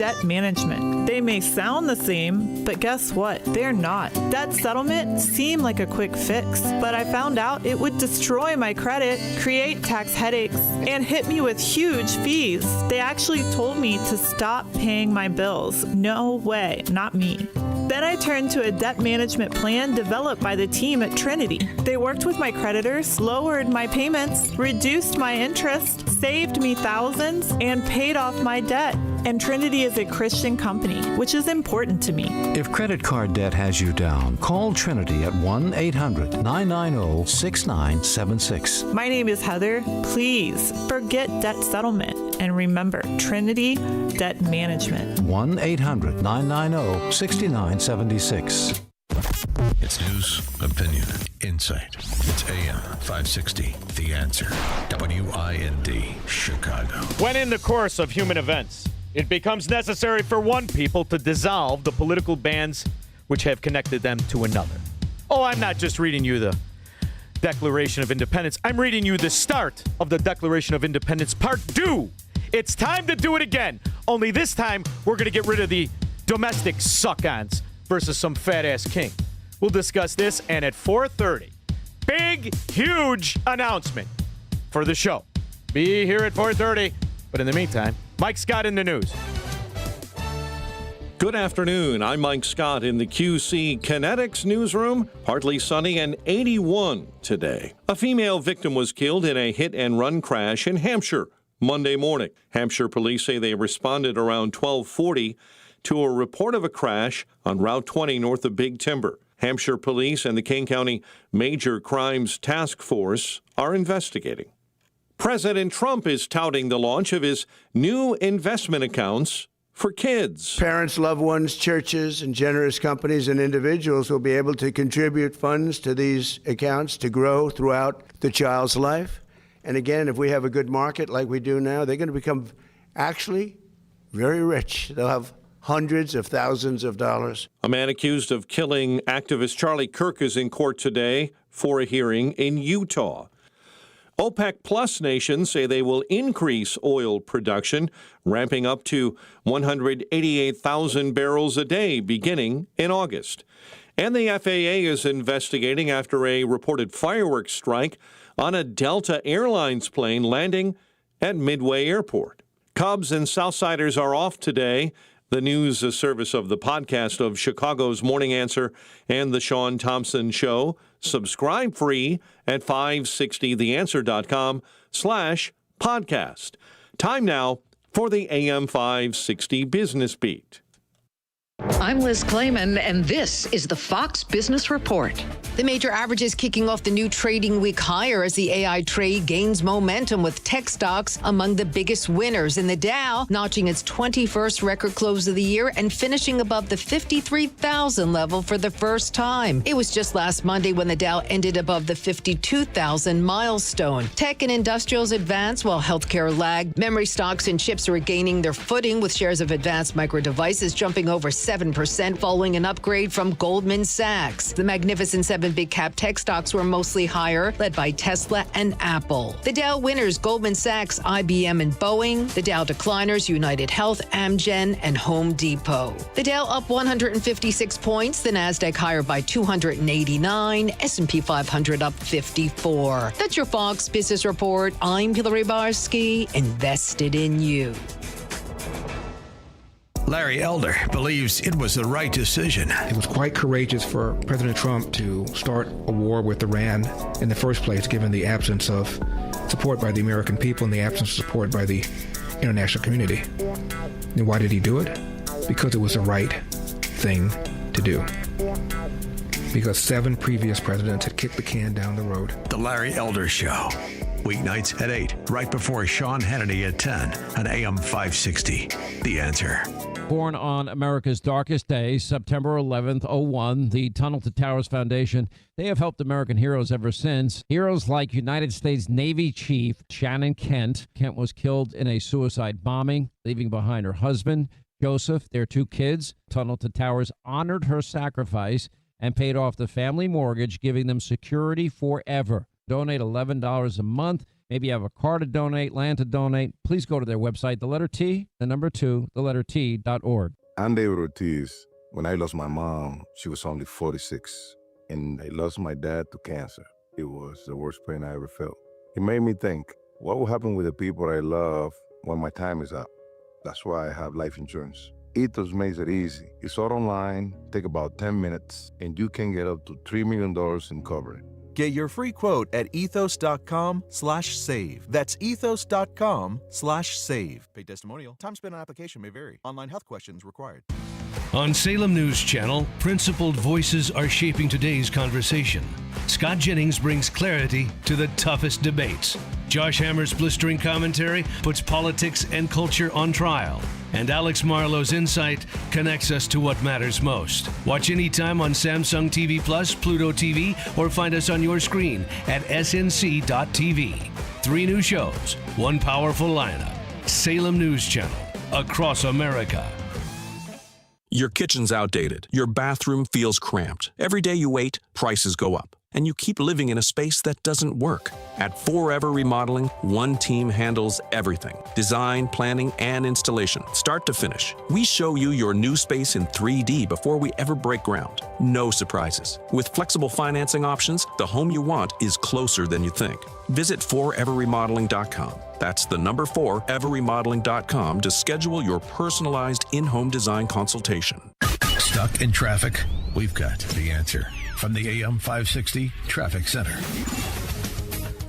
Debt management. They may sound the same, but guess what? They're not. Debt settlement seemed like a quick fix, but I found out it would destroy my credit, create tax headaches, and hit me with huge fees. They actually told me to stop paying my bills. No way, not me. Then I turned to a debt management plan developed by the team at Trinity. They worked with my creditors, lowered my payments, reduced my interest, saved me thousands, and paid off my debt. And Trinity is a Christian company, which is important to me. If credit card debt has you down, call Trinity at 1-800-990-6976. My name is Heather. Please forget debt settlement and remember Trinity Debt Management. 1-800-990-6976. It's news, opinion, insight. It's AM 560, The Answer. WIND, Chicago. When in the course of human events, it becomes necessary for one people to dissolve the political bands which have connected them to another. Oh, I'm not just reading you the Declaration of Independence. I'm reading you the start of the Declaration of Independence, Part 2. It's time to do it again. Only this time, we're going to get rid of the domestic suck-ons versus some fat-ass king. We'll discuss this, and at 4:30, big, huge announcement for the show. Be here at 4:30. But in the meantime, Mike Scott in the news. Good afternoon. I'm Mike Scott in the QC Kinetics newsroom. Partly sunny and 81 today. A female victim was killed in a hit-and-run crash in Hampshire Monday morning. Hampshire police say they responded around 12:40 to a report of a crash on Route 20 north of Big Timber. Hampshire police and the King County Major Crimes Task Force are investigating. President Trump is touting the launch of his new investment accounts for kids. Parents, loved ones, churches, and generous companies and individuals will be able to contribute funds to these accounts to grow throughout the child's life. And again, if we have a good market like we do now, they're going to become actually very rich. They'll have hundreds of thousands of dollars. A man accused of killing activist Charlie Kirk is in court today for a hearing in Utah. OPEC Plus nations say they will increase oil production, ramping up to 188,000 barrels a day beginning in August. And the FAA is investigating after a reported fireworks strike on a Delta Airlines plane landing at Midway Airport. Cubs and Southsiders are off today. The news, a service of the podcast of Chicago's Morning Answer and the Shaun Thompson Show. Subscribe free at 560theanswer.com/podcast. Time now for the AM 560 Business Beat. I'm Liz Clayman, and this is the Fox Business Report. The major averages kicking off the new trading week higher as the AI trade gains momentum, with tech stocks among the biggest winners, in the Dow notching its 21st record close of the year and finishing above the 53,000 level for the first time. It was just last Monday when the Dow ended above the 52,000 milestone. Tech and industrials advanced while healthcare lagged. Memory stocks and chips are regaining their footing, with shares of Advanced Micro Devices jumping over 7% following an upgrade from Goldman Sachs. The Magnificent Seven big cap tech stocks were mostly higher, led by Tesla and Apple. The Dow winners, Goldman Sachs, IBM, and Boeing. The Dow decliners, United Health, Amgen, and Home Depot. The Dow up 156 points, the Nasdaq higher by 289, S&P 500 up 54. That's your Fox Business Report. I'm Hillary Barsky, invested in you. Larry Elder believes it was the right decision. It was quite courageous for President Trump to start a war with Iran in the first place, given the absence of support by the American people and the absence of support by the international community. And why did he do it? Because it was the right thing to do. Because 7 previous presidents had kicked the can down the road. The Larry Elder Show. Weeknights at 8, right before Sean Hannity at 10 on AM 560. The Answer. Born on America's darkest day, September 11th, 01, the Tunnel to Towers Foundation, they have helped American heroes ever since. Heroes like United States Navy Chief Shannon Kent. Kent was killed in a suicide bombing, leaving behind her husband, Joseph, their 2 kids. Tunnel to Towers honored her sacrifice and paid off the family mortgage, giving them security forever. Donate $11 a month. Maybe you have a car to donate, land to donate. Please go to their website, the letter T, the number 2, the letter T.org. I'm David Ortiz. When I lost my mom, she was only 46, and I lost my dad to cancer. It was the worst pain I ever felt. It made me think, what will happen with the people I love when my time is up? That's why I have life insurance. Ethos makes it easy. It's all online, take about 10 minutes, and you can get up to $3 million in coverage. Get your free quote at ethos.com/save. That's ethos.com/save. Paid testimonial. Time spent on application may vary. Online health questions required. On Salem News Channel, principled voices are shaping today's conversation. Scott Jennings brings clarity to the toughest debates. Josh Hammer's blistering commentary puts politics and culture on trial. And Alex Marlowe's insight connects us to what matters most. Watch anytime on Samsung TV Plus, Pluto TV, or find us on your screen at snc.tv. 3 new shows, 1 powerful lineup. Salem News Channel, across America. Your kitchen's outdated. Your bathroom feels cramped. Every day you wait, prices go up. And you keep living in a space that doesn't work. At Forever Remodeling, one team handles everything. Design, planning, and installation, start to finish. We show you your new space in 3D before we ever break ground. No surprises. With flexible financing options, the home you want is closer than you think. Visit foreverremodeling.com. That's the number 4, everremodeling.com to schedule your personalized in-home design consultation. Stuck in traffic? We've got the answer. From the AM 560 Traffic Center.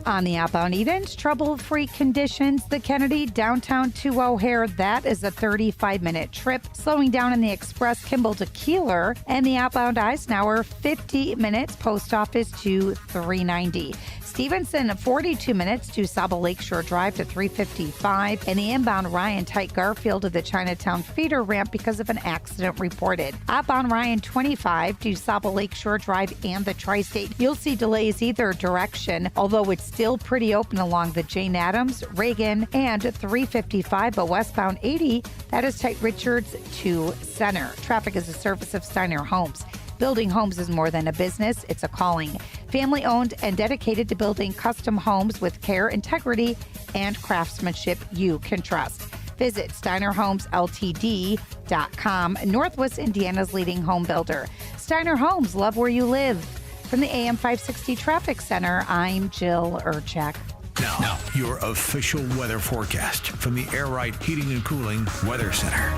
On the outbound Edens, trouble-free conditions. The Kennedy downtown to O'Hare, that is a 35-minute trip. Slowing down in the Express Kimball to Keeler. And the outbound Eisenhower, 50 minutes, Post Office to 390. Stevenson, 42 minutes to Saba Lakeshore Drive to 355. And the inbound Ryan Tite Garfield to the Chinatown feeder ramp because of an accident reported. Outbound Ryan, 25 to Saba Lakeshore Drive and the Tri-State. You'll see delays either direction, although it's still pretty open along the Jane Addams, Reagan, and 355. But westbound 80, that is Tite Richards to Center. Traffic is a service of Steiner Homes. Building homes is more than a business, it's a calling. Family owned and dedicated to building custom homes with care, integrity, and craftsmanship you can trust. Visit SteinerHomesLTD.com, Northwest Indiana's leading home builder. Steiner Homes, love where you live. From the AM 560 Traffic Center, I'm Jill Urchak. Now, your official weather forecast from the Air Right Heating and Cooling Weather Center.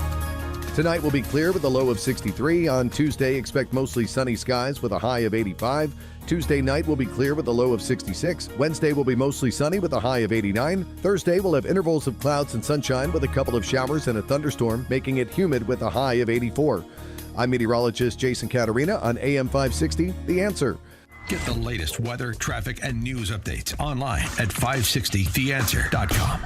Tonight will be clear with a low of 63. On Tuesday, expect mostly sunny skies with a high of 85. Tuesday night will be clear with a low of 66. Wednesday will be mostly sunny with a high of 89. Thursday will have intervals of clouds and sunshine with a couple of showers and a thunderstorm, making it humid with a high of 84. I'm meteorologist Jason Caterina on AM 560, The Answer. Get the latest weather, traffic, and news updates online at 560theanswer.com.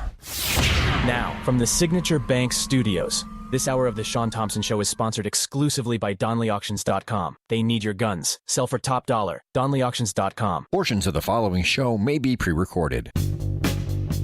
Now, from the Signature Bank Studios. This hour of the Shaun Thompson Show is sponsored exclusively by DonleyAuctions.com. They need your guns. Sell for top dollar. DonleyAuctions.com. Portions of the following show may be pre-recorded.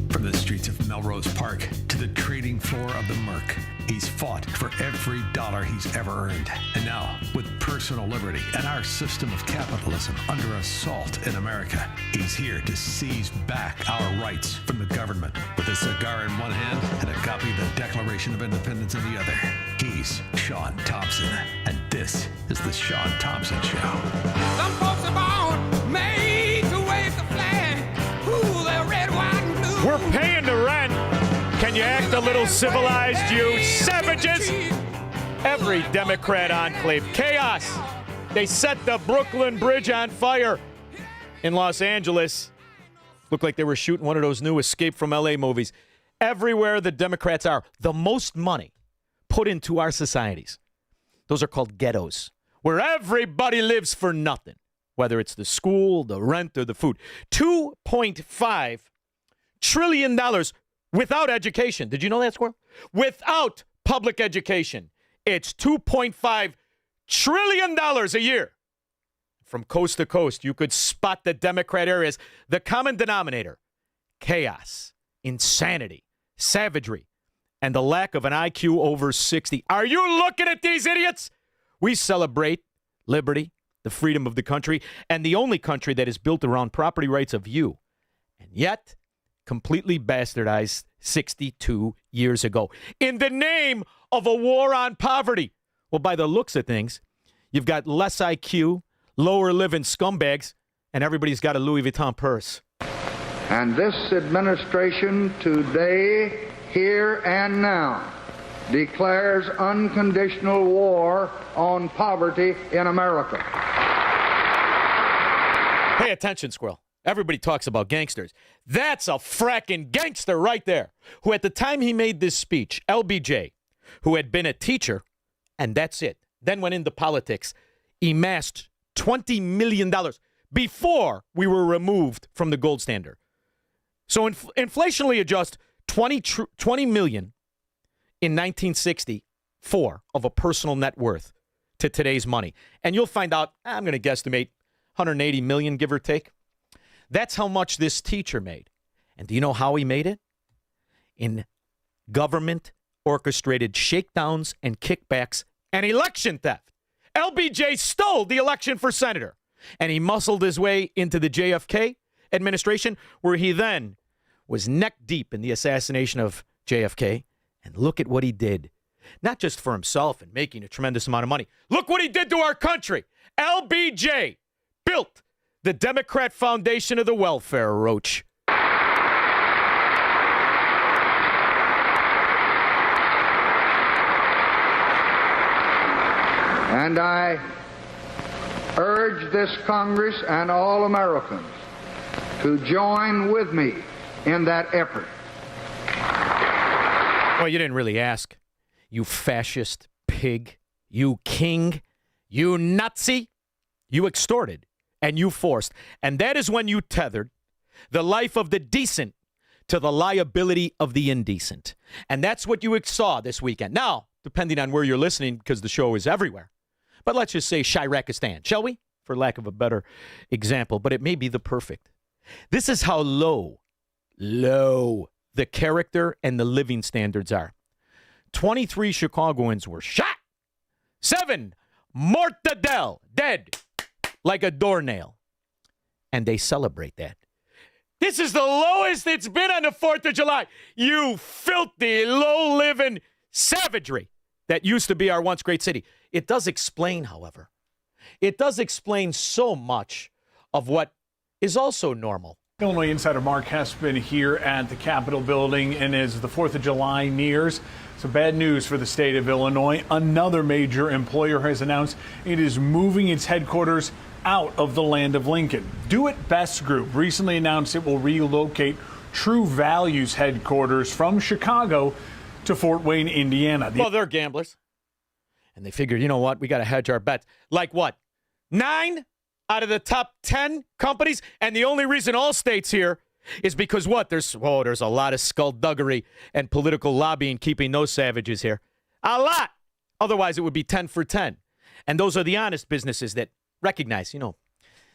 From the streets of Melrose Park to the trading floor of the Merc, he's fought for every dollar he's ever earned. And now, with personal liberty and our system of capitalism under assault in America, he's here to seize back our rights from the government. With a cigar in one hand and a copy of the Declaration of Independence in the other, he's Shaun Thompson. And this is the Shaun Thompson Show. Some folks are born made to wave the flag. Ooh, they're red, white, and blue. We're paying the rent. Can you act a little civilized, you savages? Every Democrat enclave. Chaos. They set the Brooklyn Bridge on fire in Los Angeles. Looked like they were shooting one of those new Escape from L.A. movies. Everywhere the Democrats are, the most money put into our societies. Those are called ghettos, where everybody lives for nothing, whether it's the school, the rent, or the food. $2.5 trillion without education. Did you know that, Squirrel? Without public education. It's $2.5 trillion a year. From coast to coast, you could spot the Democrat areas. The common denominator, chaos, insanity, savagery, and the lack of an IQ over 60. Are you looking at these idiots? We celebrate liberty, the freedom of the country, and the only country that is built around property rights of you. And yet, completely bastardized 62 years ago in the name of a war on poverty. Well, by the looks of things, you've got less IQ, lower living scumbags, and everybody's got a Louis Vuitton purse. And this administration today, here and now, declares unconditional war on poverty in America. Pay attention, Squirrel. Everybody talks about gangsters. That's a fracking gangster right there, who at the time he made this speech, LBJ, who had been a teacher, and that's it, then went into politics, amassed $20 million before we were removed from the gold standard. So inflationally adjust $20 million in 1964 of a personal net worth to today's money. And you'll find out, I'm going to guesstimate, 180 million, give or take. That's how much this teacher made. And do you know how he made it? In government-orchestrated shakedowns and kickbacks and election theft. LBJ stole the election for senator, and he muscled his way into the JFK administration, where he then was neck deep in the assassination of JFK. And look at what he did. Not just for himself and making a tremendous amount of money. Look what he did to our country. LBJ built the Democrat foundation of the welfare roach. And I urge this Congress and all Americans to join with me in that effort. Well, you didn't really ask. You fascist pig. You king. You Nazi. You extorted and you forced. And that is when you tethered the life of the decent to the liability of the indecent. And that's what you saw this weekend. Now, depending on where you're listening, because the show is everywhere. But let's just say Shirakistan, shall we? For lack of a better example. But it may be the perfect. This is how low the character and the living standards are. 23 Chicagoans were shot. 7 mortadel, dead like a doornail. And they celebrate that. This is the lowest it's been on the 4th of July. You filthy, low-living savagery that used to be our once great city. It does explain, however. It does explain so much of what is also normal. Illinois Insider Mark Hespin here at the Capitol building, and as the 4th of July nears, some bad news for the state of Illinois. Another major employer has announced it is moving its headquarters out of the land of Lincoln. Do It Best Group recently announced it will relocate True Values headquarters from Chicago to Fort Wayne, Indiana. Well, they're gamblers. And they figured, you know what, we got to hedge our bets. Like what? 9 out of the top 10 companies, and the only reason Allstate's here is because what? There's a lot of skullduggery and political lobbying keeping those savages here. A lot. Otherwise, it would be 10 for 10. And those are the honest businesses that recognize,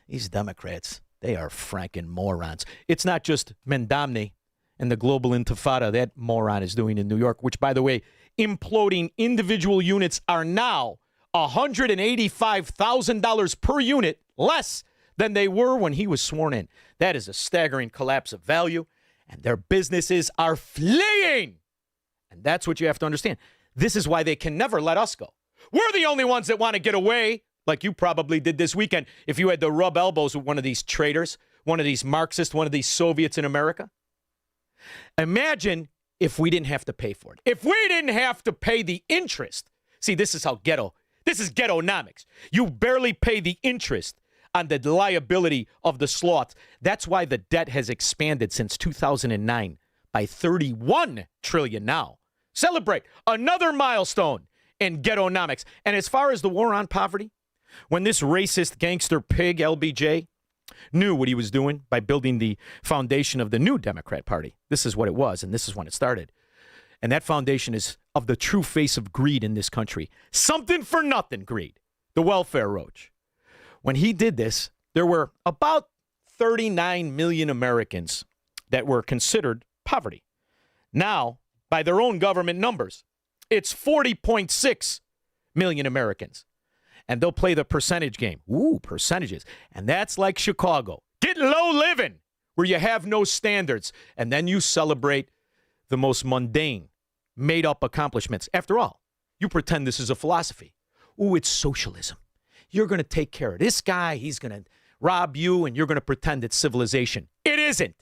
these Democrats, they are franken morons. It's not just Mendamne and the global intifada that moron is doing in New York, which, by the way, imploding individual units are now $185,000 per unit less than they were when he was sworn in. That is a staggering collapse of value, and their businesses are fleeing. And that's what you have to understand. This is why they can never let us go. We're the only ones that want to get away, like you probably did this weekend, if you had to rub elbows with one of these traitors, one of these Marxists, one of these Soviets in America. Imagine if we didn't have to pay for it. If we didn't have to pay the interest. See, this is how ghetto. This is ghettonomics. You barely pay the interest on the liability of the sloths. That's why the debt has expanded since 2009 by $31 trillion now. Celebrate another milestone in ghettonomics. And as far as the war on poverty, when this racist gangster pig, LBJ, knew what he was doing by building the foundation of the new Democrat Party, this is what it was, and this is when it started. And that foundation is of the true face of greed in this country. Something for nothing greed. The welfare roach. When he did this, there were about 39 million Americans that were considered poverty. Now, by their own government numbers, it's 40.6 million Americans. And they'll play the percentage game. Ooh, percentages. And that's like Chicago. Get low living where you have no standards, and then you celebrate the most mundane, made-up accomplishments. After all, you pretend this is a philosophy. Ooh, it's socialism. You're going to take care of this guy. He's going to rob you, and you're going to pretend it's civilization. It isn't.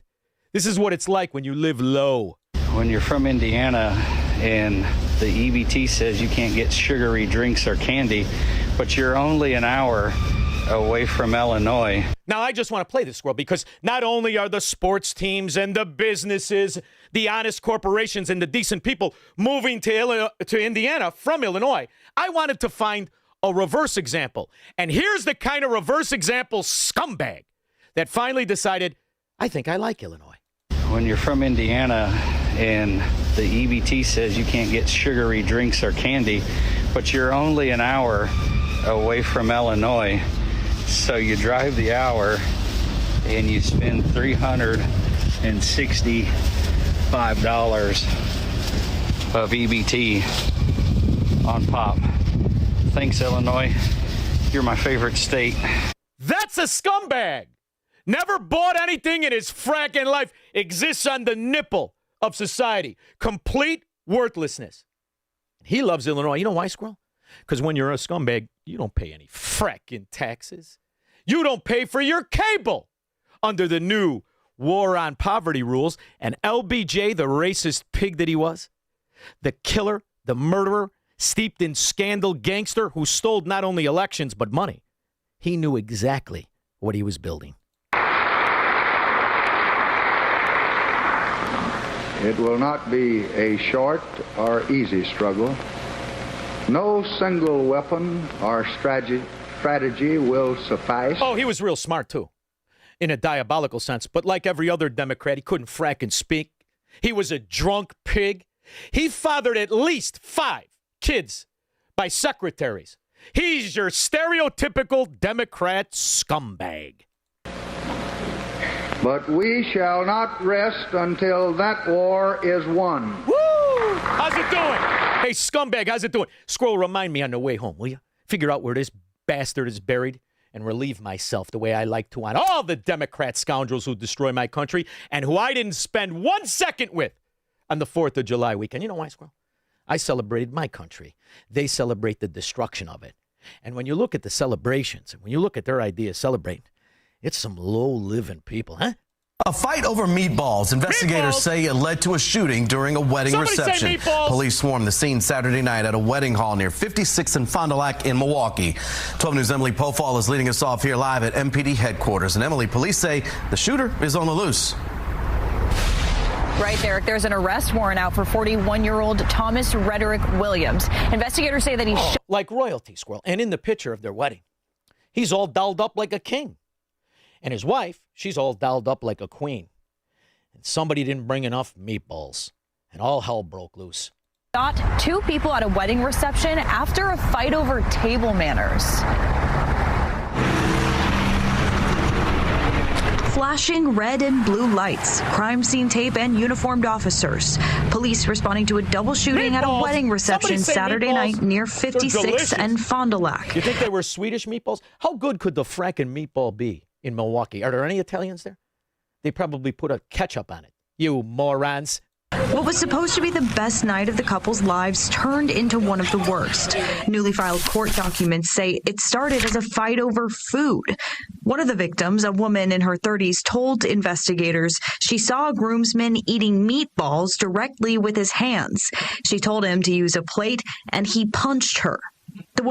This is what it's like when you live low. When you're from Indiana and the EBT says you can't get sugary drinks or candy, but you're only an hour away from Illinois. Now, I just want to play this, Squirrel, because not only are the sports teams and the businesses, the honest corporations and the decent people moving to Indiana from Illinois, I wanted to find a reverse example. And here's the kind of reverse example scumbag that finally decided, I think I like Illinois. When you're from Indiana and the EBT says you can't get sugary drinks or candy, but you're only an hour away from Illinois, so you drive the hour and you spend $365 of EBT on pop. Thanks, Illinois. You're my favorite state. That's a scumbag. Never bought anything in his fracking life. Exists on the nipple of society. Complete worthlessness. He loves Illinois. You know why, Squirrel? Because when you're a scumbag, you don't pay any fracking taxes. You don't pay for your cable under the new war on poverty rules. And LBJ, the racist pig that he was, the killer, the murderer, steeped in scandal gangster who stole not only elections but money, he knew exactly what he was building. It will not be a short or easy struggle. No single weapon or strategy will suffice. Oh, he was real smart, too, in a diabolical sense. But like every other Democrat, he couldn't frack and speak. He was a drunk pig. He fathered at least 5 kids by secretaries. He's your stereotypical Democrat scumbag. But we shall not rest until that war is won. Woo! How's it doing? Hey, scumbag, how's it doing? Squirrel, remind me on the way home, will you? Figure out where this bastard is buried and relieve myself the way I like to on all the Democrat scoundrels who destroy my country and who I didn't spend 1 second with on the 4th of July weekend. You know why, Squirrel? I celebrated my country. They celebrate the destruction of it. And when you look at the celebrations, and when you look at their idea of celebrating, it's some low-living people, huh? A fight over meatballs. Investigators say it led to a shooting during a wedding Somebody reception. say meatballs. Police swarmed the scene Saturday night at a wedding hall near 56th and Fond du Lac in Milwaukee. 12 News' Emily Pofall is leading us off here live at MPD headquarters. And Emily, police say the shooter is on the loose. Right, Derek. There's an arrest warrant out for 41-year-old Thomas Rederick Williams. Investigators say that he shot like royalty, Squirrel. And in the picture of their wedding, he's all dolled up like a king. And his wife, she's all dolled up like a queen. And somebody didn't bring enough meatballs. And all hell broke loose. 2 people at a wedding reception after a fight over table manners. Flashing red and blue lights, crime scene tape, and uniformed officers. Police responding to a double shooting at a wedding reception Saturday night near 56th and Fond du Lac. You think they were Swedish meatballs? How good could the frackin' meatball be in Milwaukee? Are there any Italians there? They probably put a ketchup on it. You morons. What was supposed to be the best night of the couple's lives turned into one of the worst. Newly filed court documents say it started as a fight over food. One of the victims, a woman in her 30s, told investigators she saw a groomsman eating meatballs directly with his hands. She told him to use a plate, and he punched her.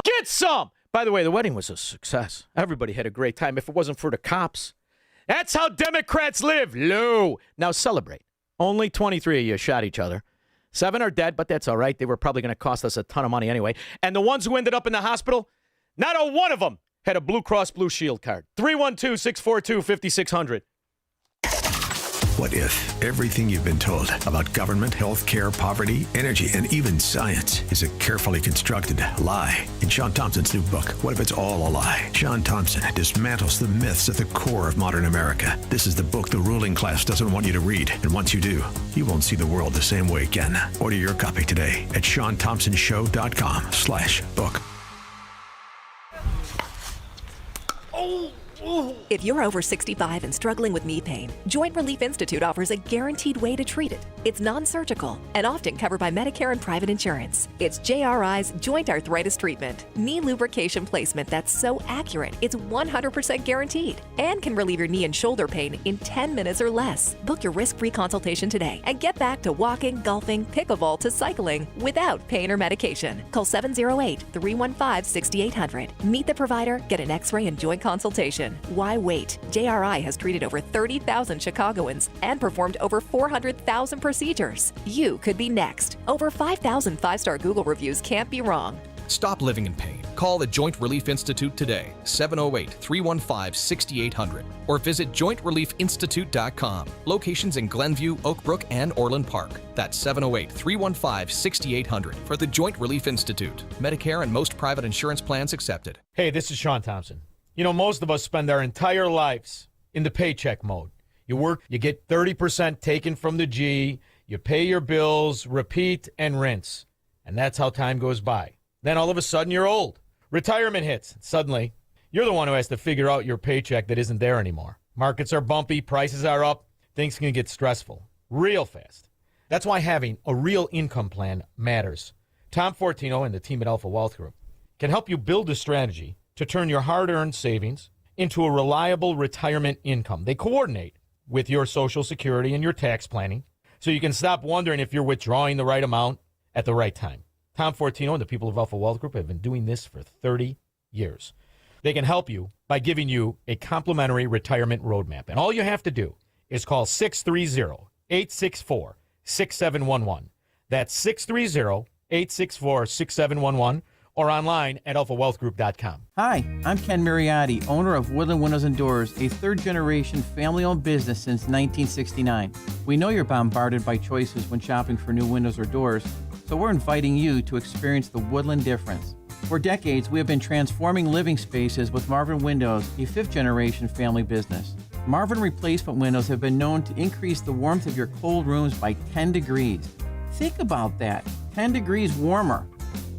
Get some! By the way, the wedding was a success. Everybody had a great time if it wasn't for the cops. That's how Democrats live, low. Now celebrate. Only 23 of you shot each other. 7 are dead, but that's all right. They were probably going to cost us a ton of money anyway. And the ones who ended up in the hospital, not a one of them had a Blue Cross Blue Shield card. 312-642-5600. What if everything you've been told about government, healthcare, poverty, energy, and even science is a carefully constructed lie? In Shaun Thompson's new book, What If It's All a Lie? Shaun Thompson dismantles the myths at the core of modern America. This is the book the ruling class doesn't want you to read. And once you do, you won't see the world the same way again. Order your copy today at ShaunThompsonShow.com/book. Oh, If you're over 65 and struggling with knee pain, Joint Relief Institute offers a guaranteed way to treat it. It's non-surgical and often covered by Medicare and private insurance. It's JRI's joint arthritis treatment, knee lubrication placement that's so accurate it's 100% guaranteed and can relieve your knee and shoulder pain in 10 minutes or less. Book your risk-free consultation today and get back to walking, golfing, pickleball to cycling without pain or medication. Call 708-315-6800. Meet the provider, get an x-ray and joint consultation. Why wait? JRI has treated over 30,000 Chicagoans and performed over 400,000 procedures. You could be next. Over 5,000 five-star Google reviews can't be wrong. Stop living in pain. Call the Joint Relief Institute today, 708-315-6800, or visit jointreliefinstitute.com. Locations in Glenview, Oak Brook, and Orland Park. That's 708-315-6800 for the Joint Relief Institute. Medicare and most private insurance plans accepted. Hey, this is Shaun Thompson. You know, most of us spend our entire lives in the paycheck mode. You work, you get 30% taken from the G, you pay your bills, repeat and rinse. And that's how time goes by. Then all of a sudden you're old. Retirement hits. Suddenly, you're the one who has to figure out your paycheck that isn't there anymore. Markets are bumpy, prices are up, things can get stressful real fast. That's why having a real income plan matters. Tom Fortino and the team at Alpha Wealth Group can help you build a strategy to turn your hard-earned savings into a reliable retirement income. They coordinate with your Social Security and your tax planning so you can stop wondering if you're withdrawing the right amount at the right time. Tom Fortino and the people of Alpha Wealth Group have been doing this for 30 years. They can help you by giving you a complimentary retirement roadmap. And all you have to do is call 630-864-6711. That's 630-864-6711. Or online at alphawealthgroup.com. Hi, I'm Ken Mariotti, owner of Woodland Windows and Doors, a third-generation family-owned business since 1969. We know you're bombarded by choices when shopping for new windows or doors, so we're inviting you to experience the Woodland difference. For decades, we have been transforming living spaces with Marvin Windows, a fifth-generation family business. Marvin replacement windows have been known to increase the warmth of your cold rooms by 10 degrees. Think about that, 10 degrees warmer.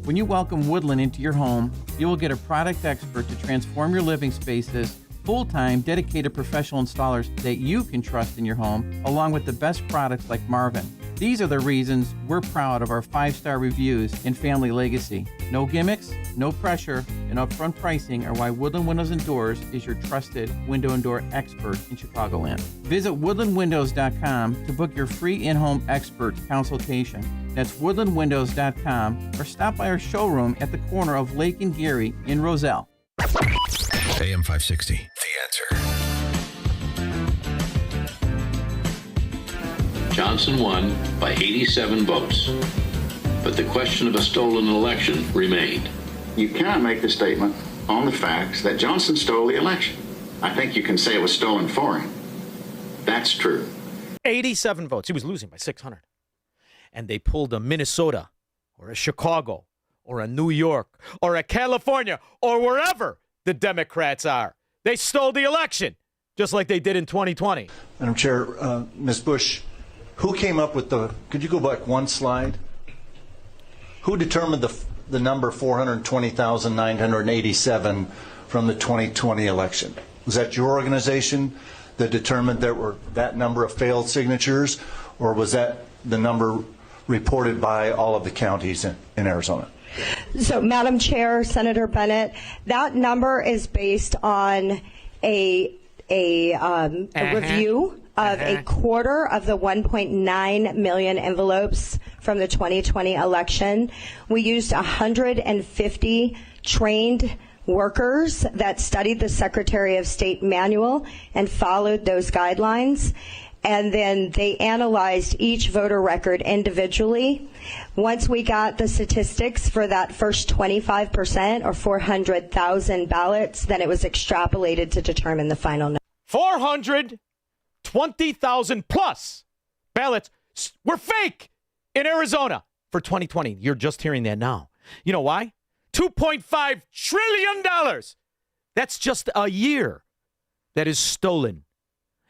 When you welcome Woodland into your home, you will get a product expert to transform your living spaces, full-time, dedicated professional installers that you can trust in your home, along with the best products like Marvin. These are the reasons we're proud of our 5-star reviews and family legacy. No gimmicks, no pressure, and upfront pricing are why Woodland Windows and Doors is your trusted window and door expert in Chicagoland. Visit woodlandwindows.com to book your free in-home expert consultation. That's woodlandwindows.com, or stop by our showroom at the corner of Lake and Geary in Roselle. AM 560, The Answer. Johnson won by 87 votes, but the question of a stolen election remained. You cannot make the statement on the facts that Johnson stole the election. I think you can say it was stolen for him. That's true. 87 votes. He was losing by 600. And they pulled a Minnesota or a Chicago or a New York or a California or wherever the Democrats are. They stole the election, just like they did in 2020. Madam Chair, Ms. Bush, who came up with could you go back one slide? Who determined the number 420,987 from the 2020 election? Was that your organization that determined there were that number of failed signatures, or was that the number reported by all of the counties in Arizona? So, Madam Chair, Senator Bennett, that number is based on a review of a quarter of the 1.9 million envelopes from the 2020 election. We used 150 trained workers that studied the Secretary of State manual and followed those guidelines. And then they analyzed each voter record individually. Once we got the statistics for that first 25% or 400,000 ballots, then it was extrapolated to determine the final number. 420,000 plus ballots were fake in Arizona for 2020. You're just hearing that now. You know why? $2.5 trillion. That's just a year that is stolen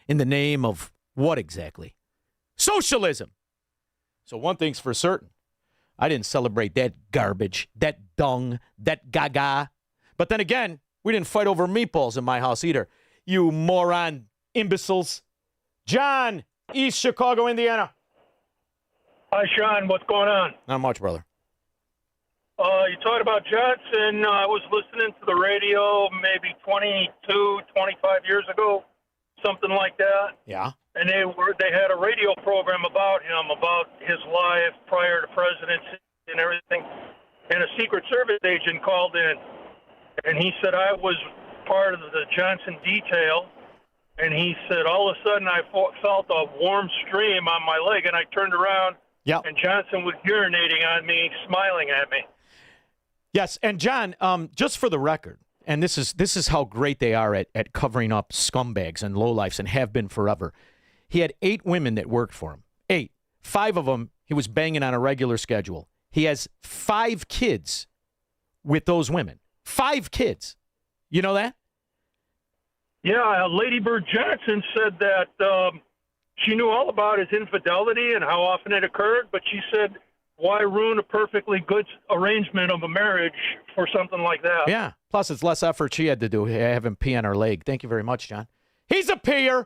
in the name of what exactly? Socialism. So one thing's for certain. I didn't celebrate that garbage, that dung, that gaga. But then again, We didn't fight over meatballs in my house either. You moron imbeciles. John, East Chicago, Indiana. Hi, Shaun. What's going on? Not much, brother. You talked about Johnson. I was listening to the radio maybe 22, 25 years ago, something like that. Yeah. And they had a radio program about him, about his life prior to presidency and everything. And a Secret Service agent called in, and he said, I was part of the Johnson detail. And he said, all of a sudden I felt a warm stream on my leg, and I turned around, and Johnson was urinating on me, smiling at me. Yes, and John, just for the record, and this is how great they are at covering up scumbags and lowlifes and have been forever. He had 8 women that worked for him. 8. 5 of them he was banging on a regular schedule. He has 5 kids with those women. 5 kids. You know that? Yeah, Lady Bird Johnson said that she knew all about his infidelity and how often it occurred, but she said, why ruin a perfectly good arrangement of a marriage for something like that? Yeah. Plus, it's less effort she had to do, have him pee on her leg. Thank you very much, John. He's a peer.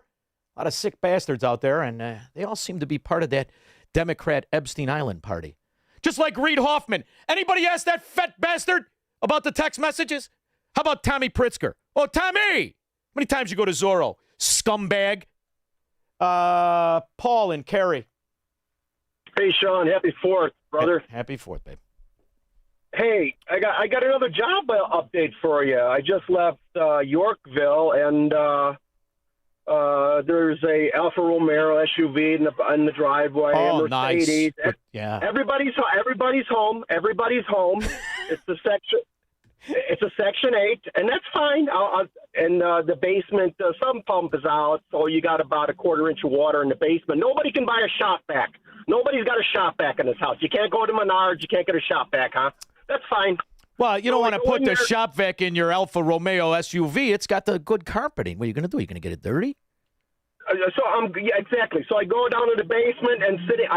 A lot of sick bastards out there, and they all seem to be part of that Democrat Epstein Island party. Just like Reid Hoffman. Anybody ask that fat bastard about the text messages? How about Tommy Pritzker? Oh, Tommy! How many times you go to Zorro? Scumbag. Paul and Carrie. Hey, Shaun. Happy 4th, brother. Happy 4th, babe. Hey, I got another job update for you. I just left Yorkville, and there's a Alfa Romeo SUV in the driveway. Oh, a Mercedes. nice. Yeah. Everybody's home. Everybody's home. It's a Section 8, and that's fine. And the basement, some pump is out, so you got about a quarter-inch of water in the basement. Nobody can buy a shop vac. Nobody's got a shop vac in this house. You can't go to Menards. You can't get a shop vac, huh? That's fine. Well, you don't want to put the shop vac in your Alfa Romeo SUV. It's got the good carpeting. What are you going to do? Are you going to get it dirty? Yeah, exactly. So I go down to the basement and sitting.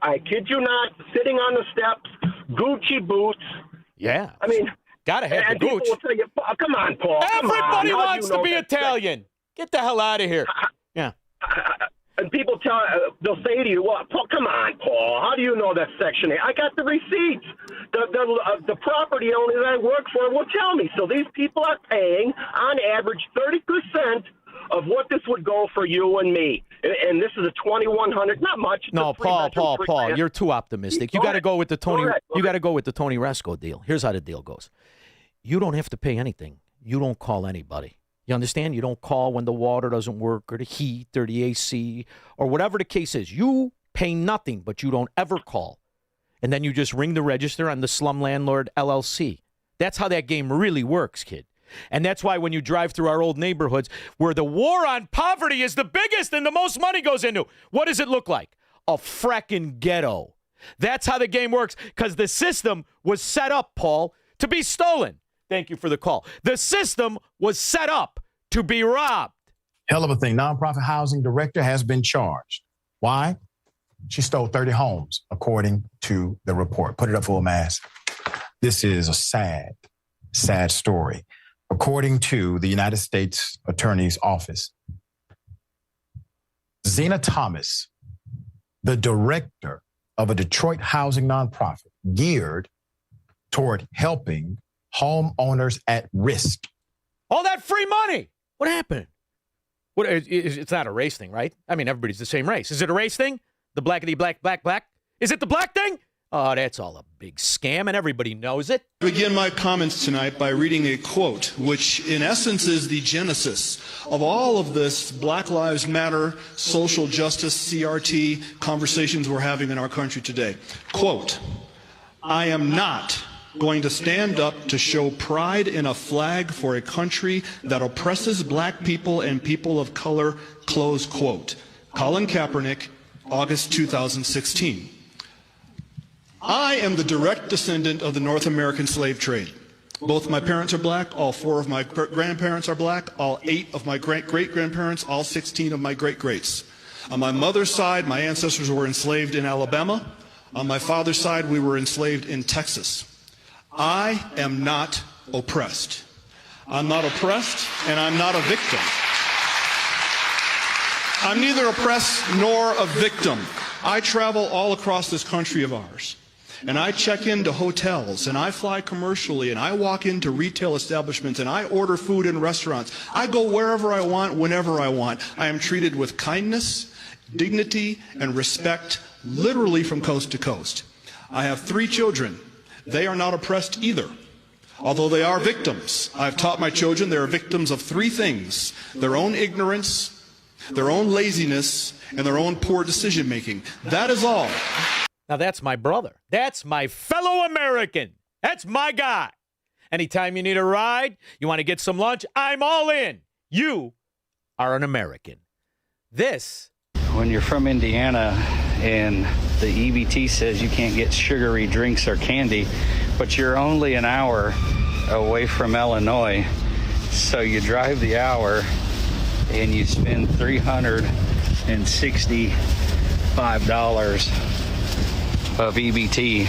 I kid you not, sitting on the steps, Gucci boots. Yeah. I mean, gotta have the people gooch. will tell you, come on, Paul. Everybody wants to be Italian. Get the hell out of here. Yeah. And people they'll say to you, "Well, Paul, come on, Paul. How do you know that's Section 8?" I got the receipts. The property owner that I work for will tell me. So these people are paying, on average, 30% of what this would go for you and me. And this is a $2,100, not much. No, Paul, you're too optimistic. You got to go with the Tony. You got to go with the Tony Resco deal. Here's how the deal goes: you don't have to pay anything. You don't call anybody. You understand? You don't call when the water doesn't work or the heat or the AC or whatever the case is. You pay nothing, but you don't ever call. And then you just ring the register on the Slum Landlord LLC. That's how that game really works, kid. And that's why when you drive through our old neighborhoods where the war on poverty is the biggest and the most money goes into, what does it look like? A fracking ghetto. That's how the game works, because the system was set up, Paul, to be stolen. Thank you for the call. The system was set up to be robbed. Hell of a thing. Nonprofit housing director has been charged. Why? She stole 30 homes, according to the report. Put it up full mass. This is a sad, sad story. According to the United States Attorney's Office, Zena Thomas, the director of a Detroit housing nonprofit geared toward helping homeowners at risk. All that free money. What happened? It's not a race thing, right? I mean, everybody's the same race. Is it a race thing? The blackity black, black, black? Is it the black thing? Oh, that's all a big scam, and everybody knows it. I begin my comments tonight by reading a quote, which in essence is the genesis of all of this Black Lives Matter, social justice, CRT conversations we're having in our country today. Quote, "I am not going to stand up to show pride in a flag for a country that oppresses black people and people of color," close quote. Colin Kaepernick, August 2016. I am the direct descendant of the North American slave trade. Both my parents are black, all 4 of my grandparents are black, all 8 of my great-great-grandparents, all 16 of my great-greats. On my mother's side, my ancestors were enslaved in Alabama. On my father's side, we were enslaved in Texas. I am not oppressed. I'm not oppressed, and I'm not a victim. I'm neither oppressed nor a victim. I travel all across this country of ours, and I check into hotels, and I fly commercially, and I walk into retail establishments, and I order food in restaurants. I go wherever I want, whenever I want. I am treated with kindness, dignity, and respect, literally from coast to coast. I have 3 children. They are not oppressed either, although they are victims. I've taught my children they are victims of 3 things: their own ignorance, their own laziness, and their own poor decision making. That is all. Now that's my brother. That's my fellow American. That's my guy. Anytime you need a ride, you want to get some lunch, I'm all in. You are an American. This. When you're from Indiana and the EBT says you can't get sugary drinks or candy, but you're only an hour away from Illinois, so you drive the hour and you spend $365 of EBT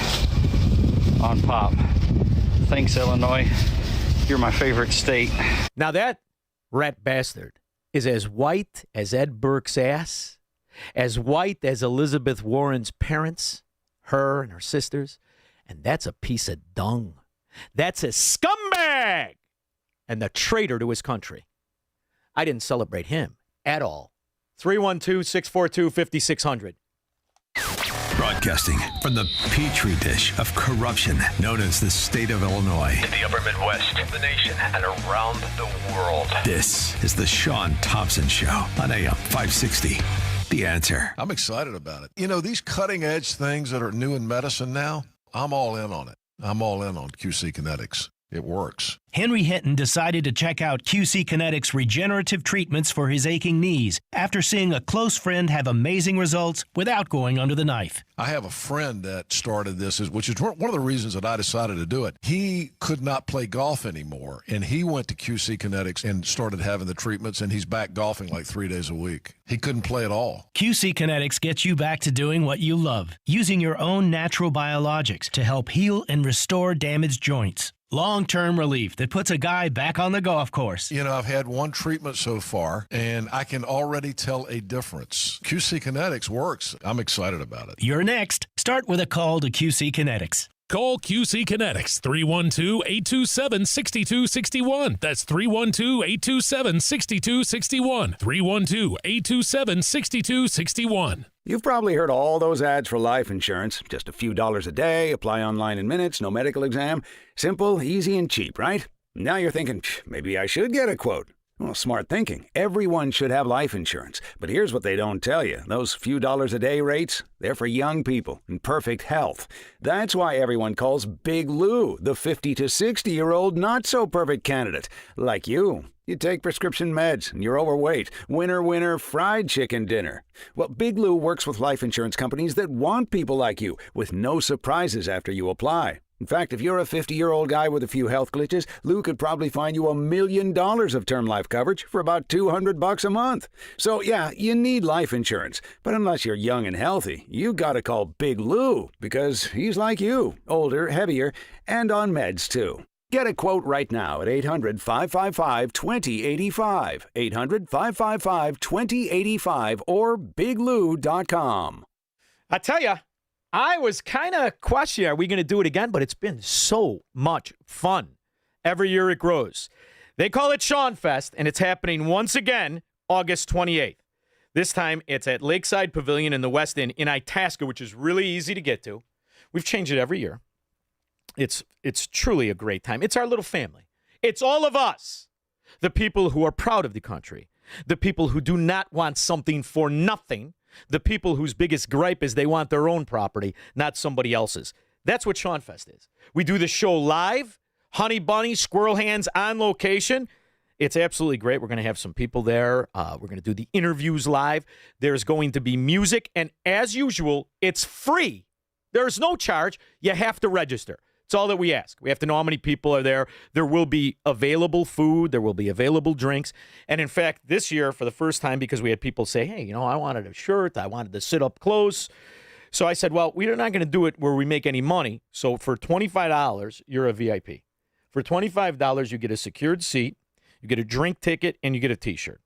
on pop. Thanks, Illinois. You're my favorite state. Now that rat bastard is as white as Ed Burke's ass, as white as Elizabeth Warren's parents, her and her sisters, and that's a piece of dung. That's a scumbag and the traitor to his country. I didn't celebrate him at all. 312-642-5600. Broadcasting from the petri dish of corruption known as the state of Illinois. In the upper Midwest, the nation, and around the world. This is the Shaun Thompson Show on AM 560. The Answer. I'm excited about it. You know, these cutting edge things that are new in medicine now, I'm all in on it. I'm all in on QC Kinetics. It works. Henry Hinton decided to check out QC Kinetics regenerative treatments for his aching knees after seeing a close friend have amazing results without going under the knife. I have a friend that started this, which is one of the reasons that I decided to do it. He could not play golf anymore, and he went to QC Kinetics and started having the treatments, and he's back golfing like 3 days a week. He couldn't play at all. QC Kinetics gets you back to doing what you love, using your own natural biologics to help heal and restore damaged joints. Long-term relief that puts a guy back on the golf course. You know, I've had one treatment so far, and I can already tell a difference. QC Kinetics works. I'm excited about it. You're next. Start with a call to QC Kinetics. Call QC Kinetics, 312-827-6261. That's 312-827-6261. 312-827-6261. You've probably heard all those ads for life insurance. Just a few dollars a day, apply online in minutes, no medical exam. Simple, easy, and cheap, right? Now you're thinking, maybe I should get a quote. Well, smart thinking. Everyone should have life insurance. But here's what they don't tell you. Those few dollars a day rates, they're for young people in perfect health. That's why everyone calls Big Lou the 50 to 60-year-old not-so-perfect candidate. Like you. You take prescription meds and you're overweight. Winner, winner, fried chicken dinner. Well, Big Lou works with life insurance companies that want people like you with no surprises after you apply. In fact, if you're a 50-year-old guy with a few health glitches, Lou could probably find you $1 million of term life coverage for about $200 a month. So, yeah, you need life insurance. But unless you're young and healthy, you gotta call Big Lou because he's like you, older, heavier, and on meds, too. Get a quote right now at 800-555-2085, 800-555-2085, or biglou.com. I tell you, I was kind of questioning, are we going to do it again? But it's been so much fun. Every year it grows. They call it Shaun Fest, and it's happening once again August 28th. This time it's at Lakeside Pavilion in the West End in Itasca, which is really easy to get to. We've changed it every year. It's truly a great time. It's our little family. It's all of us, the people who are proud of the country, the people who do not want something for nothing, the people whose biggest gripe is they want their own property, not somebody else's. That's what Shaun Fest is. We do the show live, honey bunny, squirrel hands on location. It's absolutely great. We're going to have some people there. We're going to do the interviews live. There's going to be music, and as usual, it's free. There's no charge. You have to register. It's all that we ask. We have to know how many people are there. There will be available food. There will be available drinks. And in fact, this year, for the first time, because we had people say, hey, I wanted a shirt. I wanted to sit up close. So I said, well, we're not going to do it where we make any money. So for $25, you're a VIP. For $25, you get a secured seat, you get a drink ticket, and you get a T-shirt.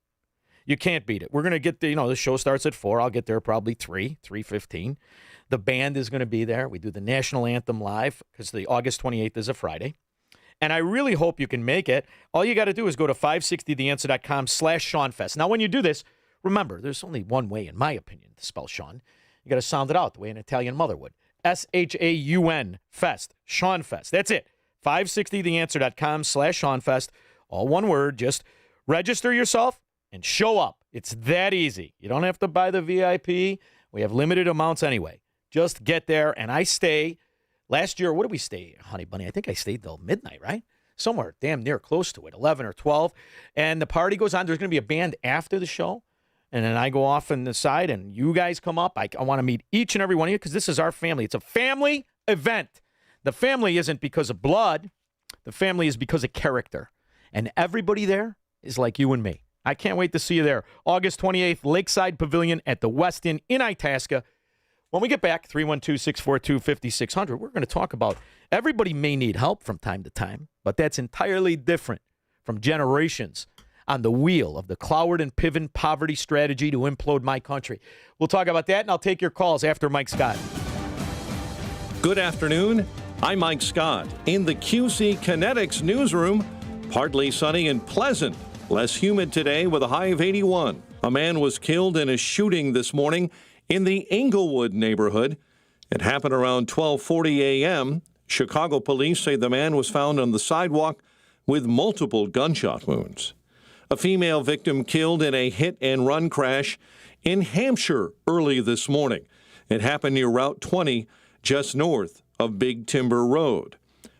You can't beat it. We're going to get the show starts at 4. I'll get there probably 3:15. The band is going to be there. We do the national anthem live because the August 28th is a Friday. And I really hope you can make it. All you got to do is go to 560theanswer.com/ShaunFest. Now, when you do this, remember, there's only one way, in my opinion, to spell Shaun. You got to sound it out the way an Italian mother would. SHAUN Fest. Shaun Fest. That's it. 560theanswer.com/ShaunFest. All one word. Just register yourself and show up. It's that easy. You don't have to buy the VIP. We have limited amounts anyway. Just get there. And I stay. Last year, what did we stay, Honey Bunny? I think I stayed till midnight, right? Somewhere damn near close to it, 11 or 12. And the party goes on. There's going to be a band after the show. And then I go off on the side, and you guys come up. I want to meet each and every one of you because this is our family. It's a family event. The family isn't because of blood. The family is because of character. And everybody there is like you and me. I can't wait to see you there. August 28th, Lakeside Pavilion at the Westin in Itasca. When we get back, 312-642-5600, we're going to talk about everybody may need help from time to time, but that's entirely different from generations on the wheel of the Cloward and Piven poverty strategy to implode my country. We'll talk about that, and I'll take your calls after Mike Scott. Good afternoon. I'm Mike Scott in the QC Kinetics newsroom. Partly sunny and pleasant. Less humid today with a high of 81. A man was killed in a shooting this morning in the Englewood neighborhood. It happened around 12:40 a.m. Chicago police say the man was found on the sidewalk with multiple gunshot wounds. A female victim killed in a hit-and-run crash in Hampshire early this morning. It happened near Route 20, just north of Big Timber Road.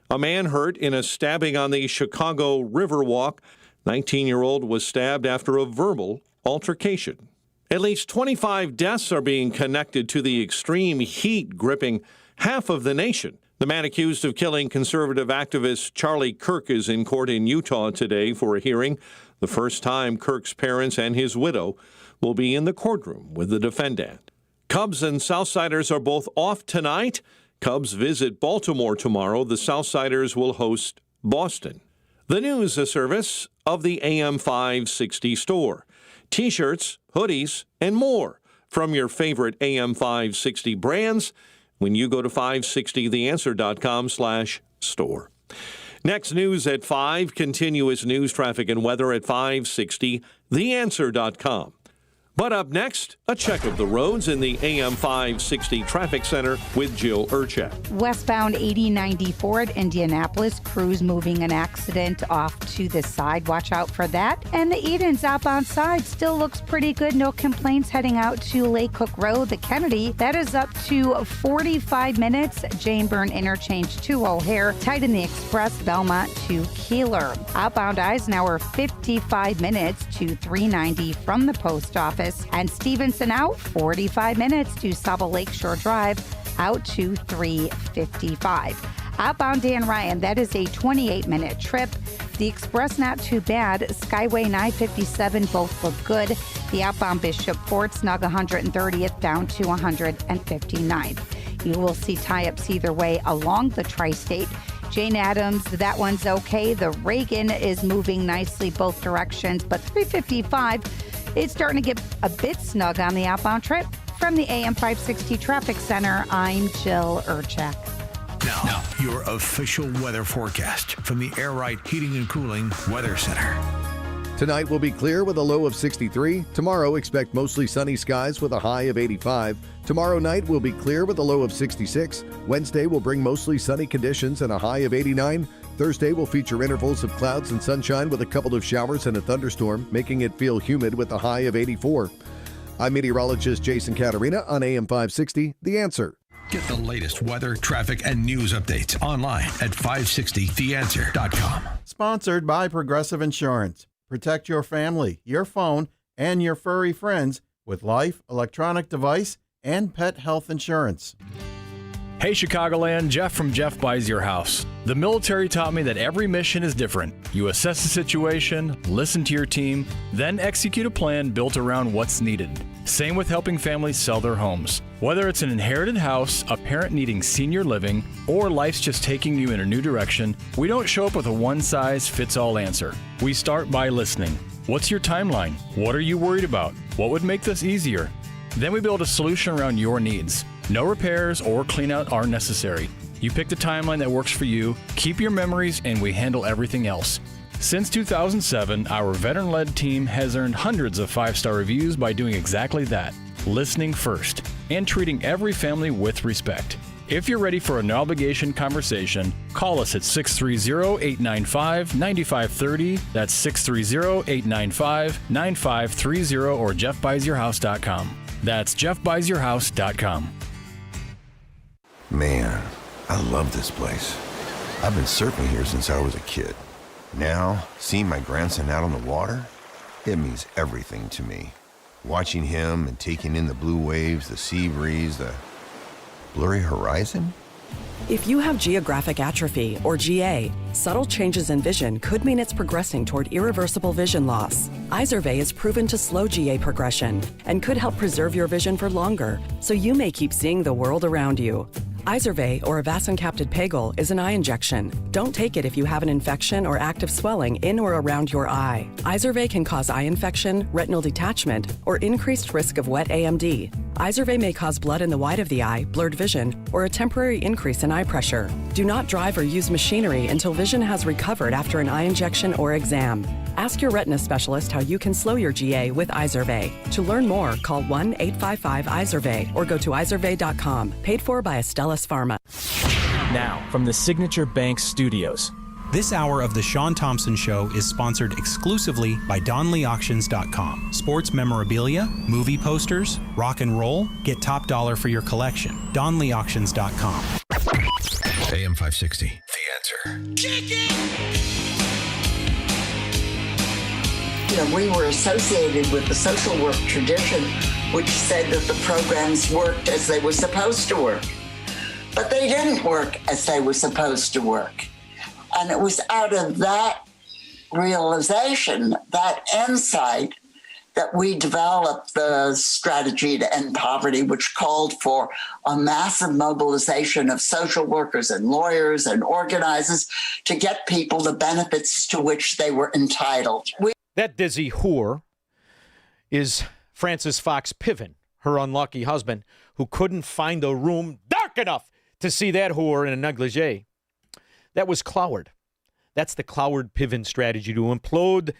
A man hurt in a stabbing on the Chicago Riverwalk. 19-year-old was stabbed after a verbal altercation. At least 25 deaths are being connected to the extreme heat gripping half of the nation. The man accused of killing conservative activist Charlie Kirk is in court in Utah today for a hearing. The first time Kirk's parents and his widow will be in the courtroom with the defendant. Cubs and Southsiders are both off tonight. Cubs visit Baltimore tomorrow. The Southsiders will host Boston. The news, a service of the AM 560 store. T-shirts, hoodies, and more from your favorite AM 560 brands when you go to 560theanswer.com/store. Next news at 5, continuous news, traffic, and weather at 560theanswer.com. But up next, a check of the roads in the AM 560 Traffic Center with Jill Urchak. Westbound 8094 at Indianapolis, crews moving an accident off to the side. Watch out for that. And the Edens outbound side still looks pretty good. No complaints heading out to Lake Cook Road. The Kennedy, that is up to 45 minutes. Jane Byrne Interchange to O'Hare. Tight in the Express, Belmont to Keeler. Outbound Eisenhower, 55 minutes to 390 from the post office. And Stevenson out 45 minutes to Saba Lakeshore Drive out to 355. Outbound Dan Ryan, that is a 28-minute trip. The Express not too bad. Skyway 957 both look good. The outbound Bishop Fort snug 130th down to 159th. You will see tie-ups either way along the tri-state. Jane Addams, that one's okay. The Reagan is moving nicely both directions, but 355, it's starting to get a bit snug on the outbound trip. From the AM 560 Traffic Center, I'm Jill Urchak. Now, your official weather forecast from the Air Right Heating and Cooling Weather Center. Tonight will be clear with a low of 63. Tomorrow, expect mostly sunny skies with a high of 85. Tomorrow night will be clear with a low of 66. Wednesday will bring mostly sunny conditions and a high of 89. Thursday will feature intervals of clouds and sunshine with a couple of showers and a thunderstorm, making it feel humid with a high of 84. I'm meteorologist Jason Caterina on AM 560, The Answer. Get the latest weather, traffic, and news updates online at 560theanswer.com. Sponsored by Progressive Insurance. Protect your family, your phone, and your furry friends with life, electronic device, and pet health insurance. Hey Chicagoland, Jeff from Jeff Buys Your House. The military taught me that every mission is different. You assess the situation, listen to your team, then execute a plan built around what's needed. Same with helping families sell their homes. Whether it's an inherited house, a parent needing senior living, or life's just taking you in a new direction, we don't show up with a one-size-fits-all answer. We start by listening. What's your timeline? What are you worried about? What would make this easier? Then we build a solution around your needs. No repairs or cleanout are necessary. You pick the timeline that works for you, keep your memories, and we handle everything else. Since 2007, our veteran-led team has earned hundreds of 5-star reviews by doing exactly that, listening first, and treating every family with respect. If you're ready for a no-obligation conversation, call us at 630-895-9530. That's 630-895-9530 or jeffbuysyourhouse.com. That's jeffbuysyourhouse.com. Man, I love this place. I've been surfing here since I was a kid. Now, seeing my grandson out on the water, it means everything to me. Watching him and taking in the blue waves, the sea breeze, the blurry horizon. If you have geographic atrophy, or GA, subtle changes in vision could mean it's progressing toward irreversible vision loss. Izervay is proven to slow GA progression and could help preserve your vision for longer, so you may keep seeing the world around you. Izervay, or avacincaptad pegol, is an eye injection. Don't take it if you have an infection or active swelling in or around your eye. Izervay can cause eye infection, retinal detachment, or increased risk of wet AMD. Izervay may cause blood in the white of the eye, blurred vision, or a temporary increase in eye pressure. Do not drive or use machinery until vision has recovered after an eye injection or exam. Ask your retina specialist how you can slow your GA with Izervay. To learn more, call 1-855-IZERVAY or go to izervay.com. Paid for by Astellas Pharma. Now, from the Signature Bank Studios. This hour of The Shaun Thompson Show is sponsored exclusively by DonleyAuctions.com. Sports memorabilia, movie posters, rock and roll, get top dollar for your collection. DonleyAuctions.com. AM 560, The Answer. You know, we were associated with the social work tradition, which said that the programs worked as they were supposed to work. But they didn't work as they were supposed to work. And it was out of that realization, that insight, that we developed the strategy to end poverty, which called for a massive mobilization of social workers and lawyers and organizers to get people the benefits to which they were entitled. That dizzy whore is Frances Fox Piven, her unlucky husband, who couldn't find a room dark enough to see that whore in a negligee. That was Cloward. That's the Cloward-Piven strategy to implode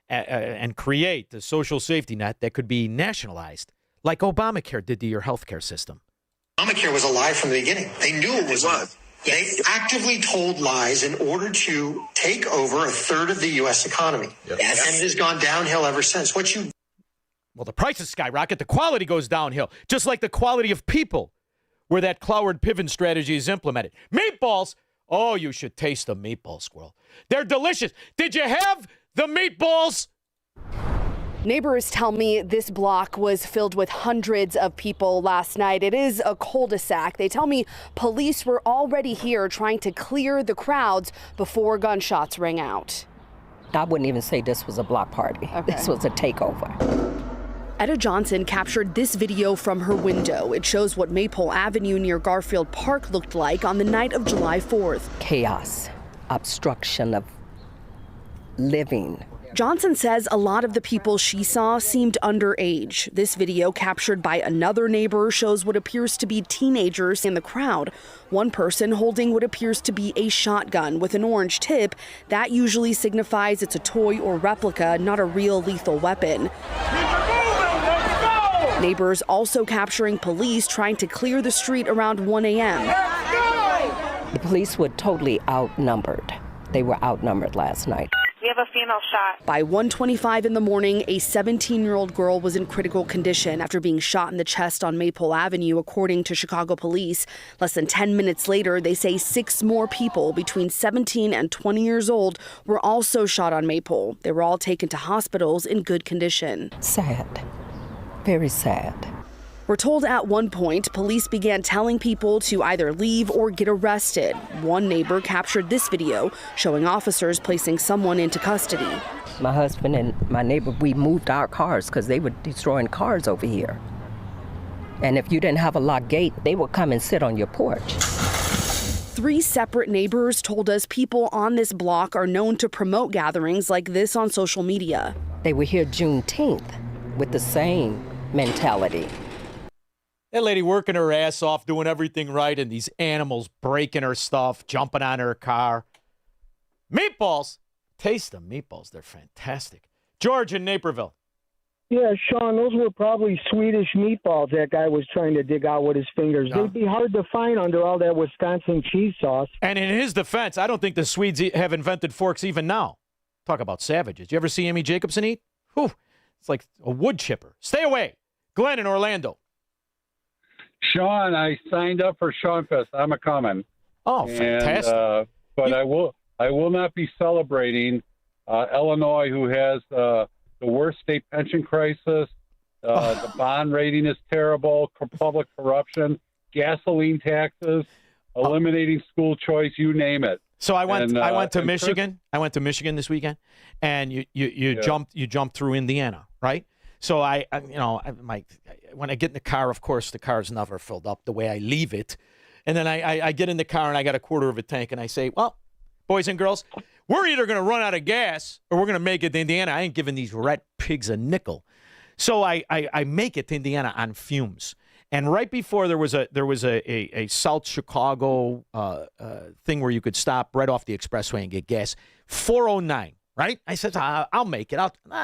and create a social safety net that could be nationalized, like Obamacare did to your healthcare system. Obamacare was a lie from the beginning. They knew it was. They actively told lies in order to take over a third of the U.S. economy. Yep. Yes. And it has gone downhill ever since. Well, the prices skyrocket, the quality goes downhill, just like the quality of people where that Cloward-Piven strategy is implemented. Meatballs, oh, you should taste the meatball, squirrel. They're delicious. Did you have the meatballs? Neighbors tell me this block was filled with hundreds of people last night. It is a cul-de-sac. They tell me police were already here trying to clear the crowds before gunshots rang out. I wouldn't even say this was a block party. Okay. This was a takeover. Etta Johnson captured this video from her window. It shows what Maple Avenue near Garfield Park looked like on the night of July 4th. Chaos, obstruction of living. Johnson says a lot of the people she saw seemed underage. This video, captured by another neighbor, shows what appears to be teenagers in the crowd. One person holding what appears to be a shotgun with an orange tip. That usually signifies it's a toy or replica, not a real lethal weapon. Neighbors also capturing police trying to clear the street around 1 a.m. The police were totally outnumbered. They were outnumbered last night. We have a female shot. By 1:25 in the morning, a 17-year-old girl was in critical condition after being shot in the chest on Maple Avenue, according to Chicago police. Less than 10 minutes later, they say 6 more people between 17 and 20 years old were also shot on Maple. They were all taken to hospitals in good condition. Sad. Very sad. We're told at one point police began telling people to either leave or get arrested. One neighbor captured this video showing officers placing someone into custody. My husband and my neighbor, we moved our cars because they were destroying cars over here. And if you didn't have a locked gate, they would come and sit on your porch. 3 separate neighbors told us people on this block are known to promote gatherings like this on social media. They were here Juneteenth with the same mentality. That lady working her ass off, doing everything right, and these animals breaking her stuff, jumping on her car. Meatballs. Taste the meatballs. They're fantastic. George in Naperville. Yeah, Shaun, those were probably Swedish meatballs that guy was trying to dig out with his fingers. No. They'd be hard to find under all that Wisconsin cheese sauce. And in his defense, I don't think the Swedes have invented forks even now. Talk about savages. You ever see Amy Jacobson eat? Whew, it's like a wood chipper. Stay away. Glenn in Orlando. Shaun, I signed up for Shaun Fest. I'm a coming. Oh, fantastic. But I will not be celebrating Illinois, who has the worst state pension crisis. The bond rating is terrible. Public corruption, gasoline taxes, eliminating school choice. You name it. So I went to Michigan. I went to Michigan this weekend, and you jumped through Indiana, right? So when I get in the car, of course, the car's never filled up the way I leave it. And then I get in the car and I got a quarter of a tank, and I say, well, boys and girls, we're either going to run out of gas or we're going to make it to Indiana. I ain't giving these rat pigs a nickel. So I make it to Indiana on fumes. And right before there was a South Chicago thing where you could stop right off the expressway and get gas. 409, right? I said, I'll make it.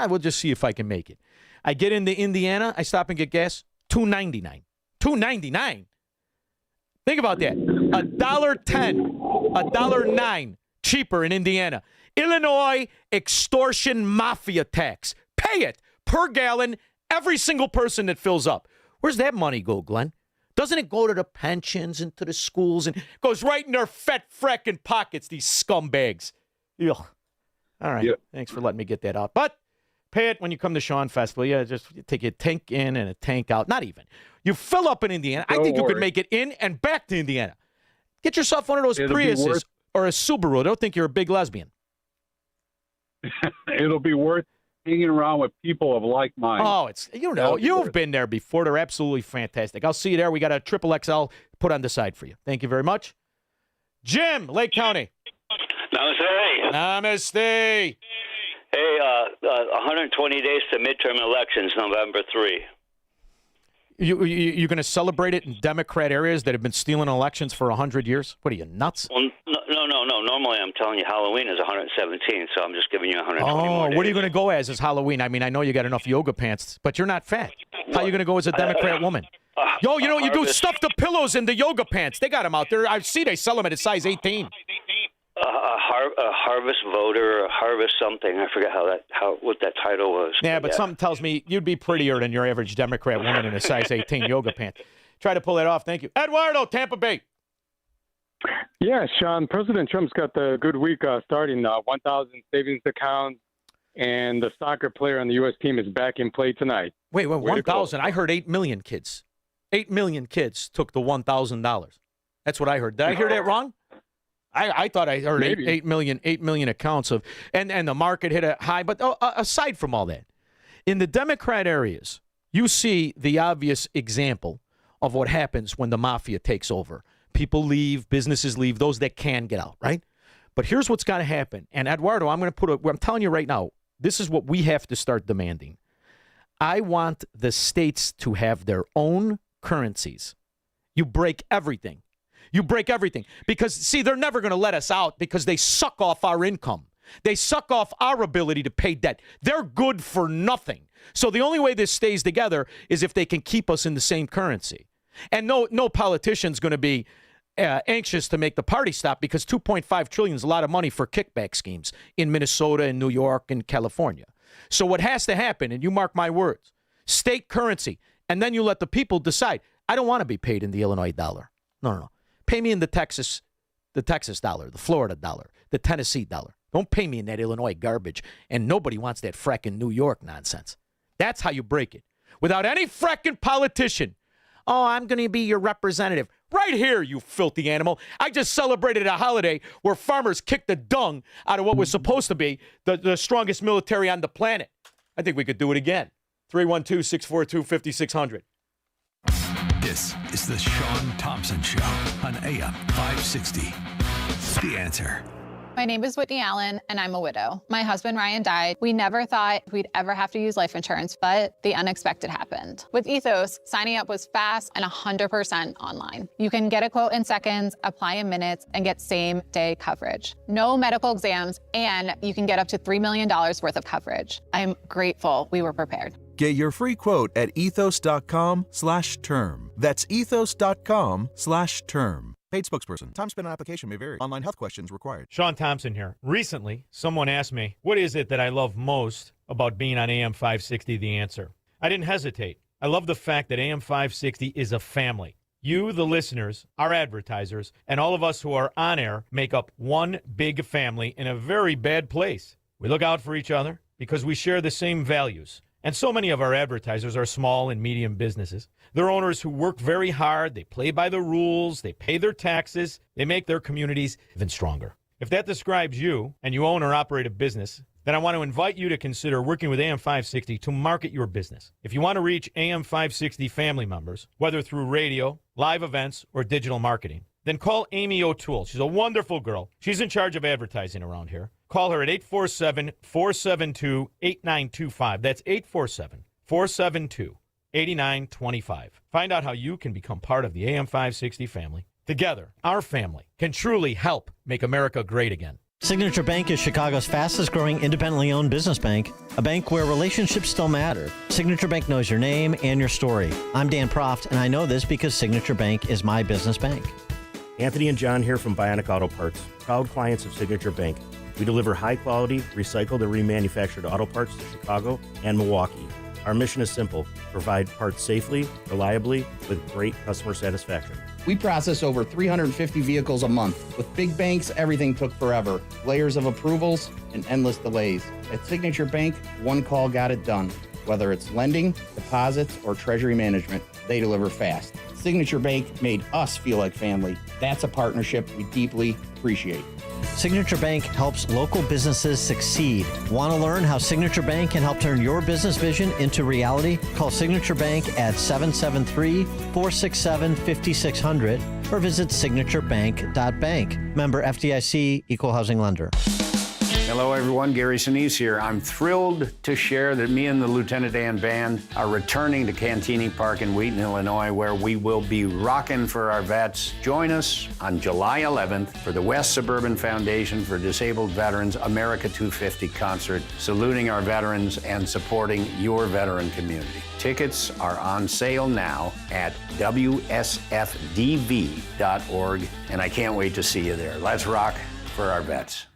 We'll just see if I can make it. I get into Indiana. I stop and get gas. $2.99. $2.99. Think about that. $1.10, $1.09 cheaper in Indiana. Illinois extortion mafia tax. Pay it per gallon, every single person that fills up. Where's that money go, Glenn? Doesn't it go to the pensions and to the schools and goes right in their fat fracking pockets, these scumbags? Ugh. All right. Yep. Thanks for letting me get that out. But pay it when you come to Shaun Festival. Yeah, just take a tank in and a tank out. Not even. You fill up in Indiana. I think you could make it in and back to Indiana. Get yourself one of those Priuses or a Subaru. I don't think you're a big lesbian. It'll be worth hanging around with people of like mind. Oh, you've been there before. They're absolutely fantastic. I'll see you there. We got a triple XL put on the side for you. Thank you very much. Jim, Lake County. Namaste. Namaste. Hey, 120 days to midterm elections, November 3. You're going to celebrate it in Democrat areas that have been stealing elections for 100 years? What are you, nuts? Well, no. Normally I'm telling you Halloween is 117, so I'm just giving you 120 more days. What are you going to go as Halloween? I mean, I know you got enough yoga pants, but you're not fat. How are you going to go as a Democrat woman? You know what you do? Stuff the pillows in the yoga pants. They got them out there. I see they sell them at a size 18. A harvest voter, a harvest something. I forget what that title was. Yeah, but something tells me you'd be prettier than your average Democrat woman in a size 18 yoga pant. Try to pull that off. Thank you. Eduardo, Tampa Bay. Yeah, Shaun, President Trump's got the good week starting 1,000 savings accounts, and the soccer player on the U.S. team is back in play tonight. Wait, 1,000? I heard 8 million kids. 8 million kids took the $1,000. That's what I heard. Did I hear that wrong? I thought I heard 8 million accounts of, and the market hit a high. But aside from all that, in the Democrat areas, you see the obvious example of what happens when the mafia takes over. People leave, businesses leave, those that can get out, right? But here's what's got to happen. And Eduardo, I'm telling you right now, this is what we have to start demanding. I want the states to have their own currencies. You break everything. Because, see, they're never going to let us out because they suck off our income. They suck off our ability to pay debt. They're good for nothing. So the only way this stays together is if they can keep us in the same currency. And no politician's going to be anxious to make the party stop because $2.5 trillion is a lot of money for kickback schemes in Minnesota and New York and California. So what has to happen, and you mark my words, state currency, and then you let the people decide. I don't want to be paid in the Illinois dollar. No. Pay me in the Texas dollar, the Florida dollar, the Tennessee dollar. Don't pay me in that Illinois garbage. And nobody wants that fracking New York nonsense. That's how you break it. Without any fracking politician Oh, I'm going to be your representative. Right here, you filthy animal. I just celebrated a holiday where farmers kicked the dung out of what was supposed to be the strongest military on the planet. I think we could do it again. 312-642-5600. This is the Shaun Thompson Show on AM 560. The Answer. My name is Whitney Allen, and I'm a widow. My husband, Ryan, died. We never thought we'd ever have to use life insurance, but the unexpected happened. With Ethos, signing up was fast and 100% online. You can get a quote in seconds, apply in minutes, and get same-day coverage. No medical exams, and you can get up to $3 million worth of coverage. I'm grateful we were prepared. Get your free quote at ethos.com/term. That's ethos.com/term. Paid spokesperson. Time spent on application may vary. Online health questions required. Shaun Thompson here. Recently, someone asked me, what is it that I love most about being on AM 560 The Answer? I didn't hesitate. I love the fact that AM 560 is a family. You, the listeners, our advertisers, and all of us who are on air make up one big family in a very bad place. We look out for each other because we share the same values. And so many of our advertisers are small and medium businesses. They're owners who work very hard, they play by the rules, they pay their taxes, they make their communities even stronger. If that describes you, and you own or operate a business, then I want to invite you to consider working with AM 560 to market your business. If you want to reach AM 560 family members, whether through radio, live events, or digital marketing, then call Amy O'Toole. She's a wonderful girl. She's in charge of advertising around here. Call her at 847-472-8925. That's 847-472-8925. Find out how you can become part of the AM 560 family. Together, our family can truly help make America great again. Signature Bank is Chicago's fastest growing independently owned business bank, a bank where relationships still matter. Signature Bank knows your name and your story. I'm Dan Proft, and I know this because Signature Bank is my business bank. Anthony and John here from Bionic Auto Parts, proud clients of Signature Bank. We deliver high-quality, recycled and remanufactured auto parts to Chicago and Milwaukee. Our mission is simple: provide parts safely, reliably, with great customer satisfaction. We process over 350 vehicles a month. With big banks, everything took forever. Layers of approvals and endless delays. At Signature Bank, one call got it done. Whether it's lending, deposits, or treasury management, they deliver fast. Signature Bank made us feel like family. That's a partnership we deeply appreciate. Signature Bank helps local businesses succeed. Want to learn how Signature Bank can help turn your business vision into reality? Call Signature Bank at 773-467-5600 or visit signaturebank.bank. Member FDIC, Equal Housing Lender. Hello, everyone. Gary Sinise here. I'm thrilled to share that me and the Lieutenant Dan Band are returning to Cantini Park in Wheaton, Illinois, where we will be rocking for our vets. Join us on July 11th for the West Suburban Foundation for Disabled Veterans America 250 concert, saluting our veterans and supporting your veteran community. Tickets are on sale now at WSFDV.org, and I can't wait to see you there. Let's rock for our vets.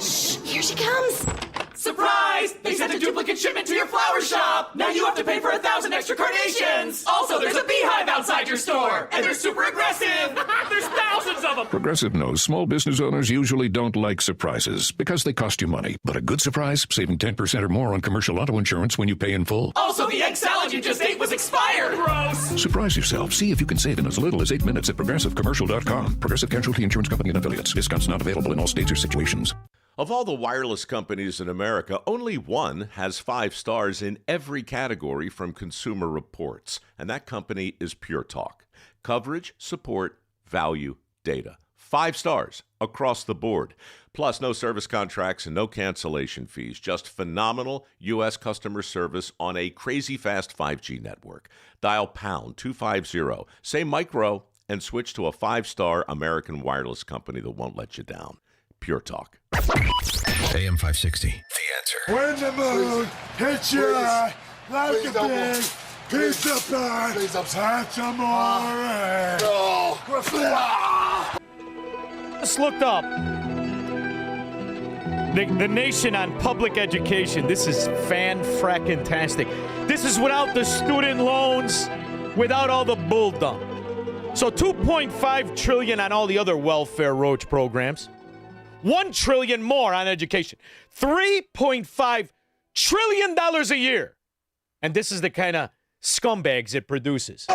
Shh, here she comes. Surprise! They sent a duplicate shipment to your flower shop! Now you have to pay for 1,000 extra carnations! Also, there's a beehive outside your store! And they're super aggressive! There's thousands of them! Progressive knows small business owners usually don't like surprises because they cost you money. But a good surprise, saving 10% or more on commercial auto insurance when you pay in full. Also, the egg salad you just ate was expired! Gross! Surprise yourself. See if you can save in as little as 8 minutes at progressivecommercial.com. Progressive Casualty Insurance Company and Affiliates. Discounts not available in all states or situations. Of all the wireless companies in America, only one has 5 stars in every category from Consumer Reports, and that company is Pure Talk. Coverage, support, value, data. 5 stars across the board. Plus, no service contracts and no cancellation fees. Just phenomenal U.S. customer service on a crazy fast 5G network. Dial pound 250, say micro, and switch to a 5-star American wireless company that won't let you down. Pure Talk. AM 560. The Answer. When the moon hits your eye like a big pizza pie, touch amore. Just looked up the nation on public education. This is fan-frackin-tastic. This is without the student loans, without all the bull dump. So $2.5 trillion on all the other welfare roach programs. $1 trillion more on education. $3.5 trillion a year. And this is the kind of scumbags it produces.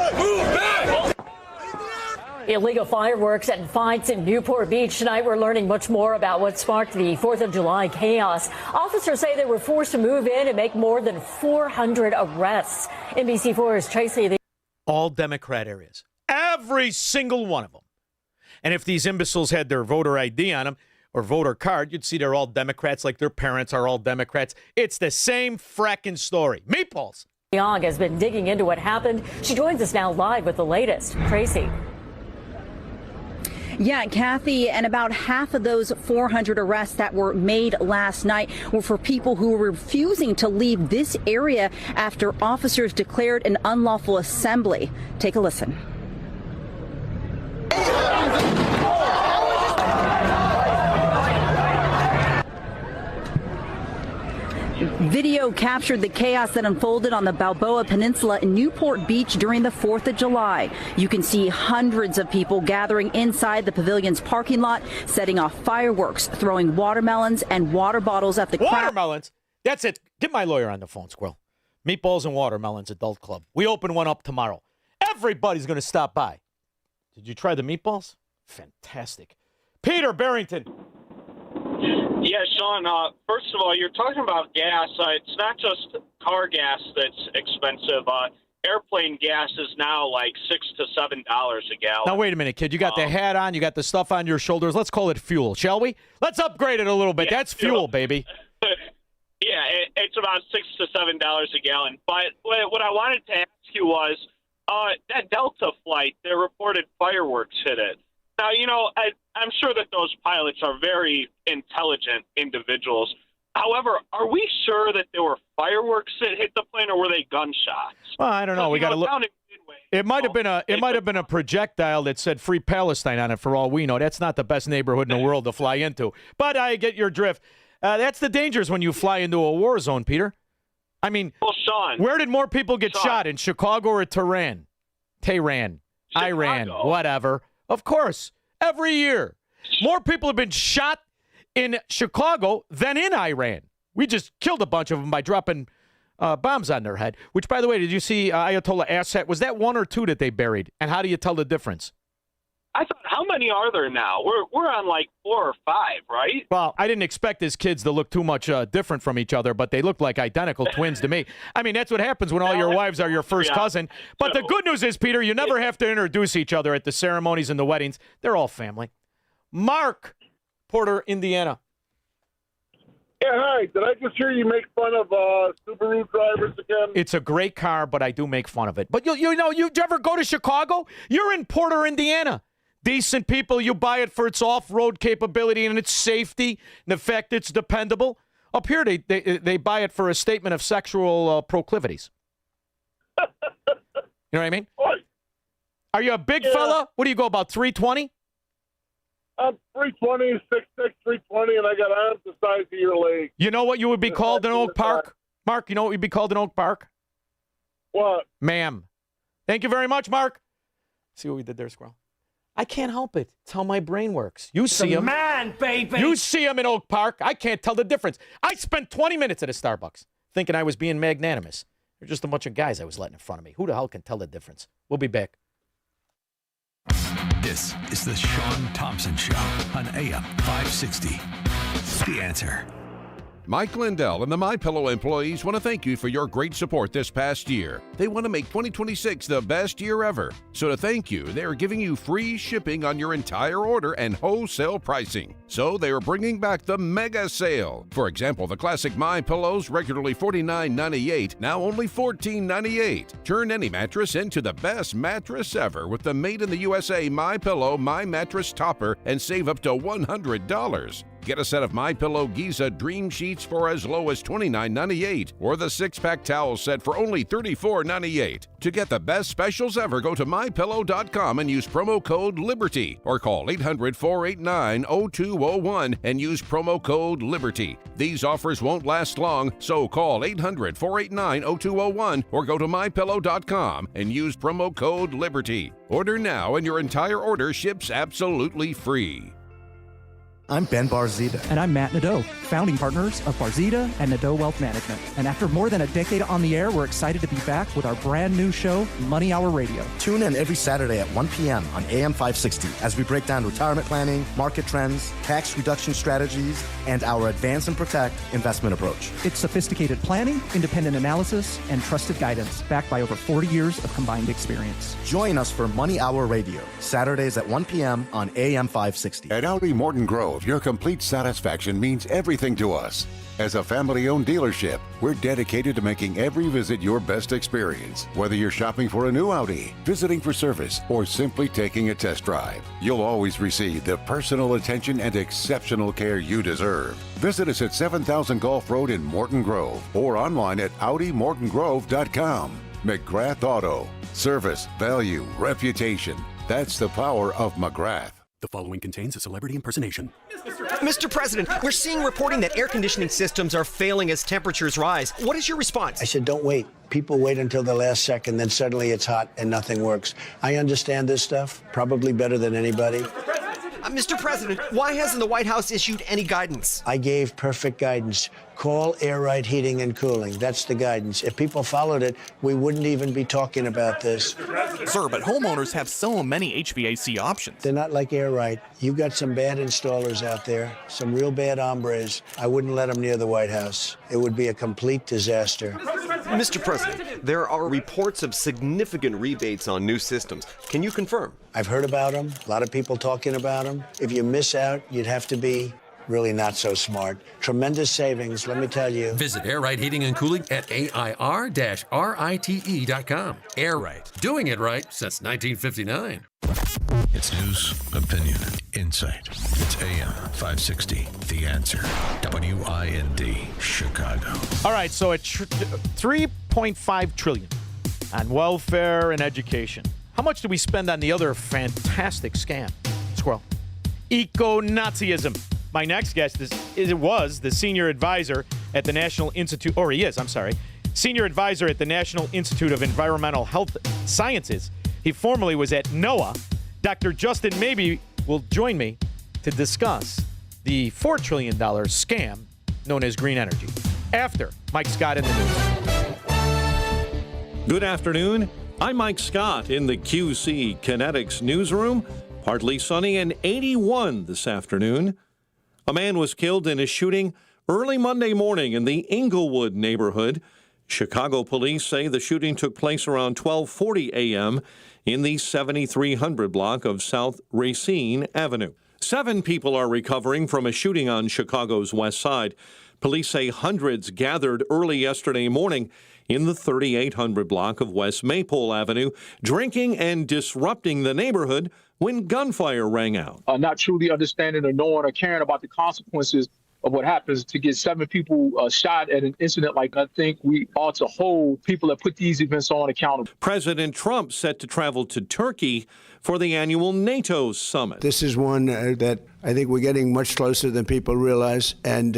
Illegal fireworks and fights in Newport Beach tonight. We're learning much more about what sparked the 4th of July chaos. Officers say they were forced to move in and make more than 400 arrests. NBC4's Tracy. All Democrat areas. Every single one of them. And if these imbeciles had their voter ID on them or voter card, you'd see they're all Democrats like their parents are all Democrats. It's the same fracking story. Meatballs. Young has been digging into what happened. She joins us now live with the latest. Tracy. Yeah, Kathy, and about half of those 400 arrests that were made last night were for people who were refusing to leave this area after officers declared an unlawful assembly. Take a listen. Video captured the chaos that unfolded on the Balboa Peninsula in Newport Beach during the 4th of July. You can see hundreds of people gathering inside the pavilion's parking lot, setting off fireworks, throwing watermelons and water bottles at the crowd. Watermelons? That's it. Get my lawyer on the phone, Squirrel. Meatballs and Watermelons Adult Club. We open one up tomorrow. Everybody's going to stop by. Did you try the meatballs? Fantastic. Peter Barrington. Yeah, Shaun, first of all, you're talking about gas. It's not just car gas that's expensive. Airplane gas is now like $6 to $7 a gallon. Now, wait a minute, kid. You got the hat on. You got the stuff on your shoulders. Let's call it fuel, shall we? Let's upgrade it a little bit. Yeah, that's fuel, baby. Yeah, it's about $6 to $7 a gallon. But what I wanted to ask you was, that Delta flight, they reported fireworks hit it. Now, you know, I'm sure that those pilots are very intelligent individuals. However, are we sure that there were fireworks that hit the plane, or were they gunshots? Well, I don't know. We got to look. It might have been a projectile that said "Free Palestine" on it. For all we know, that's not the best neighborhood in the world to fly into. But I get your drift. That's the dangers when you fly into a war zone, Peter. I mean, well, Shaun, where did more people get shot, in Chicago or Tehran? Iran, whatever. Of course, every year. More people have been shot in Chicago than in Iran. We just killed a bunch of them by dropping bombs on their head. Which, by the way, did you see Ayatollah Assad? Was that one or two that they buried? And how do you tell the difference? I thought, how many are there now? We're on like 4 or 5, right? Well, I didn't expect his kids to look too much different from each other, but they look like identical twins to me. I mean, that's what happens when all your wives are your first cousin. But the good news is, Peter, you never have to introduce each other at the ceremonies and the weddings. They're all family. Mark, Porter, Indiana. Yeah, hi. Did I just hear you make fun of Subaru drivers again? It's a great car, but I do make fun of it. But you know, you ever go to Chicago? You're in Porter, Indiana. Decent people, you buy it for its off-road capability and its safety, and the fact it's dependable. Up here, they buy it for a statement of sexual proclivities. You know what I mean? Are you a big fella? What do you go, about 320? I'm 320, 6'6", 320, and I got arms the size of your leg. You know what you would be called in Oak Park? Mark, you know what you'd be called in Oak Park? What? Ma'am. Thank you very much, Mark. See what we did there, Squirrel? I can't help it. It's how my brain works. You see him. Man, baby. You see him in Oak Park. I can't tell the difference. I spent 20 minutes at a Starbucks thinking I was being magnanimous. They're just a bunch of guys I was letting in front of me. Who the hell can tell the difference? We'll be back. This is the Shaun Thompson Show on AM 560. The Answer. Mike Lindell and the MyPillow employees want to thank you for your great support this past year. They want to make 2026 the best year ever. So to thank you, they are giving you free shipping on your entire order and wholesale pricing. So they are bringing back the mega sale. For example, the classic MyPillows, regularly $49.98, now only $14.98. Turn any mattress into the best mattress ever with the Made in the USA MyPillow My Mattress Topper and save up to $100. Get a set of MyPillow Giza Dream Sheets for as low as $29.98 or the 6-pack towel set for only $34.98. To get the best specials ever, go to MyPillow.com and use promo code LIBERTY or call 800-489-0201 and use promo code LIBERTY. These offers won't last long, so call 800-489-0201 or go to MyPillow.com and use promo code LIBERTY. Order now and your entire order ships absolutely free. I'm Ben Barzita. And I'm Matt Nadeau, founding partners of Barzita and Nadeau Wealth Management. And after more than a decade on the air, we're excited to be back with our brand new show, Money Hour Radio. Tune in every Saturday at 1 p.m. on AM 560 as we break down retirement planning, market trends, tax reduction strategies, and our Advance and Protect investment approach. It's sophisticated planning, independent analysis, and trusted guidance backed by over 40 years of combined experience. Join us for Money Hour Radio, Saturdays at 1 p.m. on AM 560. At Audi Morton Grove, your complete satisfaction means everything to us. As a family-owned dealership, we're dedicated to making every visit your best experience. Whether you're shopping for a new Audi, visiting for service, or simply taking a test drive, you'll always receive the personal attention and exceptional care you deserve. Visit us at 7000 Gulf Road in Morton Grove or online at AudiMortonGrove.com. McGrath Auto. Service, value, reputation. That's the power of McGrath. The following contains a celebrity impersonation. Mr. President, we're seeing reporting that air conditioning systems are failing as temperatures rise. What is your response? I said, don't wait. People wait until the last second, then suddenly it's hot and nothing works. I understand this stuff, probably better than anybody. Mr. President, why hasn't the White House issued any guidance? I gave perfect guidance. Call Air Right Heating and Cooling. That's the guidance. If people followed it, we wouldn't even be talking about this. Sir, but homeowners have so many HVAC options. They're not like Air Right. You've got some bad installers out there, some real bad hombres. I wouldn't let them near the White House. It would be a complete disaster. Mr. President, there are reports of significant rebates on new systems. Can you confirm? I've heard about them. A lot of people talking about them. If you miss out, you'd have to be really not so smart. Tremendous savings, let me tell you. Visit Air Right Heating and Cooling at AIR-RITE.com. Air Right, doing it right since 1959. It's news, opinion, insight. It's AM 560, The Answer. WIND, Chicago. All right, so at $3.5 trillion on welfare and education. How much do we spend on the other fantastic scam? Squirrel. Eco-Nazism. My next guest was the senior advisor at the National Institute, or he is, I'm sorry, senior advisor at the National Institute of Environmental Health Sciences. He formerly was at NOAA. Dr. Justin Mabey will join me to discuss the $4 trillion scam known as green energy. After Mike Scott in the news. Good afternoon. I'm Mike Scott in the QC Kinetics newsroom. Partly sunny and 81 this afternoon. A man was killed in a shooting early Monday morning in the Inglewood neighborhood. Chicago police say the shooting took place around 12:40 a.m. in the 7300 block of South Racine Avenue. 7 people are recovering from a shooting on Chicago's west side. Police say hundreds gathered early yesterday morning in the 3800 block of West Maypole Avenue, drinking and disrupting the neighborhood when gunfire rang out. Not truly understanding or knowing or caring about the consequences of what happens to get 7 people shot at an incident like I think we ought to hold people that put these events on accountable. President Trump set to travel to Turkey for the annual NATO summit. This is one that I think we're getting much closer than people realize, and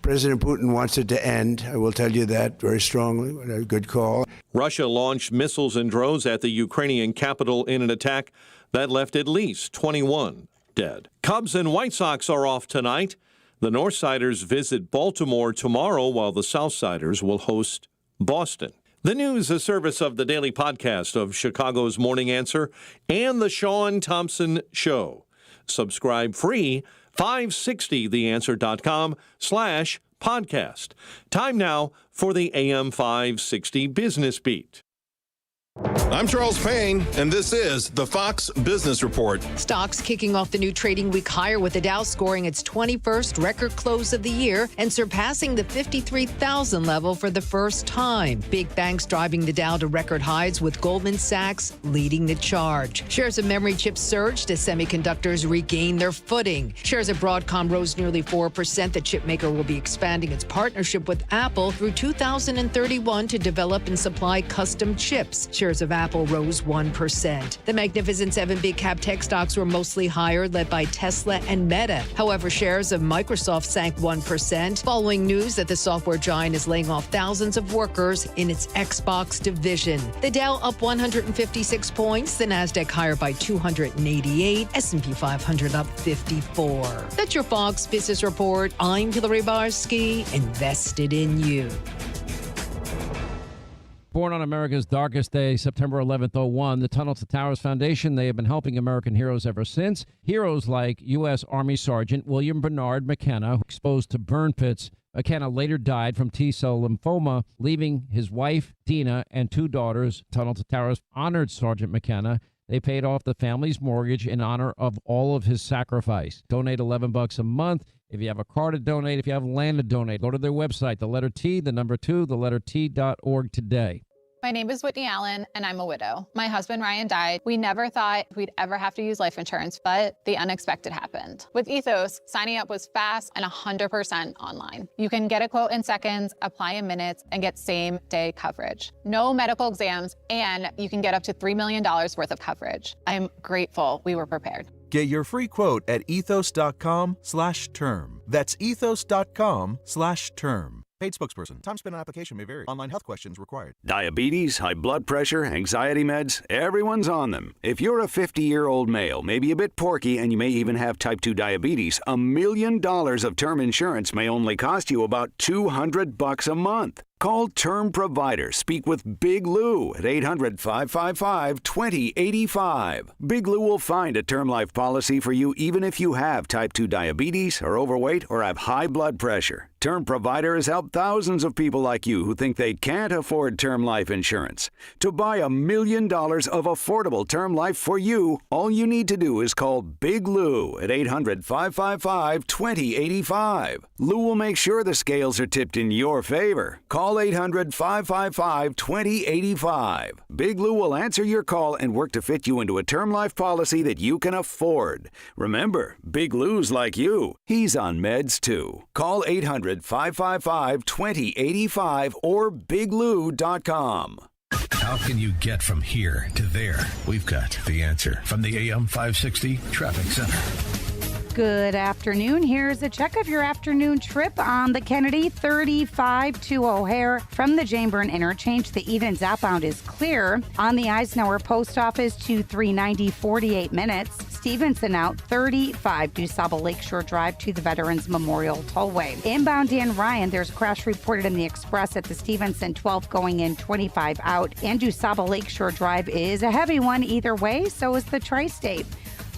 President Putin wants it to end. I will tell you that very strongly. A good call. Russia launched missiles and drones at the Ukrainian capital in an attack that left at least 21 dead. Cubs and White Sox are off tonight. The Northsiders visit Baltimore tomorrow, while the Southsiders will host Boston. The news, a service of the daily podcast of Chicago's Morning Answer and the Shaun Thompson Show. Subscribe free, 560theanswer.com/podcast. Time now for the AM 560 Business Beat. I'm Charles Payne, and this is the Fox Business Report. Stocks kicking off the new trading week higher, with the Dow scoring its 21st record close of the year and surpassing the 53,000 level for the first time. Big banks driving the Dow to record highs, with Goldman Sachs leading the charge. Shares of memory chips surged as semiconductors regained their footing. Shares of Broadcom rose nearly 4%. The chip maker will be expanding its partnership with Apple through 2031 to develop and supply custom chips. Shares Shares of Apple rose 1%. The Magnificent Seven big cap tech stocks were mostly higher, led by Tesla and Meta. However, shares of Microsoft sank 1%, following news that the software giant is laying off thousands of workers in its Xbox division. The Dow up 156 points, the Nasdaq higher by 288, S&P 500 up 54. That's your Fox Business Report. I'm Hillary Barsky, invested in you. Born on America's darkest day, September 11th, 01, the Tunnel to Towers Foundation, they have been helping American heroes ever since. Heroes like U.S. Army Sergeant William Bernard McKenna, exposed to burn pits. McKenna later died from T-cell lymphoma, leaving his wife, Dina, and 2 daughters. Tunnel to Towers honored Sergeant McKenna. They paid off the family's mortgage in honor of all of his sacrifice. Donate $11 a month. If you have a car to donate, if you have land to donate, go to their website, the letter T, the number 2, the letter T.org today. My name is Whitney Allen, and I'm a widow. My husband, Ryan, died. We never thought we'd ever have to use life insurance, but the unexpected happened. With Ethos, signing up was fast and 100% online. You can get a quote in seconds, apply in minutes, and get same-day coverage. No medical exams, and you can get up to $3 million worth of coverage. I'm grateful we were prepared. Get your free quote at ethos.com/term. That's ethos.com/term. Paid spokesperson. Time spent on application may vary. Online health questions required. Diabetes, high blood pressure, anxiety meds, everyone's on them. If you're a 50-year-old male, maybe a bit porky, and you may even have type 2 diabetes, $1 million of term insurance may only cost you about $200 a month. Call Term Provider. Speak with Big Lou at 800-555-2085. Big Lou will find a term life policy for you even if you have type 2 diabetes, are overweight, or have high blood pressure. Term Provider has helped thousands of people like you who think they can't afford term life insurance. To buy $1 million of affordable term life for you, all you need to do is call Big Lou at 800-555-2085. Lou will make sure the scales are tipped in your favor. Call 800-555-2085. Big Lou will answer your call and work to fit you into a term life policy that you can afford. Remember, Big Lou's like you. He's on meds too. Call 800-555-2085 or biglou.com. How can you get from here to there? We've got the answer from the AM 560 Traffic Center. Good afternoon. Here's a check of your afternoon trip on the Kennedy 35 to O'Hare. From the Jameburn interchange, the Edens outbound is clear. On the Eisenhower Post Office to 390, 48 minutes. Stevenson out 35 to Saba Lakeshore Drive to the Veterans Memorial Tollway. Inbound Dan Ryan, there's a crash reported in the Express at the Stevenson 12 going in 25 out. And Saba Lakeshore Drive is a heavy one either way, so is the Tri-State.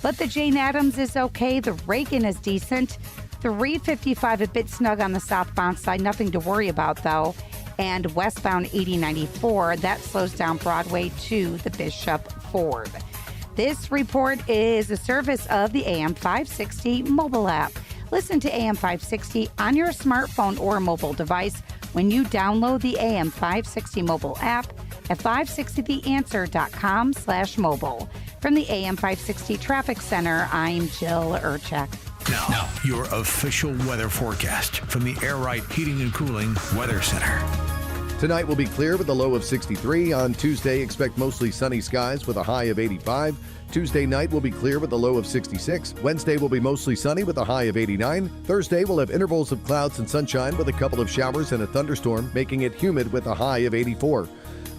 But the Jane Addams is okay. The Reagan is decent. 355 a bit snug on the southbound side. Nothing to worry about, though. And westbound 8094, that slows down Broadway to the Bishop Ford. This report is a service of the AM 560 mobile app. Listen to AM 560 on your smartphone or mobile device when you download the AM 560 mobile app at 560theanswer.com/mobile. From the AM 560 Traffic Center, I'm Jill Urchak. Now, your official weather forecast from the Air Right Heating and Cooling Weather Center. Tonight will be clear with a low of 63. On Tuesday, expect mostly sunny skies with a high of 85. Tuesday night will be clear with a low of 66. Wednesday will be mostly sunny with a high of 89. Thursday will have intervals of clouds and sunshine with a couple of showers and a thunderstorm, making it humid with a high of 84.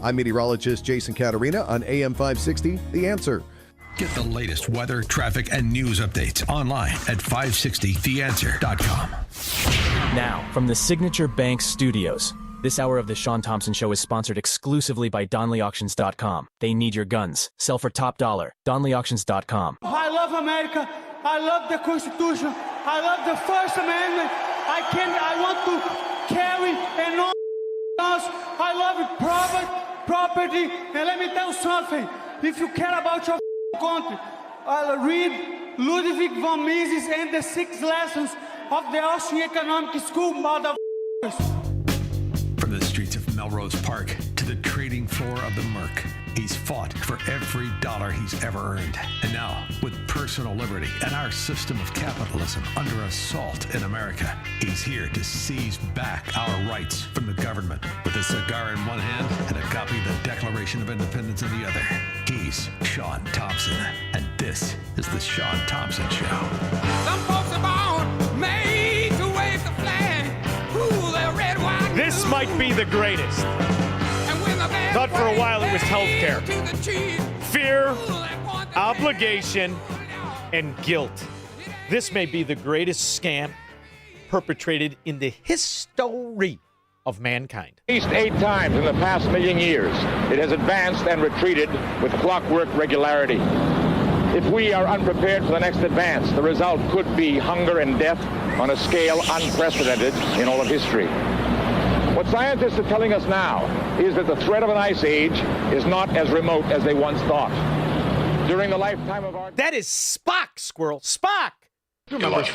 I'm meteorologist Jason Caterina on AM 560, The Answer. Get the latest weather, traffic, and news updates online at 560theanswer.com. Now, from the Signature Bank Studios. This hour of the Shaun Thompson Show is sponsored exclusively by DonleyAuctions.com. They need your guns. Sell for top dollar. DonleyAuctions.com. I love America. I love the Constitution. I love the First Amendment. I want to carry and all guns. I love it. Property. And let me tell you something. If you care about your country, read Ludwig von Mises and the 6 lessons of the Austrian Economic School, motherfuckers. From the streets streets of Melrose Park to the trading floor of the Merc. He's fought for every dollar he's ever earned. And now, with personal liberty and our system of capitalism under assault in America, he's here to seize back our rights from the government. With a cigar in one hand and a copy of the Declaration of Independence in the other, he's Shaun Thompson. And this is the Shaun Thompson Show. Some folks are born made to wave the flag. Ooh, they're red, white, this might be the greatest. Thought for a while it was healthcare. Fear, obligation, and guilt. This may be the greatest scam perpetrated in the history of mankind. At least 8 times in the past million years, it has advanced and retreated with clockwork regularity. If we are unprepared for the next advance, the result could be hunger and death on a scale unprecedented in all of history. What scientists are telling us now is that the threat of an ice age is not as remote as they once thought. During the lifetime of our... That is Spock, Squirrel. Spock! You remember?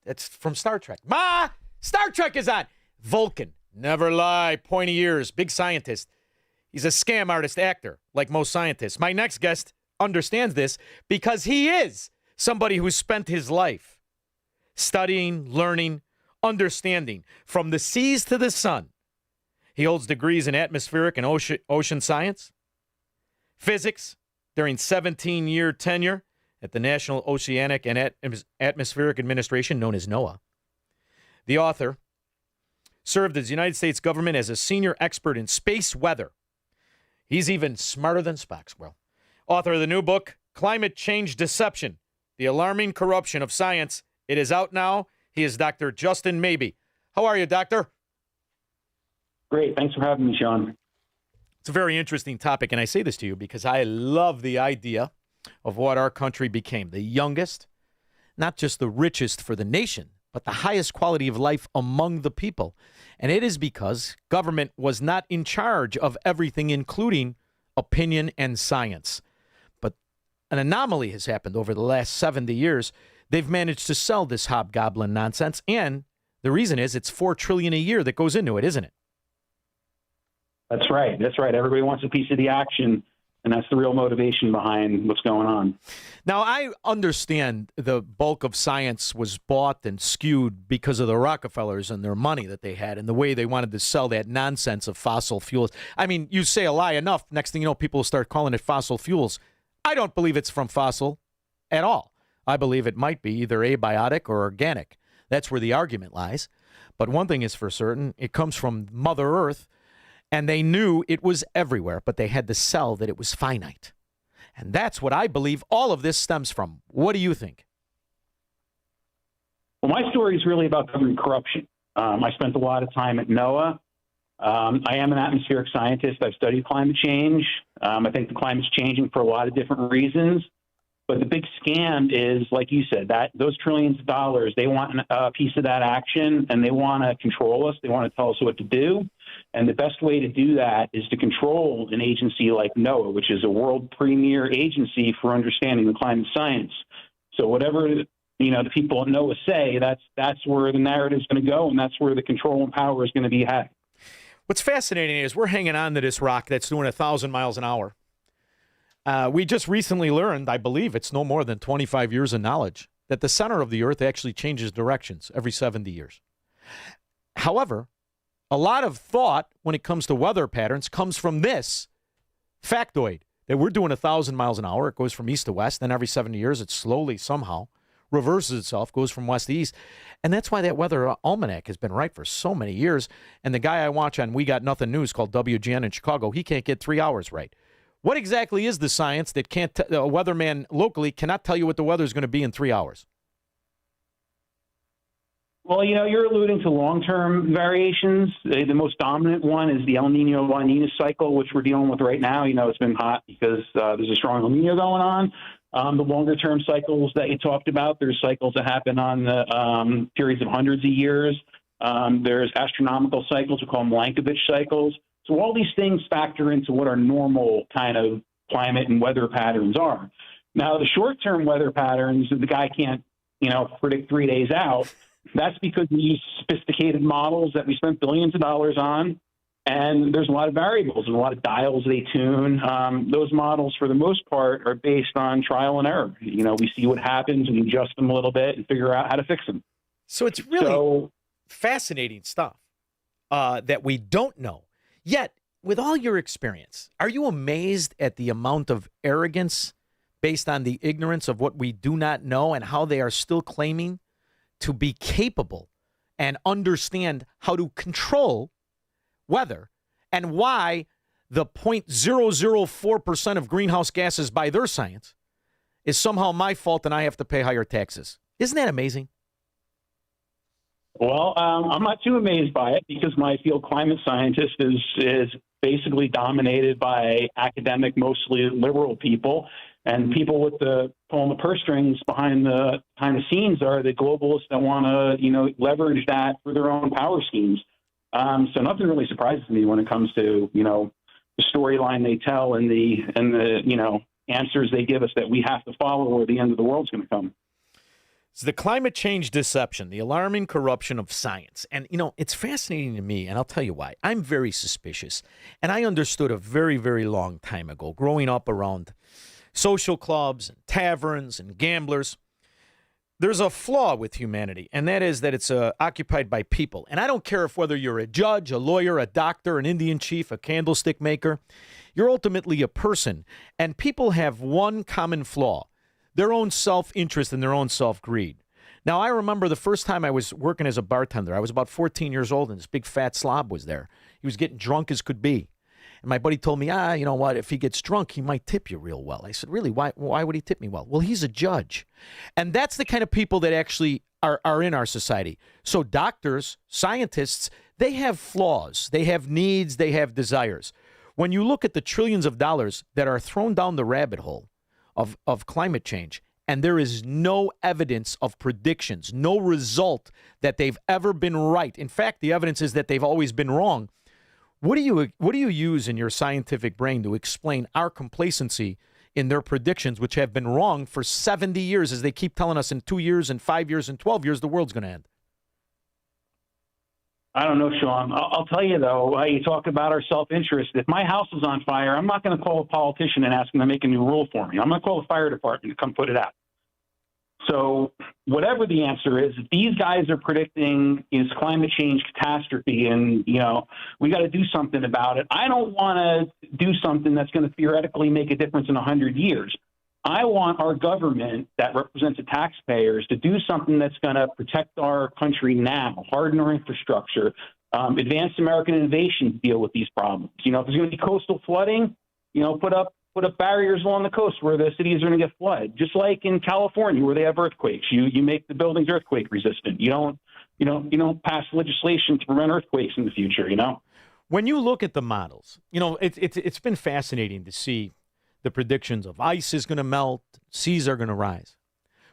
That's from Star Trek. Ma! Star Trek is on! Vulcan. Never lie. Pointy ears. Big scientist. He's a scam artist actor, like most scientists. My next guest understands this because he is somebody who spent his life studying, learning, understanding from the seas to the sun. He holds degrees in atmospheric and ocean science, physics during 17-year tenure at the National Oceanic and Atmospheric Administration, known as NOAA. The author served as the United States government as a senior expert in space weather. He's even smarter than Spock, Squirrel. Author of the new book, Climate Change Deception, The Alarming Corruption of Science. It is out now. He is Dr. Justin Mabey. How are you, Doctor? Great. Thanks for having me, Shaun. It's a very interesting topic, and I say this to you because I love the idea of what our country became. The youngest, not just the richest for the nation, but the highest quality of life among the people. And it is because government was not in charge of everything, including opinion and science. But an anomaly has happened over the last 70 years. They've managed to sell this hobgoblin nonsense, and the reason is it's $4 trillion a year that goes into it, isn't it? That's right. That's right. Everybody wants a piece of the action, and that's the real motivation behind what's going on. Now, I understand the bulk of science was bought and skewed because of the Rockefellers and their money that they had and the way they wanted to sell that nonsense of fossil fuels. I mean, you say a lie enough, next thing you know, people will start calling it fossil fuels. I don't believe it's from fossil at all. I believe it might be either abiotic or organic. That's where the argument lies. But one thing is for certain, it comes from Mother Earth, and they knew it was everywhere, but they had to sell that it was finite. And that's what I believe all of this stems from. What do you think? Well, my story is really about government corruption. I spent a lot of time at NOAA. I am an atmospheric scientist. I've studied climate change. I think the climate's changing for a lot of different reasons. But the big scam is, like you said, that those trillions of dollars, they want a piece of that action, and they want to control us. They want to tell us what to do. And the best way to do that is to control an agency like NOAA, which is a world premier agency for understanding the climate science. So whatever, the people at NOAA say, that's where the narrative is going to go, and that's where the control and power is going to be had. What's fascinating is we're hanging on to this rock that's doing 1,000 miles an hour. We just recently learned, I believe it's no more than 25 years of knowledge, that the center of the Earth actually changes directions every 70 years. However, a lot of thought when it comes to weather patterns comes from this factoid, that we're doing 1,000 miles an hour. It goes from east to west. Then every 70 years, it slowly somehow reverses itself, goes from west to east. And that's why that weather almanac has been right for so many years. And the guy I watch on We Got Nothing News called WGN in Chicago, he can't get 3 hours right. What exactly is the science that a weatherman locally cannot tell you what the weather is going to be in 3 hours? Well, you're alluding to long-term variations. The most dominant one is the El Nino-La Nina cycle, which we're dealing with right now. It's been hot because there's a strong El Nino going on. The longer-term cycles that you talked about, there's cycles that happen on the periods of hundreds of years. There's astronomical cycles. We call them Milankovitch cycles. So all these things factor into what our normal kind of climate and weather patterns are. Now, the short-term weather patterns, the guy can't, predict 3 days out. That's because we use sophisticated models that we spent billions of dollars on. And there's a lot of variables and a lot of dials they tune. Those models, for the most part, are based on trial and error. We see what happens and adjust them a little bit and figure out how to fix them. So it's really fascinating stuff that we don't know. Yet, with all your experience, are you amazed at the amount of arrogance based on the ignorance of what we do not know and how they are still claiming to be capable and understand how to control weather and why the 0.004% of greenhouse gases by their science is somehow my fault and I have to pay higher taxes? Isn't that amazing? Well, I'm not too amazed by it because my field climate scientist is basically dominated by academic, mostly liberal people, and people with pulling the purse strings behind the scenes are the globalists that want to leverage that for their own power schemes. So nothing really surprises me when it comes to the storyline they tell and the answers they give us that we have to follow, or the end of the world's going to come. It's the climate change deception, the alarming corruption of science. And, it's fascinating to me, and I'll tell you why. I'm very suspicious. And I understood a very, very long time ago, growing up around social clubs and taverns and gamblers, there's a flaw with humanity, and that is that it's occupied by people. And I don't care whether you're a judge, a lawyer, a doctor, an Indian chief, a candlestick maker. You're ultimately a person. And people have one common flaw: their own self-interest and their own self-greed. Now, I remember the first time I was working as a bartender. I was about 14 years old, and this big fat slob was there. He was getting drunk as could be. And my buddy told me, you know what, if he gets drunk, he might tip you real well. I said, really, why would he tip me well? Well, he's a judge. And that's the kind of people that actually are in our society. So doctors, scientists, they have flaws. They have needs. They have desires. When you look at the trillions of dollars that are thrown down the rabbit hole of climate change, and there is no evidence of predictions, no result that they've ever been right. In fact, the evidence is that they've always been wrong. What do you use in your scientific brain to explain our complacency in their predictions, which have been wrong for 70 years, as they keep telling us in 2 years and 5 years and 12 years the world's going to end? I don't know, Shaun. I'll tell you, though, you talk about our self-interest. If my house is on fire, I'm not going to call a politician and ask them to make a new rule for me. I'm going to call the fire department to come put it out. So whatever the answer is, if these guys are predicting is climate change catastrophe and, we got to do something about it. I don't want to do something that's going to theoretically make a difference in 100 years. I want our government that represents the taxpayers to do something that's going to protect our country now, harden our infrastructure, advance American innovation to deal with these problems. If there's going to be coastal flooding, put up barriers along the coast where the cities are going to get flooded. Just like in California where they have earthquakes, you make the buildings earthquake resistant. You don't pass legislation to prevent earthquakes in the future. When you look at the models, it's been fascinating to see the predictions of ice is going to melt, seas are going to rise.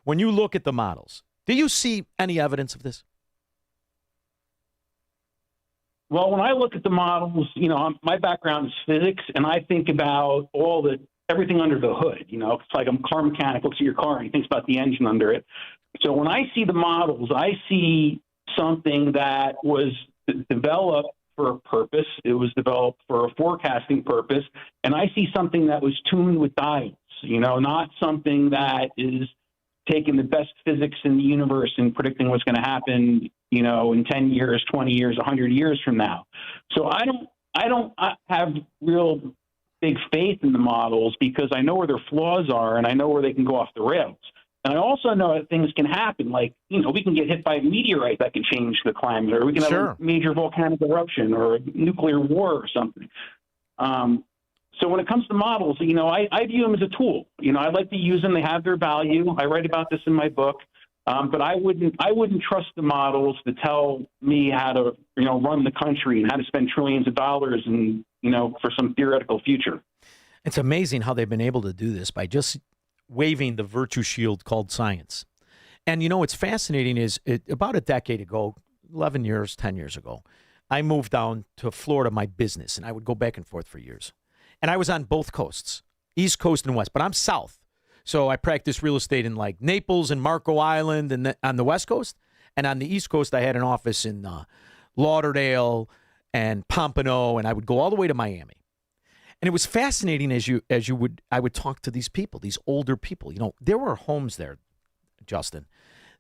When you look at the models, do you see any evidence of this? Well, when I look at the models, my background is physics, and I think about everything under the hood. It's like a car mechanic looks at your car and he thinks about the engine under it. So when I see the models, I see something that was developed for a purpose. It was developed for a forecasting purpose, and I see something that was tuned with dials. Not something that is taking the best physics in the universe and predicting what's going to happen, in 10 years, 20 years, 100 years from now. So I don't have real big faith in the models because I know where their flaws are and I know where they can go off the rails. And I also know that things can happen, like, we can get hit by a meteorite that can change the climate, or we can have a major volcanic eruption or a nuclear war or something. So when it comes to models, I view them as a tool. I like to use them. They have their value. I write about this in my book. But I wouldn't trust the models to tell me how to, run the country and how to spend trillions of dollars and, for some theoretical future. It's amazing how they've been able to do this by just waving the virtue shield called science. And, what's fascinating is about a decade ago, 11 years, 10 years ago, I moved down to Florida, my business, and I would go back and forth for years. And I was on both coasts, East Coast and West, but I'm South. So I practiced real estate in like Naples and Marco Island and on the West Coast. And on the East Coast, I had an office in Lauderdale and Pompano, and I would go all the way to Miami. And it was fascinating I would talk to these people, these older people. There were homes there, Justin,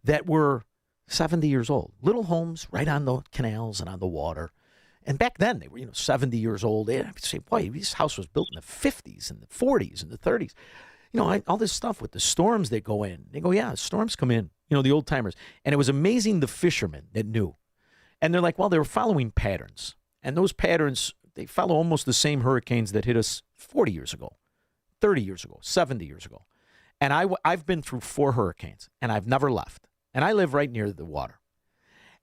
that were 70 years old. Little homes right on the canals and on the water. And back then, they were, 70 years old. And I would say, boy, this house was built in the 50s and the 40s and the 30s. All this stuff with the storms that go in. They go, yeah, storms come in, the old timers. And it was amazing the fishermen that knew. And they're like, well, they were following patterns. And those patterns, they follow almost the same hurricanes that hit us 40 years ago, 30 years ago, 70 years ago. And I've been through 4 hurricanes, and I've never left. And I live right near the water.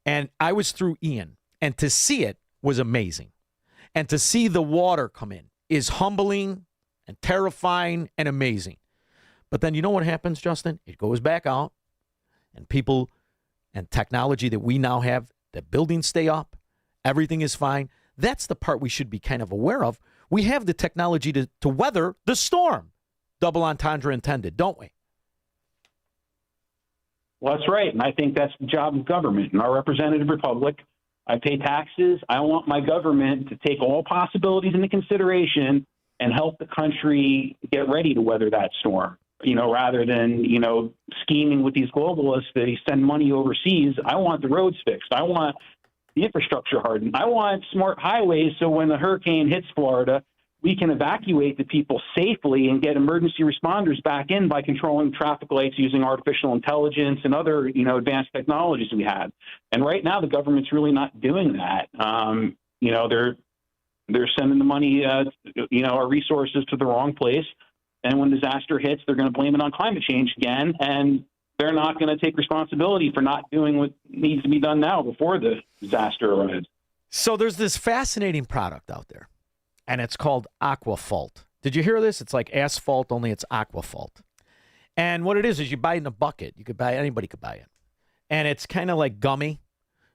And I was through Ian, and to see it was amazing. And to see the water come in is humbling and terrifying and amazing. But then you know what happens, Justin? It goes back out, and people and technology that we now have, the buildings stay up, everything is fine. That's the part we should be kind of aware of. We have the technology to weather the storm. Double entendre intended, don't we? Well, that's right. And I think that's the job of government. In our representative republic, I pay taxes. I want my government to take all possibilities into consideration and help the country get ready to weather that storm. Rather than, scheming with these globalists that send money overseas. I want the roads fixed. I want the infrastructure hardened. I want smart highways so when the hurricane hits Florida, we can evacuate the people safely and get emergency responders back in by controlling traffic lights using artificial intelligence and other, advanced technologies we have. And right now, the government's really not doing that. They're sending the money, our resources to the wrong place. And when disaster hits, they're going to blame it on climate change again. And they're not going to take responsibility for not doing what needs to be done now before the disaster arrives. So there's this fascinating product out there, and it's called Aquafalt. Did you hear this? It's like asphalt, only it's Aquafalt. And what it is you buy it in a bucket. Anybody could buy it. And it's kind of like gummy,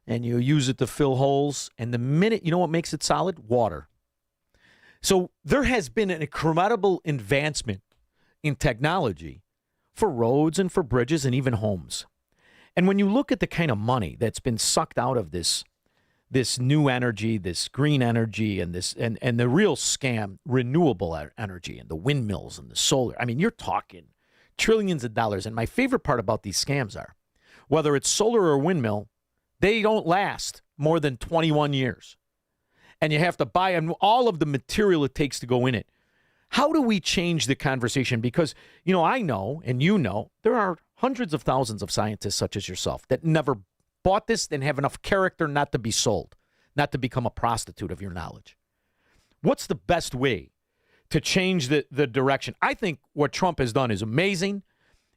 and you use it to fill holes. And the minute, what makes it solid? Water. So there has been an incredible advancement in technology for roads and for bridges and even homes. And when you look at the kind of money that's been sucked out of this new energy, this green energy, and the real scam, renewable energy, and the windmills and the solar, I mean, you're talking trillions of dollars. And my favorite part about these scams are, whether it's solar or windmill, they don't last more than 21 years. And you have to buy all of the material it takes to go in it. How do we change the conversation? Because, I know, and there are hundreds of thousands of scientists such as yourself that never bought this and have enough character not to be sold, not to become a prostitute of your knowledge. What's the best way to change the direction? I think what Trump has done is amazing,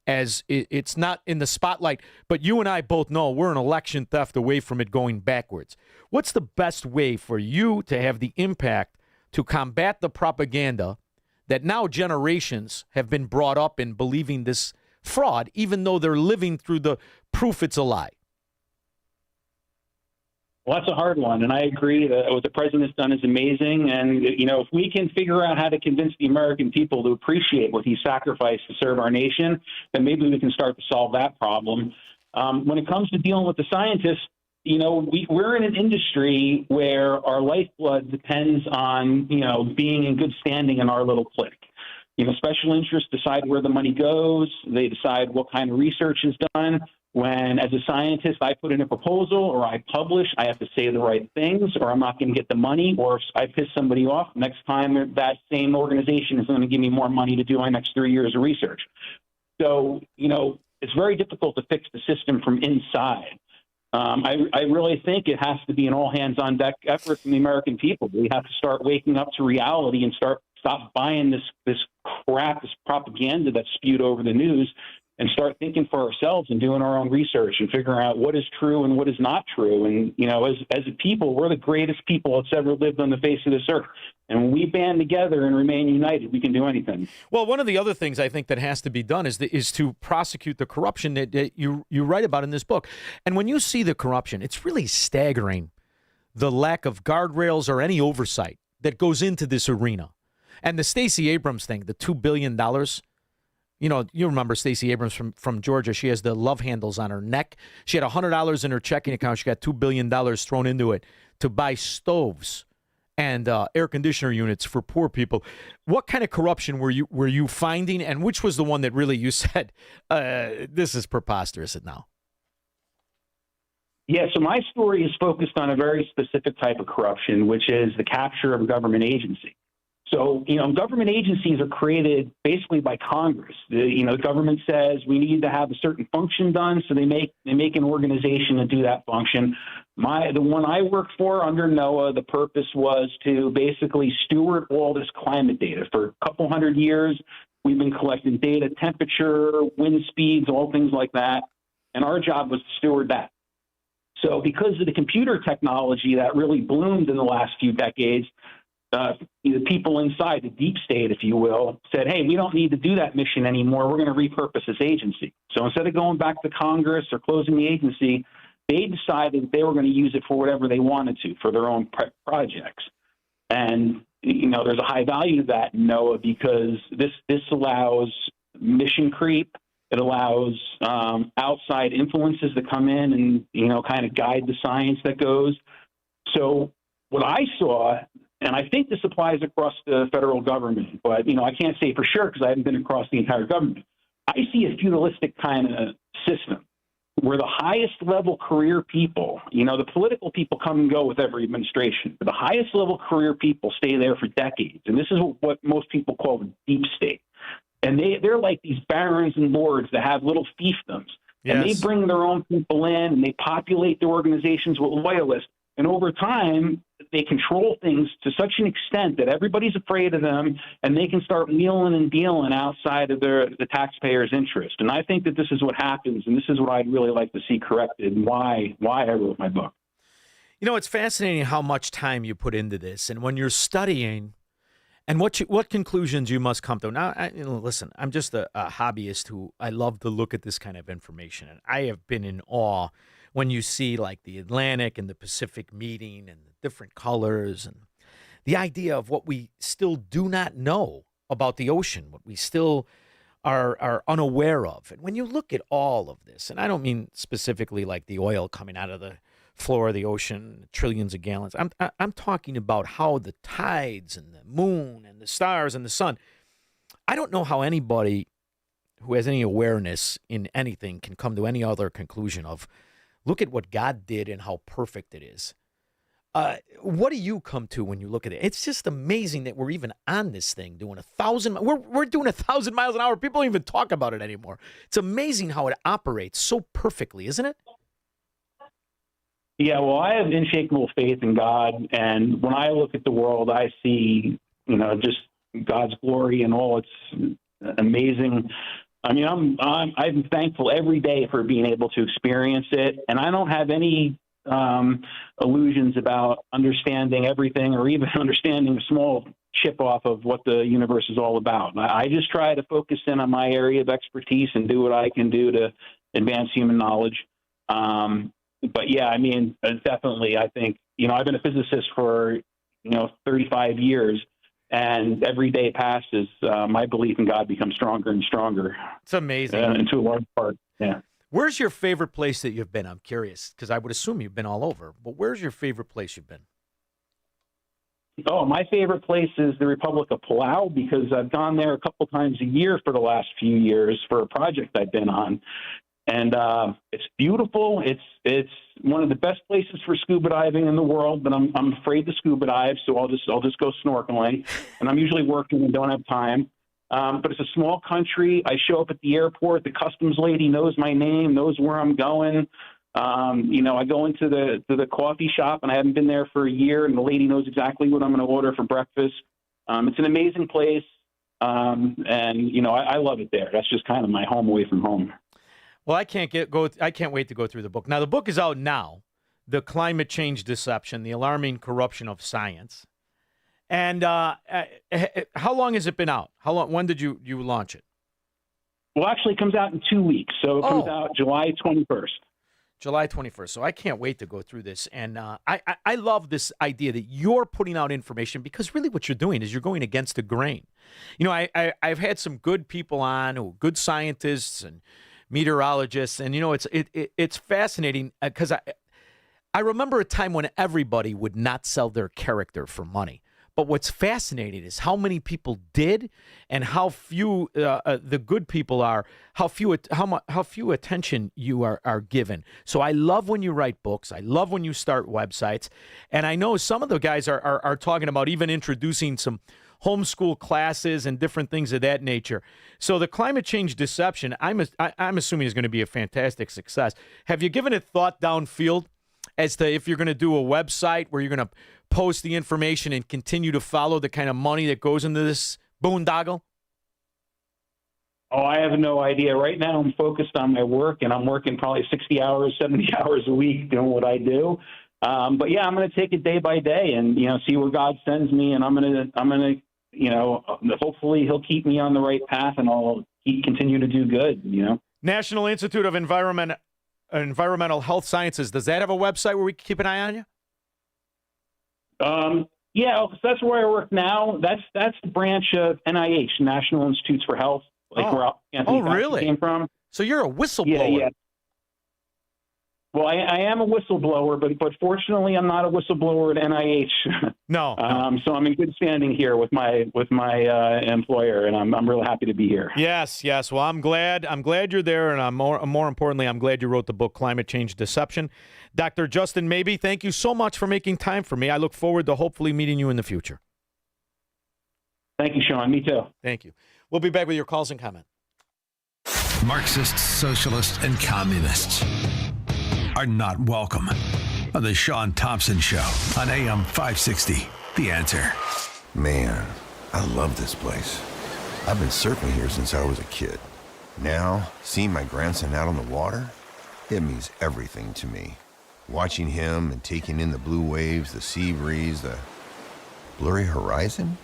as it's not in the spotlight, but you and I both know we're an election theft away from it going backwards. What's the best way for you to have the impact to combat the propaganda that now generations have been brought up in believing this fraud, even though they're living through the proof it's a lie? Well, that's a hard one, and I agree that what the president's done is amazing. And, if we can figure out how to convince the American people to appreciate what he sacrificed to serve our nation, then maybe we can start to solve that problem. When it comes to dealing with the scientists, we're in an industry where our lifeblood depends on, being in good standing in our little clique. Special interests decide where the money goes. They decide what kind of research is done. When, as a scientist, I put in a proposal or I publish, I have to say the right things, or I'm not going to get the money, or if I piss somebody off, next time that same organization is going to give me more money to do my next 3 years of research. So, it's very difficult to fix the system from inside. I really think it has to be an all-hands-on-deck effort from the American people. We have to start waking up to reality and stop buying this crap, this propaganda that's spewed over the news, and start thinking for ourselves and doing our own research and figuring out what is true and what is not true. And, as a people, we're the greatest people that's ever lived on the face of this earth. And when we band together and remain united, we can do anything. Well, one of the other things I think that has to be done is to prosecute the corruption that you write about in this book. And when you see the corruption, it's really staggering, the lack of guardrails or any oversight that goes into this arena. And the Stacey Abrams thing, the $2 billion, you remember Stacey Abrams from Georgia. She has the love handles on her neck. She had $100 in her checking account. She got $2 billion thrown into it to buy stoves and air conditioner units for poor people. What kind of corruption were you finding, and which was the one that really you said, this is preposterous now? Yeah, so my story is focused on a very specific type of corruption, which is the capture of a government agency. So, government agencies are created basically by Congress. The government says we need to have a certain function done, so they make an organization to do that function. The one I work for under NOAA, the purpose was to basically steward all this climate data. For a couple hundred years, we've been collecting data, temperature, wind speeds, all things like that, and our job was to steward that. So because of the computer technology that really bloomed in the last few decades, the people inside the deep state, if you will, said, hey, we don't need to do that mission anymore. We're going to repurpose this agency. So instead of going back to Congress or closing the agency, they decided that they were going to use it for whatever they wanted to, for their own projects. And, there's a high value to that in NOAA because this allows mission creep. It allows outside influences to come in and, kind of guide the science that goes. So what I saw, and I think this applies across the federal government, but, I can't say for sure because I haven't been across the entire government. I see a feudalistic kind of system where the highest level career people, the political people come and go with every administration, but the highest level career people stay there for decades. And this is what most people call the deep state. And they're like these barons and lords that have little fiefdoms. Yes. And they bring their own people in and they populate their organizations with loyalists. And over time, they control things to such an extent that everybody's afraid of them and they can start wheeling and dealing outside of the taxpayer's interest. And I think that this is what happens. And this is what I'd really like to see corrected and why I wrote my book. It's fascinating how much time you put into this. And when you're studying, and what conclusions you must come to. Now, listen, I'm just a hobbyist who I love to look at this kind of information. And I have been in awe when you see like the Atlantic and the Pacific meeting and the different colors and the idea of what we still do not know about the ocean, what we still are unaware of. And when you look at all of this, and I don't mean specifically like the oil coming out of the floor of the ocean, trillions of gallons. I'm talking about how the tides and the moon and the stars and the sun. I don't know how anybody who has any awareness in anything can come to any other conclusion of, look at what God did and how perfect it is. What do you come to when you look at it? It's just amazing that we're even on this thing doing 1,000. We're doing 1,000 miles an hour. People don't even talk about it anymore. It's amazing how it operates so perfectly, isn't it? Yeah, well, I have unshakable faith in God, and when I look at the world, I see, just God's glory and all its amazing. I mean, I'm thankful every day for being able to experience it, and I don't have any illusions about understanding everything or even understanding a small chip off of what the universe is all about. I just try to focus in on my area of expertise and do what I can do to advance human knowledge. But yeah, I mean, definitely, I think, I've been a physicist for, 35 years, and every day passes, my belief in God becomes stronger and stronger. It's amazing. And to a large part, yeah. Where's your favorite place that you've been? I'm curious, because I would assume you've been all over, but where's your favorite place you've been? Oh, my favorite place is the Republic of Palau because I've gone there a couple times a year for the last few years for a project I've been on. And it's beautiful. It's one of the best places for scuba diving in the world, but I'm afraid to scuba dive, so I'll just go snorkeling. And I'm usually working and don't have time. But it's a small country. I show up at the airport. The customs lady knows my name, knows where I'm going. I go into the coffee shop, and I haven't been there for a year, and the lady knows exactly what I'm going to order for breakfast. It's an amazing place, and I love it there. That's just kind of my home away from home. Well, I can't wait to go through the book. Now, the book is out now, The Climate Change Deception, The Alarming Corruption of Science. And how long has it been out? When did you launch it? Well, actually, it comes out in 2 weeks. So it comes out July 21st. July 21st. So I can't wait to go through this. And I love this idea that you're putting out information because really what you're doing is you're going against the grain. I've had some good people on, good scientists and meteorologists, and it's fascinating because I remember a time when everybody would not sell their character for money. But what's fascinating is how many people did, and how few the good people are. How few attention you are given. So I love when you write books. I love when you start websites, and I know some of the guys are talking about even introducing some homeschool classes and different things of that nature. So the climate change deception, I'm assuming, is going to be a fantastic success. Have you given it thought downfield as to if you're going to do a website where you're going to post the information and continue to follow the kind of money that goes into this boondoggle? Oh, I have no idea. Right now I'm focused on my work, and I'm working probably 60 hours, 70 hours a week doing what I do. But yeah, I'm going to take it day by day and, see where God sends me. And I'm going to, hopefully he'll keep me on the right path, and I'll continue to do good, National Institute of Environmental Health Sciences. Does that have a website where we can keep an eye on you? Yeah, so that's where I work now. That's the branch of NIH, National Institutes for Health, where Anthony Fauci really? came from. So you're a whistleblower. Yeah. Well, I am a whistleblower, but fortunately, I'm not a whistleblower at NIH. No. So I'm in good standing here with my employer, and I'm real happy to be here. Yes. Well, I'm glad you're there, and more importantly, I'm glad you wrote the book Climate Change Deception. Dr. Justin Mabey, thank you so much for making time for me. I look forward to hopefully meeting you in the future. Thank you, Shaun. Me too. Thank you. We'll be back with your calls and comments. Marxists, socialists, and communists are not welcome on the Shaun Thompson Show on AM 560. The Answer. Man, I love this place. I've been surfing here since I was a kid. Now, seeing my grandson out on the water, it means everything to me. Watching him and taking in the blue waves, the sea breeze, the blurry horizon.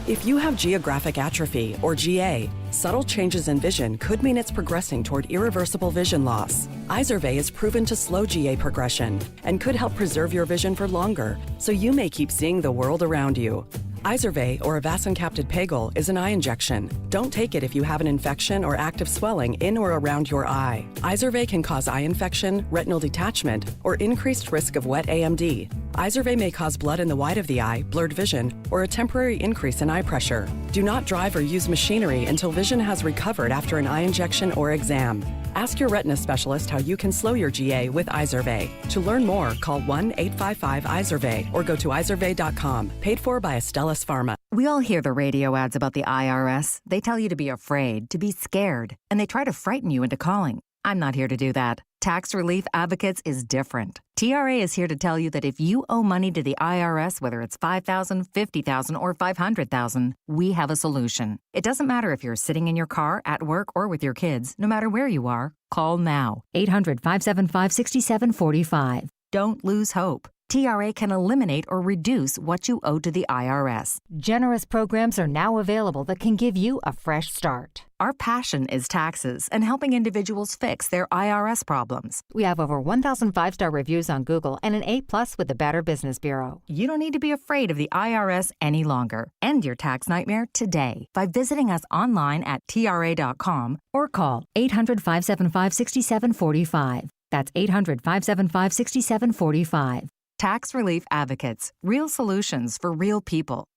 If you have geographic atrophy, or GA, subtle changes in vision could mean it's progressing toward irreversible vision loss. Izervay is proven to slow GA progression and could help preserve your vision for longer, so you may keep seeing the world around you. Izervay, or avacincaptad pegol, is an eye injection. Don't take it if you have an infection or active swelling in or around your eye. Izervay can cause eye infection, retinal detachment, or increased risk of wet AMD. Izervay may cause blood in the white of the eye, blurred vision, or a temporary increase in eye pressure. Do not drive or use machinery until vision has recovered after an eye injection or exam. Ask your retina specialist how you can slow your GA with Izervay. To learn more, call 1-855-IZERVAY or go to izervay.com. Paid for by Astellas Pharma. We all hear the radio ads about the IRS. They tell you to be afraid, to be scared, and they try to frighten you into calling. I'm not here to do that. Tax Relief Advocates is different. TRA is here to tell you that if you owe money to the IRS, whether it's $5,000, $50,000, or $500,000, we have a solution. It doesn't matter if you're sitting in your car, at work, or with your kids. No matter where you are, call now. 800-575-6745. Don't lose hope. TRA can eliminate or reduce what you owe to the IRS. Generous programs are now available that can give you a fresh start. Our passion is taxes and helping individuals fix their IRS problems. We have over 1,000 5-star reviews on Google and an A+ with the Better Business Bureau. You don't need to be afraid of the IRS any longer. End your tax nightmare today by visiting us online at TRA.com or call 800-575-6745. That's 800-575-6745. Tax Relief Advocates. Real solutions for real people.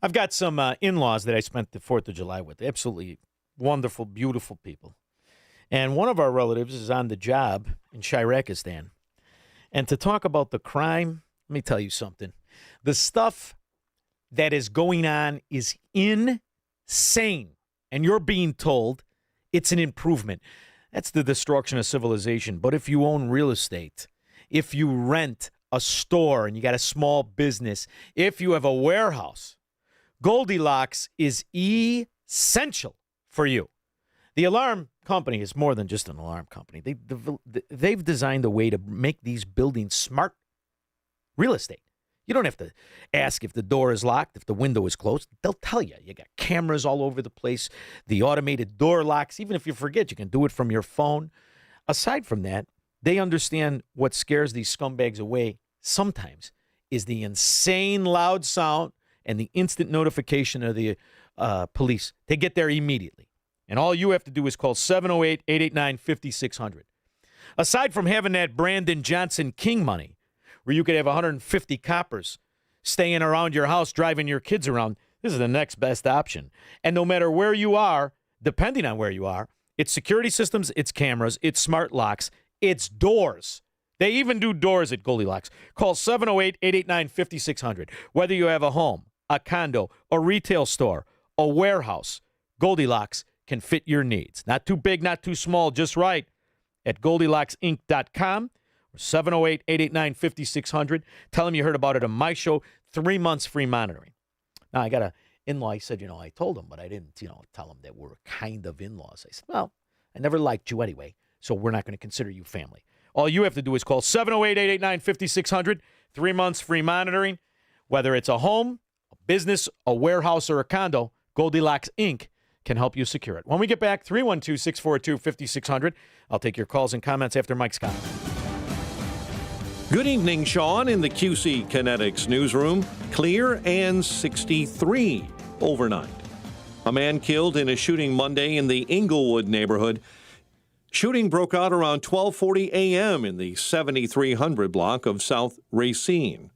I've got some in-laws that I spent the 4th of July with. Absolutely wonderful, beautiful people. And one of our relatives is on the job in Shirakistan. And to talk about the crime, let me tell you something. The stuff that is going on is insane. And you're being told it's an improvement. That's the destruction of civilization. But if you own real estate, if you rent a store and you got a small business, if you have a warehouse, Goldilocks is essential for you. The alarm company is more than just an alarm company. They've designed a way to make these buildings smart real estate. You don't have to ask if the door is locked, if the window is closed. They'll tell you. You got cameras all over the place, the automated door locks. Even if you forget, you can do it from your phone. Aside from that, they understand what scares these scumbags away sometimes is the insane loud sound and the instant notification of the police. They get there immediately. And all you have to do is call 708-889-5600. Aside from having that Brandon Johnson King money, where you could have 150 coppers staying around your house, driving your kids around, this is the next best option. And no matter where you are, depending on where you are, it's security systems, it's cameras, it's smart locks, it's doors. They even do doors at Goldilocks. Call 708-889-5600. Whether you have a home, a condo, a retail store, a warehouse, Goldilocks can fit your needs. Not too big, not too small, just right. At GoldilocksInc.com or 708-889-5600. Tell them you heard about it on my show. 3 months free monitoring. Now, I got an in-law. He said, I told him, but I didn't, tell him that we're kind of in-laws. I said, well, I never liked you anyway, so we're not going to consider you family. All you have to do is call 708-889-5600. 3 months free monitoring. Whether it's a home, a business, a warehouse, or a condo, Goldilocks Inc. can help you secure it. When we get back, 312-642-5600. I'll take your calls and comments after Mike Scott. Good evening, Shaun, in the QC Kinetics newsroom. Clear and 63 overnight. A man killed in a shooting Monday in the Inglewood neighborhood. Shooting broke out around 12:40 a.m. in the 7300 block of South Racine.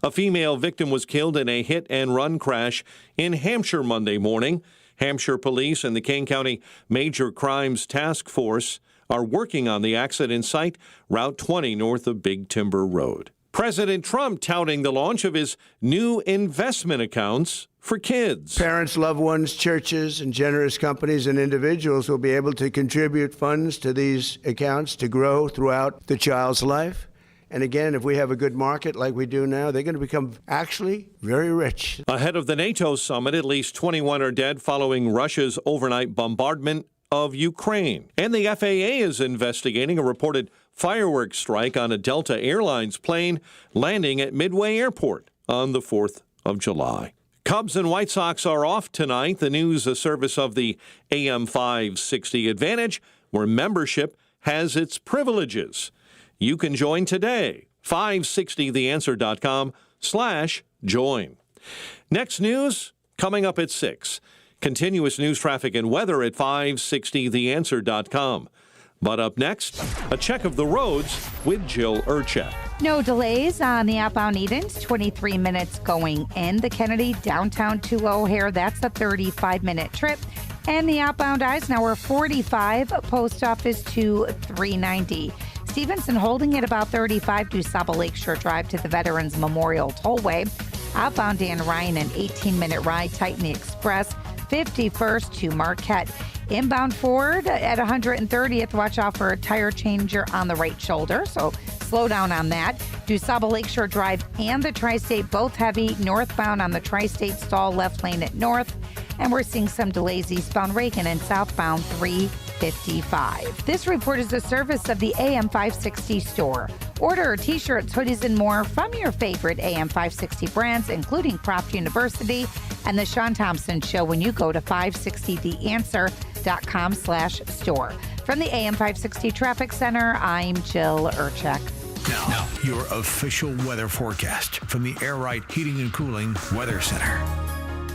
A female victim was killed in a hit-and-run crash in Hampshire Monday morning. Hampshire Police and the Kane County Major Crimes Task Force are working on the accident site, Route 20 north of Big Timber Road. President Trump touting the launch of his new investment accounts for kids. Parents, loved ones, churches, and generous companies and individuals will be able to contribute funds to these accounts to grow throughout the child's life. And again, if we have a good market like we do now, they're going to become actually very rich. Ahead of the NATO summit, at least 21 are dead following Russia's overnight bombardment of Ukraine. And the FAA is investigating a reported fireworks strike on a Delta Airlines plane landing at Midway Airport on the 4th of July. Cubs and White Sox are off tonight. The news, a service of the AM 560 Advantage, where membership has its privileges. You can join today. 560theanswer.com/join. Next news coming up at 6. Continuous news, traffic, and weather at 560theanswer.com. But up next, a check of the roads with Jill Urchek. No delays on the outbound Edens, 23 minutes going in. The Kennedy downtown to O'Hare, that's a 35-minute trip. And the outbound Eisenhower, 45, post office to 390. Stevenson holding at about 35 to Saba Lakeshore Drive to the Veterans Memorial Tollway. Outbound Dan Ryan, an 18-minute ride, tighten the express, 51st to Marquette. Inbound Ford at 130th, watch out for a tire changer on the right shoulder, so slow down on that. DuSable Lakeshore Drive and the Tri-State both heavy. Northbound on the Tri-State, stall left lane at North. And we're seeing some delays eastbound Reagan and southbound 355. This report is a service of the AM 560 store. Order t-shirts, hoodies, and more from your favorite AM 560 brands, including Croft University and the Shaun Thompson Show when you go to 560theanswer.com/store. From the AM 560 Traffic Center, I'm Jill Urchek. Now, your official weather forecast from the Air Right Heating and Cooling Weather Center.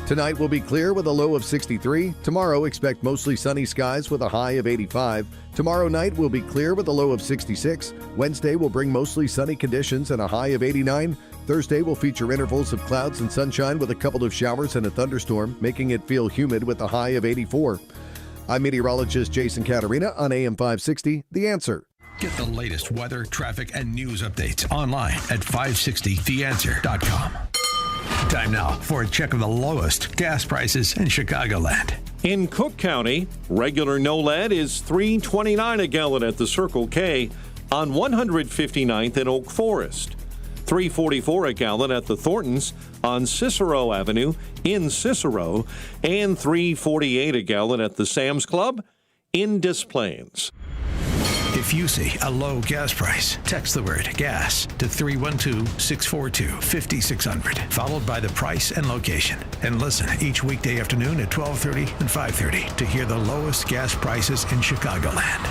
Tonight will be clear with a low of 63. Tomorrow, expect mostly sunny skies with a high of 85. Tomorrow night will be clear with a low of 66. Wednesday will bring mostly sunny conditions and a high of 89. Thursday will feature intervals of clouds and sunshine with a couple of showers and a thunderstorm, making it feel humid with a high of 84. I'm meteorologist Jason Caterina on AM 560, The Answer. Get the latest weather, traffic, and news updates online at 560theanswer.com. Time now for a check of the lowest gas prices in Chicagoland. In Cook County, regular no-lead is $3.29 a gallon at the Circle K on 159th and Oak Forest, $3.44 a gallon at the Thorntons on Cicero Avenue in Cicero, and $3.48 a gallon at the Sam's Club in Des Plaines. If you see a low gas price, text the word gas to 312-642-5600, followed by the price and location. And listen each weekday afternoon at 12:30 and 5:30 to hear the lowest gas prices in Chicagoland.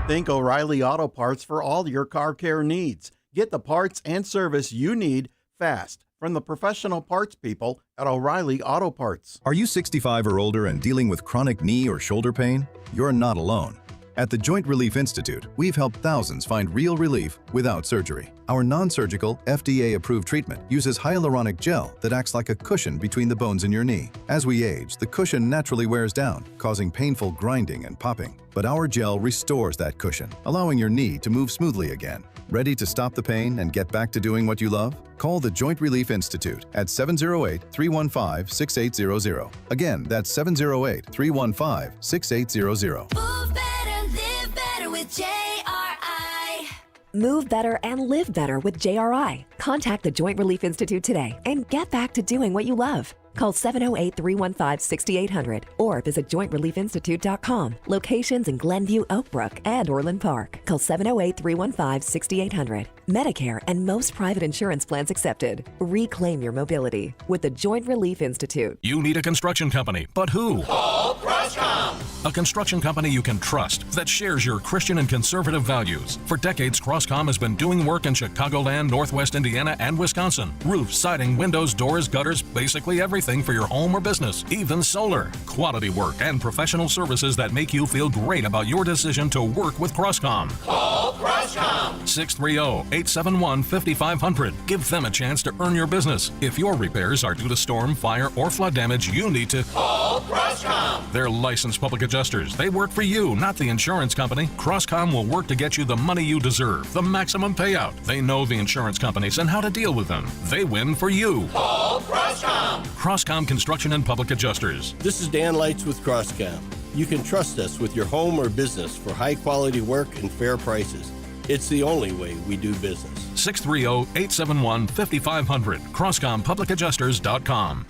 Think O'Reilly Auto Parts for all your car care needs. Get the parts and service you need fast from the professional parts people at O'Reilly Auto Parts. Are you 65 or older and dealing with chronic knee or shoulder pain? You're not alone. At the Joint Relief Institute, we've helped thousands find real relief without surgery. Our non-surgical, FDA-approved treatment uses hyaluronic gel that acts like a cushion between the bones in your knee. As we age, the cushion naturally wears down, causing painful grinding and popping. But our gel restores that cushion, allowing your knee to move smoothly again. Ready to stop the pain and get back to doing what you love? Call the Joint Relief Institute at 708-315-6800. Again, that's 708-315-6800. Move better, live better with JRI. Move better and live better with JRI. Contact the Joint Relief Institute today and get back to doing what you love. Call 708-315-6800 or visit jointreliefinstitute.com. Locations in Glenview, Oak Brook, and Orland Park. Call 708-315-6800. Medicare and most private insurance plans accepted. Reclaim your mobility with the Joint Relief Institute. You need a construction company, but who? Call Crosscom. A construction company you can trust that shares your Christian and conservative values. For decades, Crosscom has been doing work in Chicagoland, Northwest Indiana, and Wisconsin. Roofs, siding, windows, doors, gutters, basically everything for your home or business, even solar. Quality work and professional services that make you feel great about your decision to work with Crosscom. Call Crosscom. 630-871-5500. Give them a chance to earn your business. If your repairs are due to storm, fire, or flood damage, you need to call Crosscom. They're licensed public adjusters. They work for you, not the insurance company. Crosscom will work to get you the money you deserve, the maximum payout. They know the insurance companies and how to deal with them. They win for you. Call Crosscom. Crosscom Construction and Public Adjusters. This is Dan Lights with Crosscom. You can trust us with your home or business for high-quality work and fair prices. It's the only way we do business. 630-871-5500. CrosscomPublicAdjusters.com.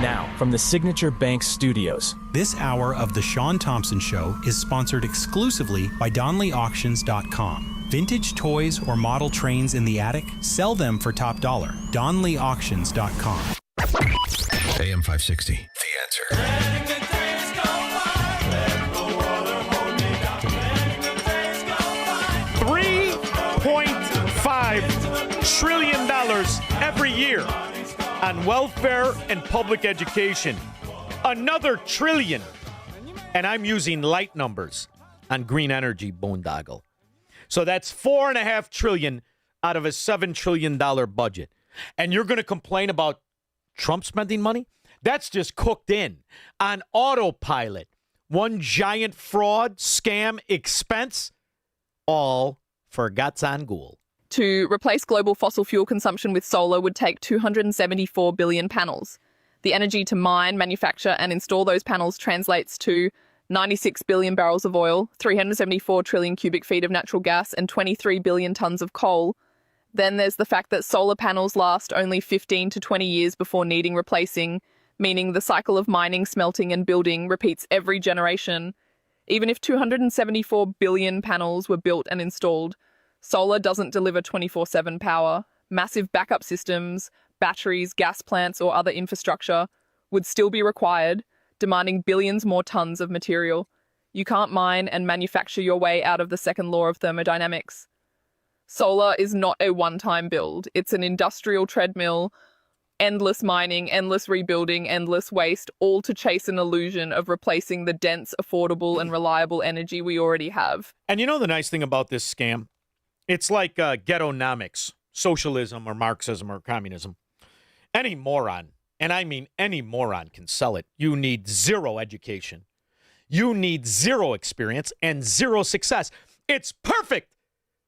Now, from the Signature Bank Studios. This hour of The Shaun Thompson Show is sponsored exclusively by DonleyAuctions.com. Vintage toys or model trains in the attic? Sell them for top dollar. DonleyAuctions.com. AM 560, The Answer. 3.5 trillion dollars every year on welfare and public education. Another trillion. And I'm using light numbers on green energy, boondoggle. So that's $4.5 trillion out of a $7 trillion budget. And you're going to complain about Trump spending money? That's just cooked in on autopilot. One giant fraud, scam, expense, all for Gatsangul. To replace global fossil fuel consumption with solar would take 274 billion panels. The energy to mine, manufacture, and install those panels translates to 96 billion barrels of oil, 374 trillion cubic feet of natural gas, and 23 billion tons of coal. Then there's the fact that solar panels last only 15 to 20 years before needing replacing, meaning the cycle of mining, smelting, and building repeats every generation. Even if 274 billion panels were built and installed, solar doesn't deliver 24/7 power. Massive backup systems, batteries, gas plants, or other infrastructure would still be required, demanding billions more tons of material. You can't mine and manufacture your way out of the second law of thermodynamics. Solar is not a one-time build. It's an industrial treadmill, endless mining, endless rebuilding, endless waste, all to chase an illusion of replacing the dense, affordable, and reliable energy we already have. And you know the nice thing about this scam? It's like ghettonomics, socialism or Marxism or communism. Any moron, and I mean any moron, can sell it. You need zero education. You need zero experience and zero success. It's perfect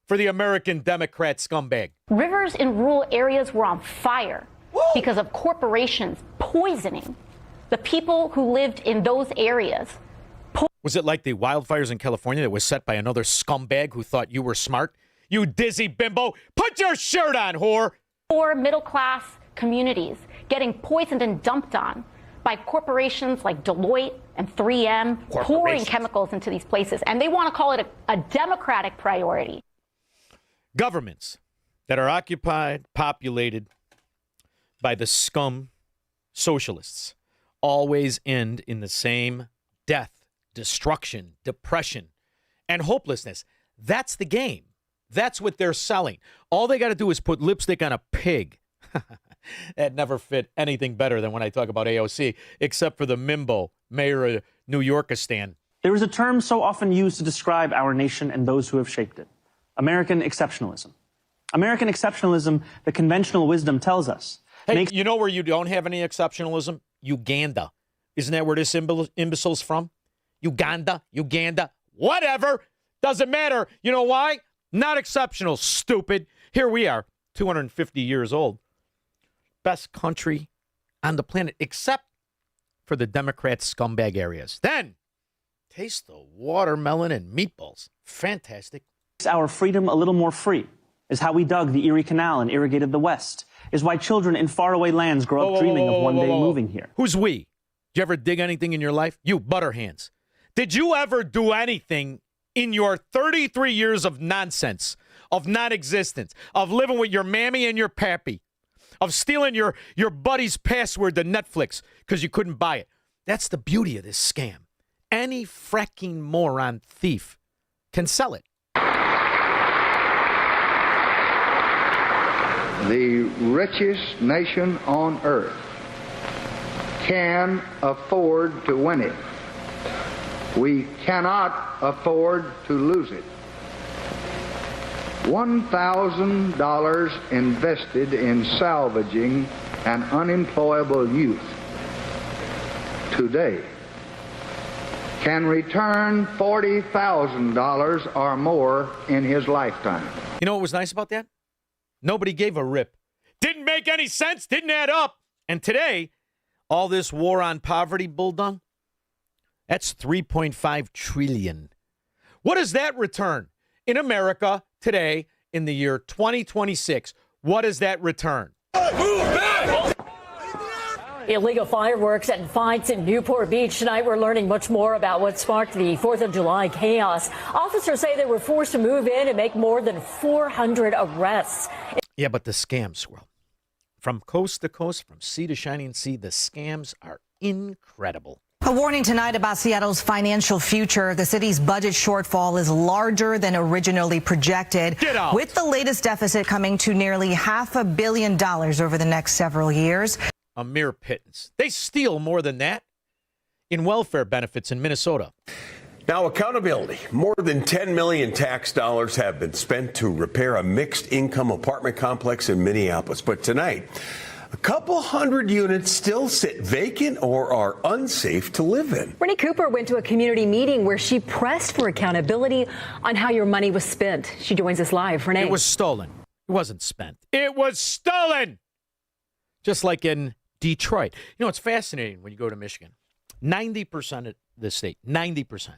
for the American Democrat scumbag. Rivers in rural areas were on fire because of corporations poisoning the people who lived in those areas. Was it like the wildfires in California that was set by another scumbag who thought you were smart? You dizzy bimbo, put your shirt on, whore! Poor middle-class communities getting poisoned and dumped on by corporations like Deloitte and 3M, pouring chemicals into these places. And they want to call it a democratic priority. Governments that are occupied, populated by the scum socialists always end in the same death, destruction, depression, and hopelessness. That's the game. That's what they're selling. All they got to do is put lipstick on a pig. That never fit anything better than when I talk about AOC, except for the Mimbo, mayor of New Yorkistan. There is a term so often used to describe our nation and those who have shaped it: American exceptionalism. American exceptionalism, the conventional wisdom tells us. Hey, you know where you don't have any exceptionalism? Uganda. Isn't that where this imbecile's from? Uganda, whatever. Doesn't matter. You know why? Not exceptional, stupid. Here we are, 250 years old. Best country on the planet, except for the Democrat scumbag areas. Then, taste the watermelon and meatballs. Fantastic. Our freedom a little more free is how we dug the Erie Canal and irrigated the West, is why children in faraway lands grow up dreaming of one day moving here. Who's we? Did you ever dig anything in your life? You, butterhands. Did you ever do anything in your 33 years of nonsense, of non-existence, of living with your mammy and your pappy, of stealing your buddy's password to Netflix because you couldn't buy it? That's the beauty of this scam. Any fracking moron thief can sell it. The richest nation on earth can afford to win it. We cannot afford to lose it. $1,000 invested in salvaging an unemployable youth today can return $40,000 or more in his lifetime. You know what was nice about that? Nobody gave a rip. Didn't make any sense. Didn't add up. And today, all this war on poverty bulldung, that's $3.5 trillion. What does that return? In America today, in the year 2026, what does that return? Illegal fireworks and fights in Newport Beach tonight. We're learning much more about what sparked the 4th of July chaos. Officers say they were forced to move in and make more than 400 arrests. Yeah, but the scam, Squirrel. From coast to coast, from sea to shining sea, the scams are incredible. A warning tonight about Seattle's financial future. The city's budget shortfall is larger than originally projected, with the latest deficit coming to nearly $500 million over the next several years. A mere pittance. They steal more than that in welfare benefits in Minnesota. Now, accountability. More than $10 million tax dollars have been spent to repair a mixed-income apartment complex in Minneapolis. But tonight, a couple hundred units still sit vacant or are unsafe to live in. Renee Cooper went to a community meeting where she pressed for accountability on how your money was spent. She joins us live. Renee. It was stolen. It wasn't spent. It was stolen! Just like in Detroit. You know, it's fascinating when you go to Michigan. 90% of the state, 90%.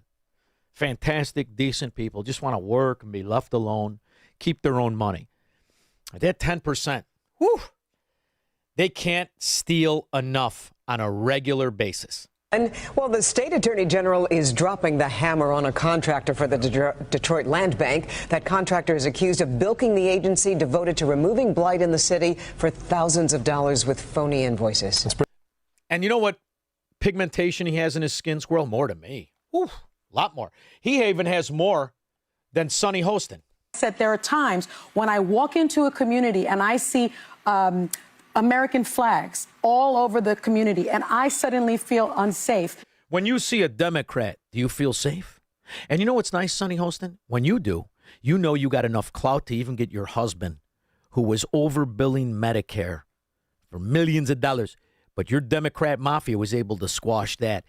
Fantastic, decent people, just want to work and be left alone, keep their own money. That 10%, whew, they can't steal enough on a regular basis. And, well, the state attorney general is dropping the hammer on a contractor for the Detroit Land Bank. That contractor is accused of bilking the agency devoted to removing blight in the city for thousands of dollars with phony invoices. And you know what pigmentation he has in his skin, Squirrel? More to me. Whew, a lot more. He even has more than Sonny Hostin. Said there are times when I walk into a community and I see American flags all over the community, and I suddenly feel unsafe. When you see a Democrat, do you feel safe? And you know what's nice, Sonny Hostin? When you do, you know you got enough clout to even get your husband, who was overbilling Medicare for millions of dollars, but your Democrat mafia was able to squash that.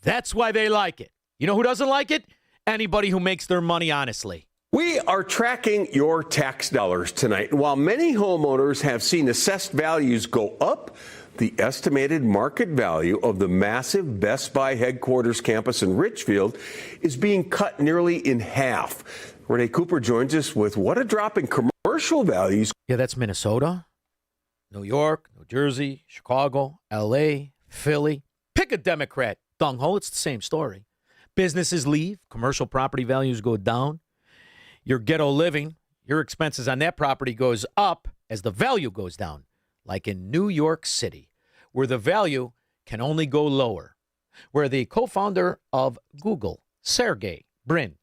That's why they like it. You know who doesn't like it? Anybody who makes their money honestly. We are tracking your tax dollars tonight. While many homeowners have seen assessed values go up, the estimated market value of the massive Best Buy headquarters campus in Richfield is being cut nearly in half. Renee Cooper joins us with what a drop in commercial values. Yeah, that's Minnesota, New York, New Jersey, Chicago, L.A., Philly. Pick a Democrat, dunghole, it's the same story. Businesses leave, commercial property values go down. Your ghetto living, your expenses on that property goes up as the value goes down, like in New York City, where the value can only go lower, where the co-founder of Google, Sergey Brin,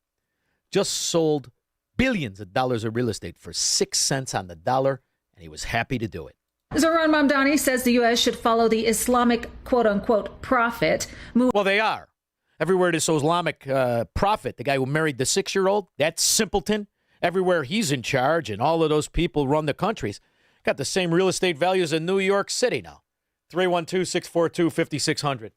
just sold billions of dollars of real estate for 6 cents on the dollar, and he was happy to do it. Zohran Mamdani says the U.S. should follow the Islamic quote-unquote prophet move. Well, they are. Everywhere this Islamic prophet, the guy who married the 6-year-old, that simpleton, everywhere he's in charge and all of those people run the countries, got the same real estate values in New York City now. 312-642-5600.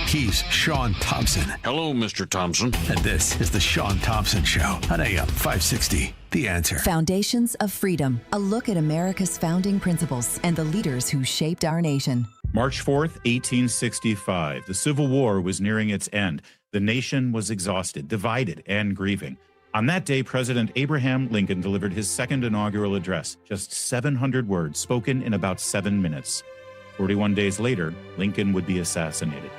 He's Shaun Thompson. Hello, Mr. Thompson. And this is the Shaun Thompson Show on AM 560. The Answer. Foundations of Freedom. A look at America's founding principles and the leaders who shaped our nation. March 4th, 1865. The Civil War was nearing its end. The nation was exhausted, divided, and grieving. On that day, President Abraham Lincoln delivered his second inaugural address, just 700 words spoken in about 7 minutes. 41 days later, Lincoln would be assassinated.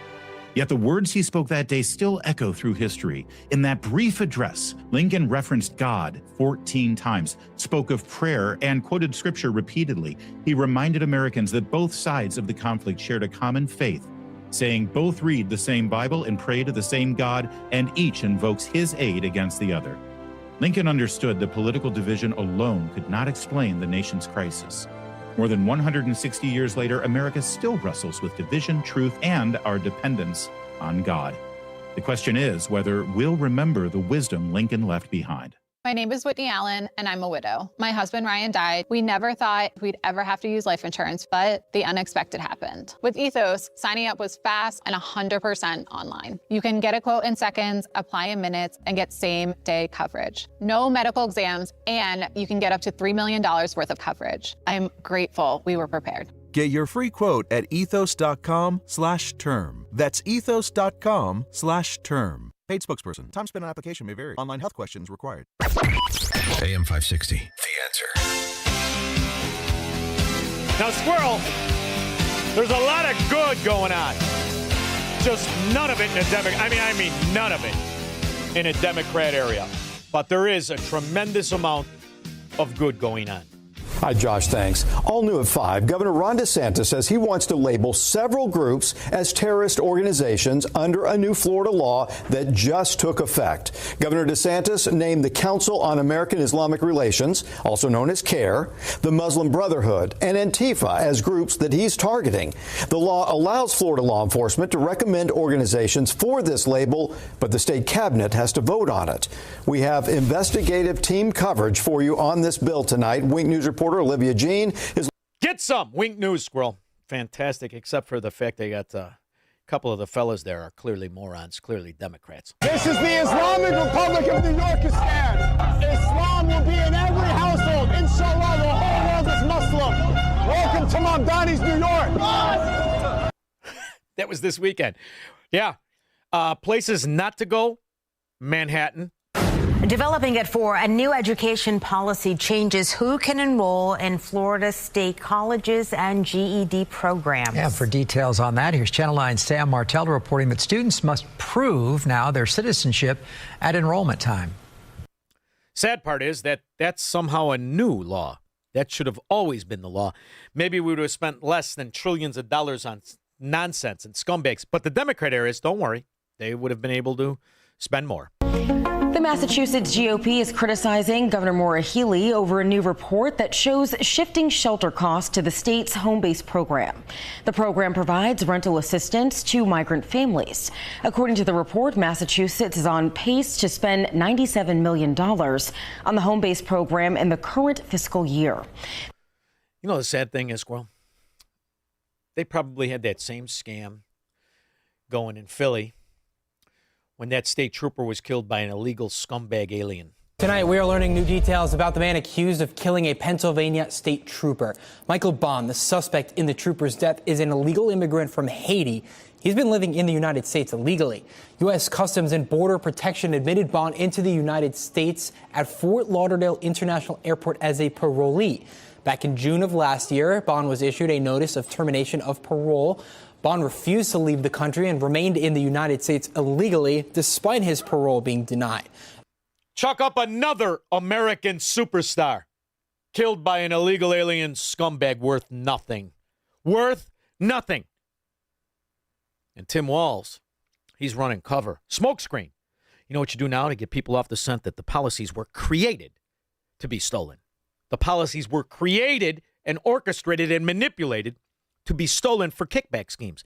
Yet the words he spoke that day still echo through history. In that brief address, Lincoln referenced God 14 times, spoke of prayer, and quoted scripture repeatedly. He reminded Americans that both sides of the conflict shared a common faith, saying both read the same Bible and pray to the same God, and each invokes his aid against the other. Lincoln understood that political division alone could not explain the nation's crisis. More than 160 years later, America still wrestles with division, truth, and our dependence on God. The question is whether we'll remember the wisdom Lincoln left behind. My name is Whitney Allen, and I'm a widow. My husband, Ryan, died. We never thought we'd ever have to use life insurance, but the unexpected happened. With Ethos, signing up was fast and 100% online. You can get a quote in seconds, apply in minutes, and get same-day coverage. No medical exams, and you can get up to $3 million worth of coverage. I'm grateful we were prepared. Get your free quote at ethos.com/term. That's ethos.com/term. Paid spokesperson. Time spent on application may vary. Online health questions required. AM 560. The Answer. Now, Squirrel, there's a lot of good going on. Just none of it in a Democrat. I mean, none of it in a Democrat area. But there is a tremendous amount of good going on. Hi, Josh. Thanks. All new at 5, Governor Ron DeSantis says he wants to label several groups as terrorist organizations under a new Florida law that just took effect. Governor DeSantis named the Council on American Islamic Relations, also known as CARE, the Muslim Brotherhood, and Antifa as groups that he's targeting. The law allows Florida law enforcement to recommend organizations for this label, but the state cabinet has to vote on it. We have investigative team coverage for you on this bill tonight. Wink News reporter Olivia Jean is. Get some Wink News, Squirrel. Fantastic, except for the fact they got a couple of the fellas there are clearly morons, clearly Democrats. This is the Islamic Republic of New Yorkistan. Islam will be in every household. Inshallah, the whole world is Muslim. Welcome to Mamdani's New York. That was this weekend. Yeah. Places not to go, Manhattan. Developing at 4, a new education policy changes who can enroll in Florida state colleges and GED programs. Yeah, for details on that, here's Channel 9's Sam Martell reporting that students must prove now their citizenship at enrollment time. Sad part is that that's somehow a new law. That should have always been the law. Maybe we would have spent less than trillions of dollars on nonsense and scumbags. But the Democrat areas, don't worry, they would have been able to spend more. The Massachusetts GOP is criticizing Governor Maura Healey over a new report that shows shifting shelter costs to the state's home-based program. The program provides rental assistance to migrant families. According to the report, Massachusetts is on pace to spend $97 million on the home-based program in the current fiscal year. You know, the sad thing is, Squirrel, they probably had that same scam going in Philly when that state trooper was killed by an illegal scumbag alien. Tonight, we are learning new details about the man accused of killing a Pennsylvania state trooper. Michael Bond, the suspect in the trooper's death, is an illegal immigrant from Haiti. He's been living in the United States illegally. U.S. Customs and Border Protection admitted Bond into the United States at Fort Lauderdale International Airport as a parolee. Back in June of last year, Bond was issued a notice of termination of parole. Bond refused to leave the country and remained in the United States illegally, despite his parole being denied. Chuck up another American superstar killed by an illegal alien scumbag worth nothing. Worth nothing. And Tim Walz, he's running cover. Smokescreen. You know what you do now to get people off the scent that the policies were created to be stolen. The policies were created and orchestrated and manipulated to be stolen for kickback schemes.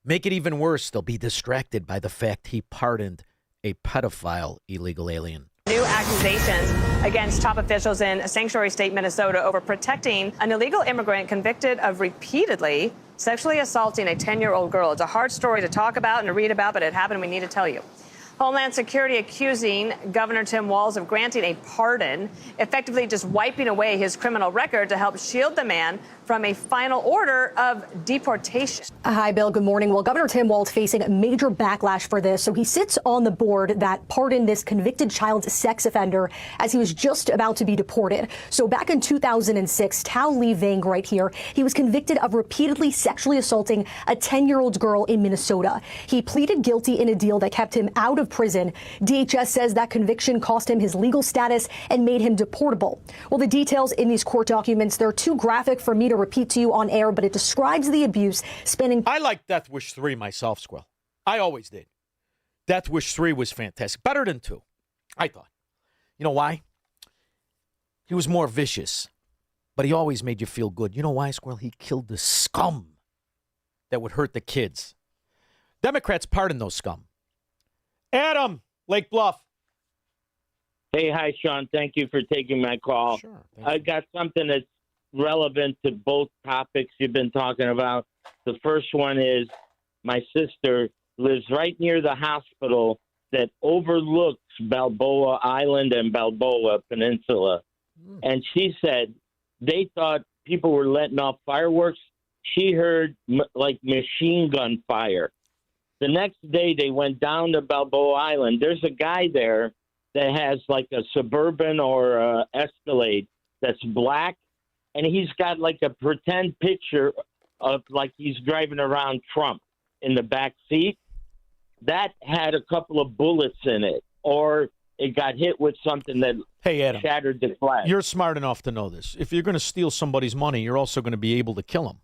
Make it even worse, they'll be distracted by the fact he pardoned a pedophile illegal alien. New accusations against top officials in Sanctuary State, Minnesota, over protecting an illegal immigrant convicted of repeatedly sexually assaulting a 10-year-old girl. It's a hard story to talk about and to read about, but it happened. We need to tell you. Homeland Security accusing Governor Tim Walz of granting a pardon, effectively just wiping away his criminal record to help shield the man from a final order of deportation. Hi, Bill. Good morning. Well, Governor Tim Walz facing a major backlash for this. So he sits on the board that pardoned this convicted child sex offender as he was just about to be deported. So back in 2006, Tao Lee Vang right here, he was convicted of repeatedly sexually assaulting a 10-year-old girl in Minnesota. He pleaded guilty in a deal that kept him out of prison. DHS says that conviction cost him his legal status and made him deportable. Well, the details in these court documents, they're too graphic for me to repeat to you on air, but it describes the abuse spanning. I like Death Wish 3 myself, Squirrel. I always did. Death Wish 3 was fantastic. Better than 2, I thought. You know why? He was more vicious, but he always made you feel good. You know why, Squirrel? He killed the scum that would hurt the kids. Democrats pardon those scum. Adam, Lake Bluff. Hey, hi, Shaun. Thank you for taking my call. Sure. I got something that's relevant to both topics you've been talking about. The first one is my sister lives right near the hospital that overlooks Balboa Island and Balboa Peninsula. And she said they thought people were letting off fireworks. She heard like machine gun fire. The next day they went down to Balboa Island. There's a guy there that has like a Suburban or a Escalade that's black, and he's got like a pretend picture of like he's driving around Trump in the back seat. That had a couple of bullets in it, or it got hit with something that shattered the glass. You're smart enough to know this. If you're going to steal somebody's money, you're also going to be able to kill them.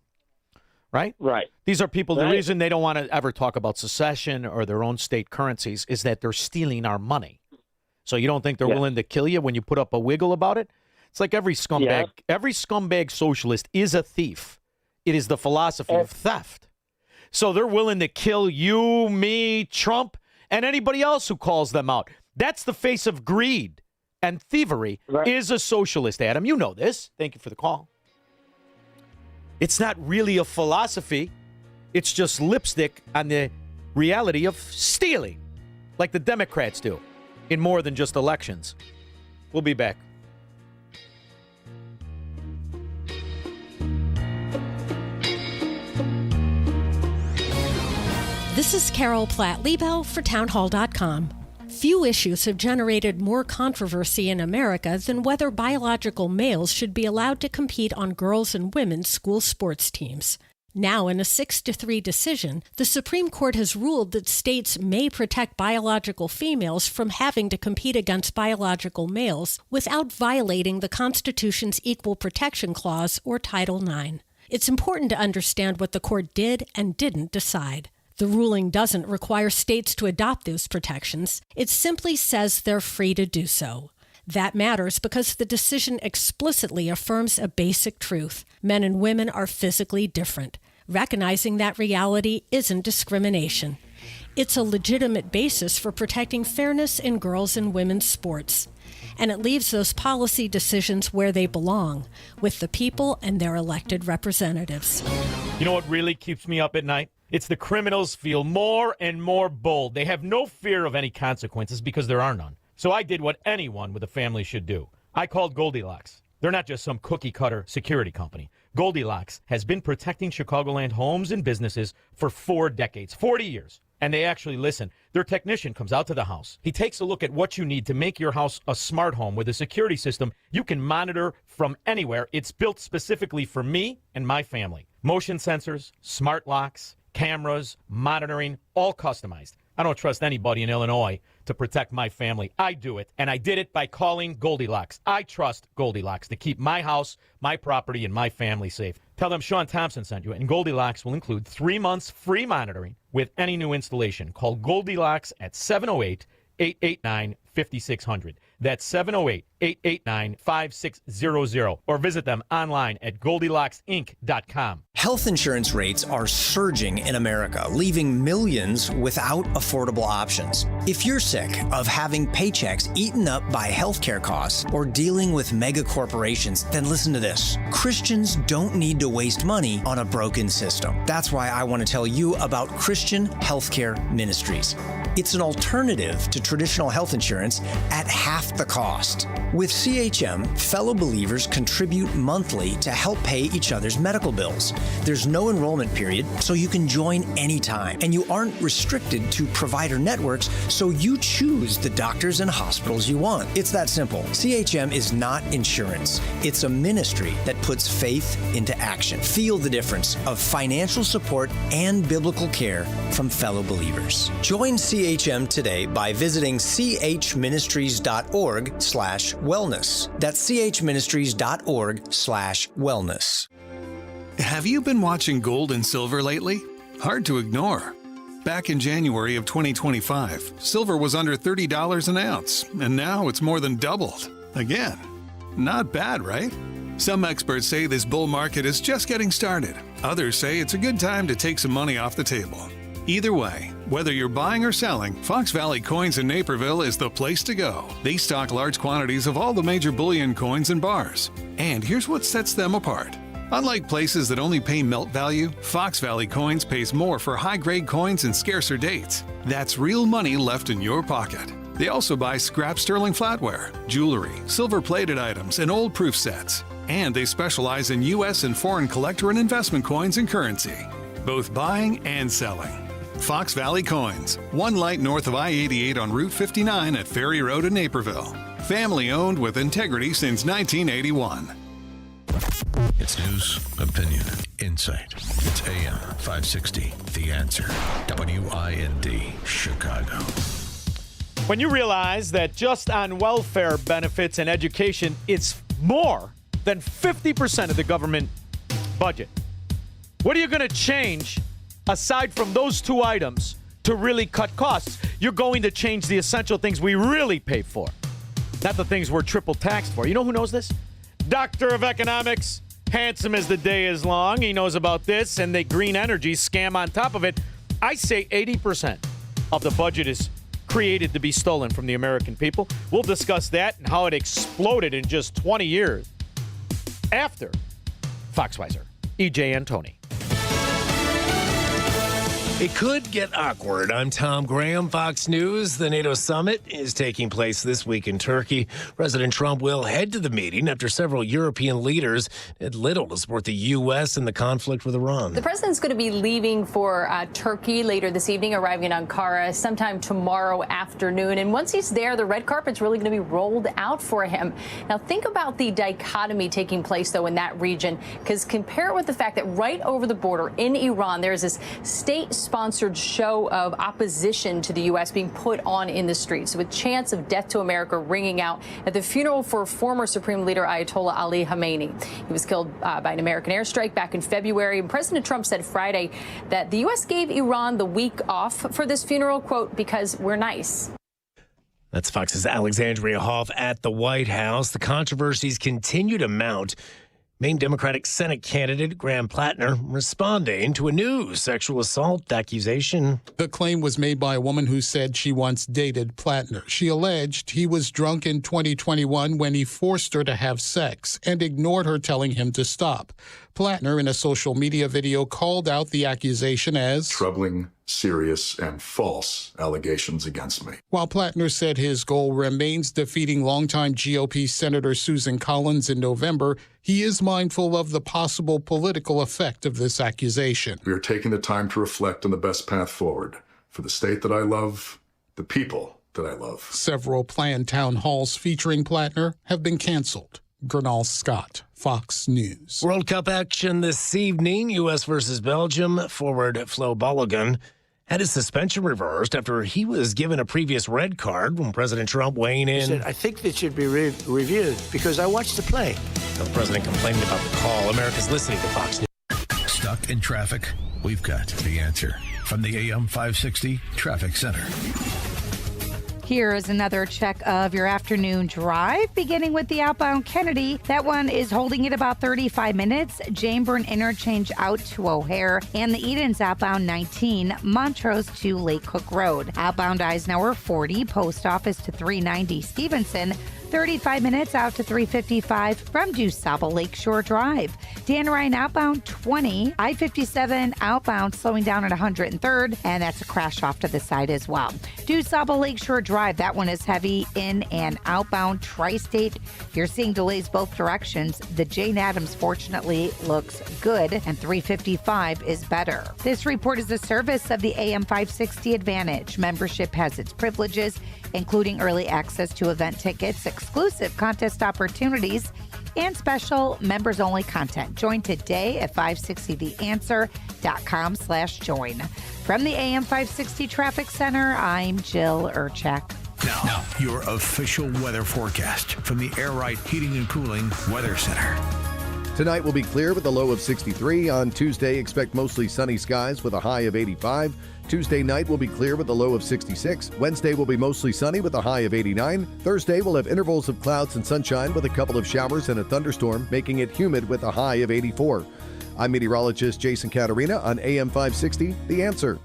Right? Right. These are people, the Right. reason they don't want to ever talk about secession or their own state currencies is that they're stealing our money. So you don't think they're willing to kill you when you put up a wiggle about it? It's like every scumbag socialist is a thief. It is the philosophy of theft. So they're willing to kill you, me, Trump, and anybody else who calls them out. That's the face of greed and thievery is a socialist, Adam. You know this. Thank you for the call. It's not really a philosophy. It's just lipstick on the reality of stealing, like the Democrats do, in more than just elections. We'll be back. This is Carol Platt-Liebel for townhall.com. Few issues have generated more controversy in America than whether biological males should be allowed to compete on girls' and women's school sports teams. Now, in a 6-3 decision, the Supreme Court has ruled that states may protect biological females from having to compete against biological males without violating the Constitution's Equal Protection Clause or Title IX. It's important to understand what the court did and didn't decide. The ruling doesn't require states to adopt those protections. It simply says they're free to do so. That matters because the decision explicitly affirms a basic truth. Men and women are physically different. Recognizing that reality isn't discrimination. It's a legitimate basis for protecting fairness in girls' and women's sports. And it leaves those policy decisions where they belong, with the people and their elected representatives. You know what really keeps me up at night? It's the criminals feel more and more bold. They have no fear of any consequences because there are none. So I did what anyone with a family should do. I called Goldilocks. They're not just some cookie-cutter security company. Goldilocks has been protecting Chicagoland homes and businesses for 4 decades, 40 years. And they actually listen. Their technician comes out to the house. He takes a look at what you need to make your house a smart home with a security system you can monitor from anywhere. It's built specifically for me and my family. Motion sensors, smart locks, cameras, monitoring, all customized. I don't trust anybody in Illinois to protect my family. I do it, and I did it by calling Goldilocks. I trust Goldilocks to keep my house, my property, and my family safe. Tell them Shaun Thompson sent you, and Goldilocks will include 3 months free monitoring with any new installation. Call Goldilocks at 708-889-5600. That's 708-889-5600. Or visit them online at GoldilocksInc.com. Health insurance rates are surging in America, leaving millions without affordable options. If you're sick of having paychecks eaten up by healthcare costs or dealing with mega corporations, then listen to this. Christians don't need to waste money on a broken system. That's why I want to tell you about Christian Healthcare Ministries. It's an alternative to traditional health insurance at half the cost. With CHM, fellow believers contribute monthly to help pay each other's medical bills. There's no enrollment period, so you can join anytime. And you aren't restricted to provider networks, so you choose the doctors and hospitals you want. It's that simple. CHM is not insurance. It's a ministry that puts faith into action. Feel the difference of financial support and biblical care from fellow believers. Join CHM today by visiting chministries.org/wellness. That's chministries.org/wellness. Have you been watching gold and silver lately? Hard to ignore. Back in January of 2025, silver was under $30 an ounce, and now it's more than doubled. Again, not bad, right? Some experts say this bull market is just getting started. Others say it's a good time to take some money off the table. Either way, whether you're buying or selling, Fox Valley Coins in Naperville is the place to go. They stock large quantities of all the major bullion coins and bars. And here's what sets them apart. Unlike places that only pay melt value, Fox Valley Coins pays more for high-grade coins and scarcer dates. That's real money left in your pocket. They also buy scrap sterling flatware, jewelry, silver-plated items, and old proof sets. And they specialize in U.S. and foreign collector and investment coins and currency, both buying and selling. Fox Valley Coins, one light north of I-88 on Route 59 at Ferry Road in Naperville. Family owned with integrity since 1981. It's news, opinion, insight. It's AM 560, The Answer. WIND, Chicago. When you realize that just on welfare benefits and education, it's more than 50% of the government budget, what are you going to change aside from those two items to really cut costs? You're going to change the essential things we really pay for, not the things we're triple taxed for. You know who knows this? Doctor of Economics, handsome as the day is long. He knows about this and the green energy scam on top of it. I say 80% of the budget is created to be stolen from the American people. We'll discuss that and how it exploded in just 20 years. After Foxweiser, EJ and Tony. It could get awkward. I'm Tom Graham, Fox News. The NATO summit is taking place this week in Turkey. President Trump will head to the meeting after several European leaders did little to support the U.S. in the conflict with Iran. The president's going to be leaving for Turkey later this evening, arriving in Ankara sometime tomorrow afternoon. And once he's there, the red carpet's really going to be rolled out for him. Now, think about the dichotomy taking place, though, in that region, because compare it with the fact that right over the border in Iran, there's this state-sponsored show of opposition to the U.S. being put on in the streets, with chants of death to America ringing out at the funeral for former Supreme Leader Ayatollah Ali Khamenei. He was killed by an American airstrike back in February. And President Trump said Friday that the U.S. gave Iran the week off for this funeral, quote, because we're nice. That's Fox's Alexandria Hoff at the White House. The controversies continue to mount. Maine Democratic Senate candidate Graham Plattner responding to a new sexual assault accusation. The claim was made by a woman who said she once dated Plattner. She alleged he was drunk in 2021 when he forced her to have sex and ignored her telling him to stop. Plattner, in a social media video, called out the accusation as troubling, serious, and false allegations against me. While Plattner said his goal remains defeating longtime GOP Senator Susan Collins in November, he is mindful of the possible political effect of this accusation. We are taking the time to reflect on the best path forward for the state that I love, the people that I love. Several planned town halls featuring Plattner have been canceled. Gernal Scott, Fox News. World Cup action this evening, U.S. versus Belgium. Forward Flo Balogun had his suspension reversed after he was given a previous red card when President Trump weighing in. He said, I think this should be reviewed because I watched the play. The president complaining about the call. America's listening to Fox News. Stuck in traffic? We've got the answer from the AM 560 Traffic Center. Here is another check of your afternoon drive, beginning with the outbound Kennedy. That one is holding at about 35 minutes. Jameburn Interchange out to O'Hare, and the Edens outbound 19, Montrose to Lake Cook Road. Outbound Eisenhower 40, Post Office to 390 Stevenson. 35 minutes out to 355 from DuSable Lakeshore Drive. Dan Ryan outbound 20, I-57 outbound slowing down at 103rd, and that's a crash off to the side as well. DuSable Lakeshore Drive, that one is heavy in and outbound Tri-State. You're seeing delays both directions. The Jane Addams fortunately looks good, and 355 is better. This report is a service of the AM 560 Advantage. Membership has its privileges, including early access to event tickets, exclusive contest opportunities, and special members-only content. Join today at 560theanswer.com/join. From the AM 560 Traffic Center, I'm Jill Urchak. Now, your official weather forecast from the Air Right Heating and Cooling Weather Center. Tonight will be clear with a low of 63. On Tuesday, expect mostly sunny skies with a high of 85. Tuesday night will be clear with a low of 66. Wednesday will be mostly sunny with a high of 89. Thursday will have intervals of clouds and sunshine with a couple of showers and a thunderstorm, making it humid with a high of 84. I'm meteorologist Jason Caterina on AM 560, The Answer.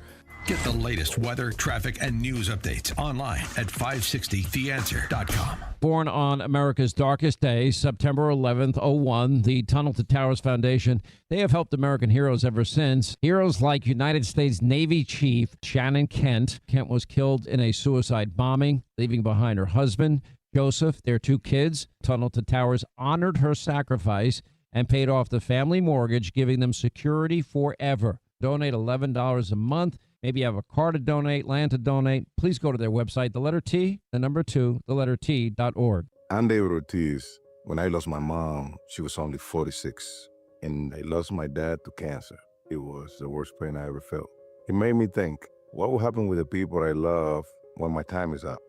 Get the latest weather, traffic, and news updates online at 560theanswer.com. Born on America's darkest day, September 11th, 01, the Tunnel to Towers Foundation, they have helped American heroes ever since. Heroes like United States Navy Chief Shannon Kent. Kent was killed in a suicide bombing, leaving behind her husband, Joseph, their 2 kids. Tunnel to Towers honored her sacrifice and paid off the family mortgage, giving them security forever. Donate $11 a month. Maybe you have a car to donate, land to donate. Please go to their website, the letter T, the number 2, the letter T.org. I'm David Ortiz. When I lost my mom, she was only 46. And I lost my dad to cancer. It was the worst pain I ever felt. It made me think, what will happen with the people I love when my time is up?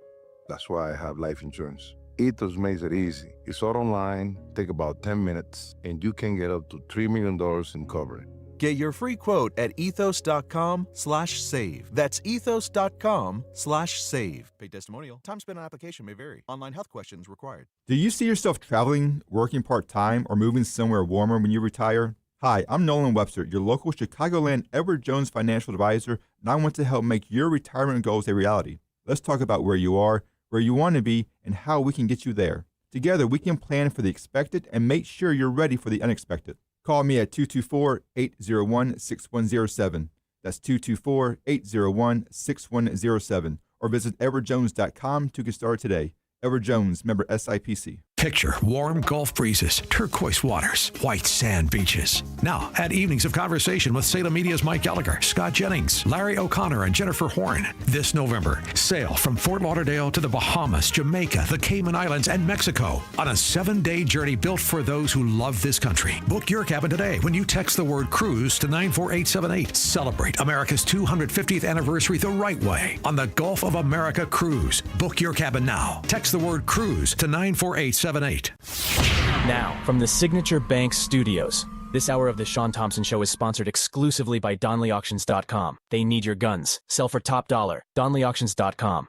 That's why I have life insurance. Ethos makes it easy. It's all online, take about 10 minutes, and you can get up to $3 million in coverage. Get your free quote at ethos.com/save. That's ethos.com/save. Paid testimonial. Time spent on application may vary. Online health questions required. Do you see yourself traveling, working part-time, or moving somewhere warmer when you retire? Hi, I'm Nolan Webster, your local Chicagoland Edward Jones financial advisor, and I want to help make your retirement goals a reality. Let's talk about where you are, where you want to be, and how we can get you there. Together, we can plan for the expected and make sure you're ready for the unexpected. Call me at 224-801-6107. That's 224-801-6107. Or visit edwardjones.com to get started today. Edward Jones, member SIPC. Picture warm Gulf breezes, turquoise waters, white sand beaches. Now, add evenings of conversation with Salem Media's Mike Gallagher, Scott Jennings, Larry O'Connor, and Jennifer Horn. This November, sail from Fort Lauderdale to the Bahamas, Jamaica, the Cayman Islands, and Mexico on a 7-day journey built for those who love this country. Book your cabin today when you text the word cruise to 94878. Celebrate America's 250th anniversary the right way on the Gulf of America Cruise. Book your cabin now. Text the word cruise to 94878. Now, from the Signature Bank Studios, this hour of the Shaun Thompson Show is sponsored exclusively by DonleyAuctions.com. They need your guns. Sell for top dollar. DonleyAuctions.com.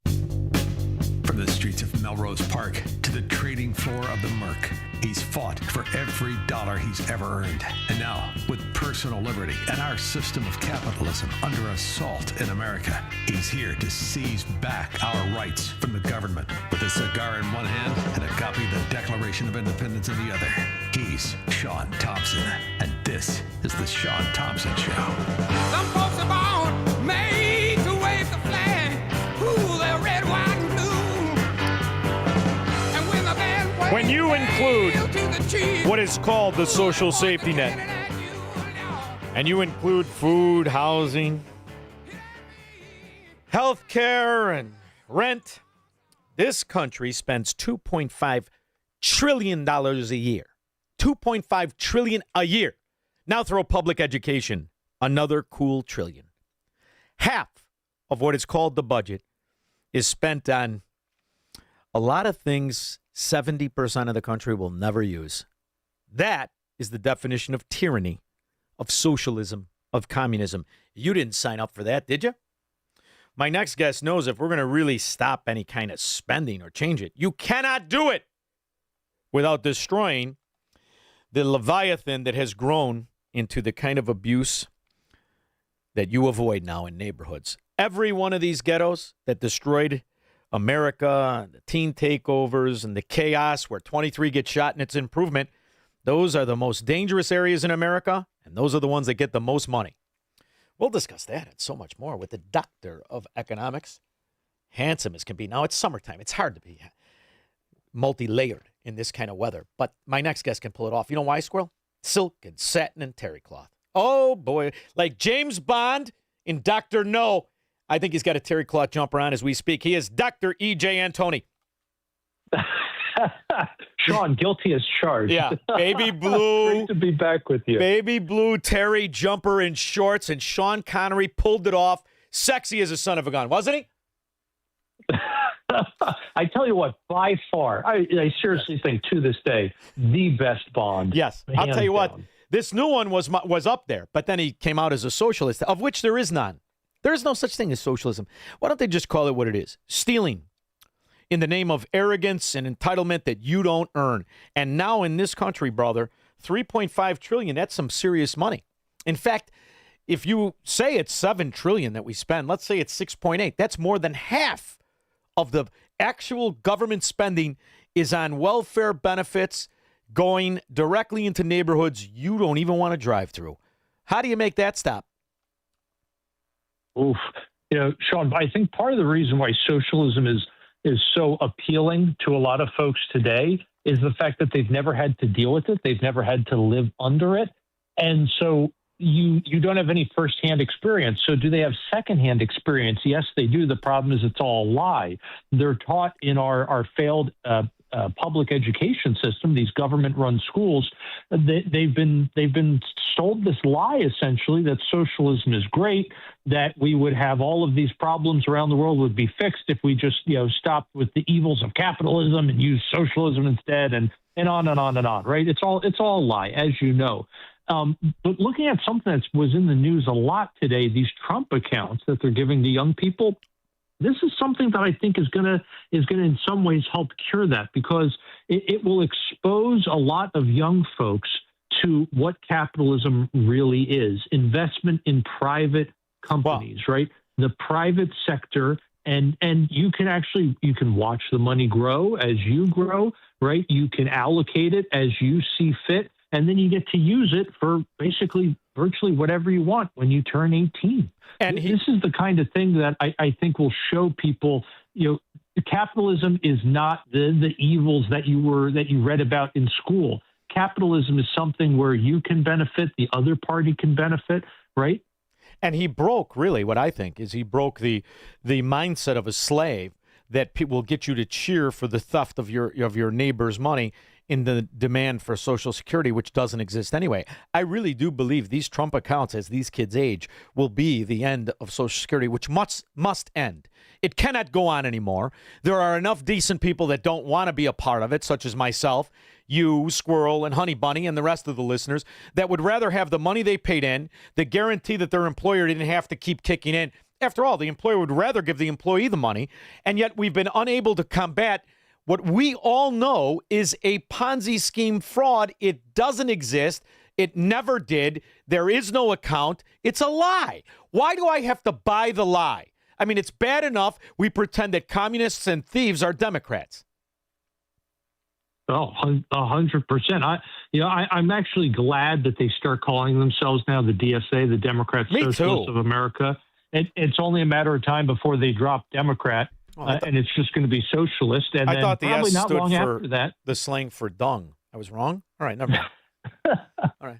From the streets of Melrose Park to the trading floor of the Merc, he's fought for every dollar he's ever earned. And now, with personal liberty and our system of capitalism under assault in America, he's here to seize back our rights from the government. With a cigar in one hand and a copy of the Declaration of Independence in the other, he's Shaun Thompson. And this is the Shaun Thompson Show. Some folks are born made to wave the flag. Ooh, they're red, white, and blue. And when the band plays, when you include what is called the social safety net, and you include food, housing, health care, and rent, this country spends $2.5 trillion a year. $2.5 trillion a year. Now throw public education, another cool trillion. Half of what is called the budget is spent on a lot of things 70% of the country will never use. That is the definition of tyranny, of socialism, of communism. You didn't sign up for that, did you? My next guest knows if we're going to really stop any kind of spending or change it, you cannot do it without destroying the Leviathan that has grown into the kind of abuse that you avoid now in neighborhoods. Every one of these ghettos that destroyed America, the teen takeovers, and the chaos where 23 get shot in its improvement, those are the most dangerous areas in America, and those are the ones that get the most money. We'll discuss that and so much more with the doctor of economics, handsome as can be. Now, it's summertime. It's hard to be multi-layered in this kind of weather, but my next guest can pull it off. You know why, Squirrel? Silk and satin and terry cloth. Oh, boy. Like James Bond in Dr. No. I think he's got a terry cloth jumper on as we speak. He is Dr. E.J. Antoni. Shaun, guilty as charged. Yeah, baby blue. Great to be back with you. Baby blue terry jumper and shorts, and Sean Connery pulled it off. Sexy as a son of a gun, wasn't he? I tell you what, by far, I seriously think to this day, the best Bond. Yes, I'll tell you what, this new one was up there, but then he came out as a socialist, of which there is none. There is no such thing as socialism. Why don't they just call it what it is? Stealing in the name of arrogance and entitlement that you don't earn. And now in this country, brother, $3.5 trillion, that's some serious money. In fact, if you say it's $7 trillion that we spend, let's say it's 6.8, that's more than half of the actual government spending is on welfare benefits going directly into neighborhoods you don't even want to drive through. How do you make that stop? Oof. You know, Shaun, I think part of the reason why socialism is so appealing to a lot of folks today is the fact that they've never had to deal with it. They've never had to live under it. And so you don't have any firsthand experience. So do they have secondhand experience? Yes, they do. The problem is it's all a lie. They're taught in our failed public education system, these government-run schools, they've been sold this lie essentially that socialism is great, that we would have all of these problems around the world would be fixed if we just stopped with the evils of capitalism and used socialism instead, and on and on and on. Right? It's all a lie, as you know. But looking at something that was in the news a lot today, these Trump accounts that they're giving to young people. This is something that I think is going to in some ways help cure that, because it will expose a lot of young folks to what capitalism really is. Investment in private companies, right? The private sector. And you can watch the money grow as you grow, right? You can allocate it as you see fit. And then you get to use it for basically virtually whatever you want when you turn 18. And this is the kind of thing that I think will show people, capitalism is not the evils that you read about in school. Capitalism is something where you can benefit, the other party can benefit, right? And he broke, really, what I think is he broke the mindset of a slave that will get you to cheer for the theft of your neighbor's money in the demand for Social Security, which doesn't exist anyway. I really do believe these Trump accounts, as these kids age, will be the end of Social Security, which must end. It cannot go on anymore. There are enough decent people that don't want to be a part of it, such as myself, you, Squirrel, and Honey Bunny, and the rest of the listeners, that would rather have the money they paid in, the guarantee that their employer didn't have to keep kicking in. After all, the employer would rather give the employee the money, and yet we've been unable to combat what we all know is a Ponzi scheme fraud. It doesn't exist. It never did. There is no account. It's a lie. Why do I have to buy the lie? I mean, it's bad enough we pretend that communists and thieves are Democrats. Oh, 100%. I'm actually glad that they start calling themselves now the DSA, the Democrat Socialists of America. It's only a matter of time before they drop Democrat. And it's just going to be socialist. And I thought the probably S not stood long for after that. the slang for dung. I was wrong? All right, never mind. All right.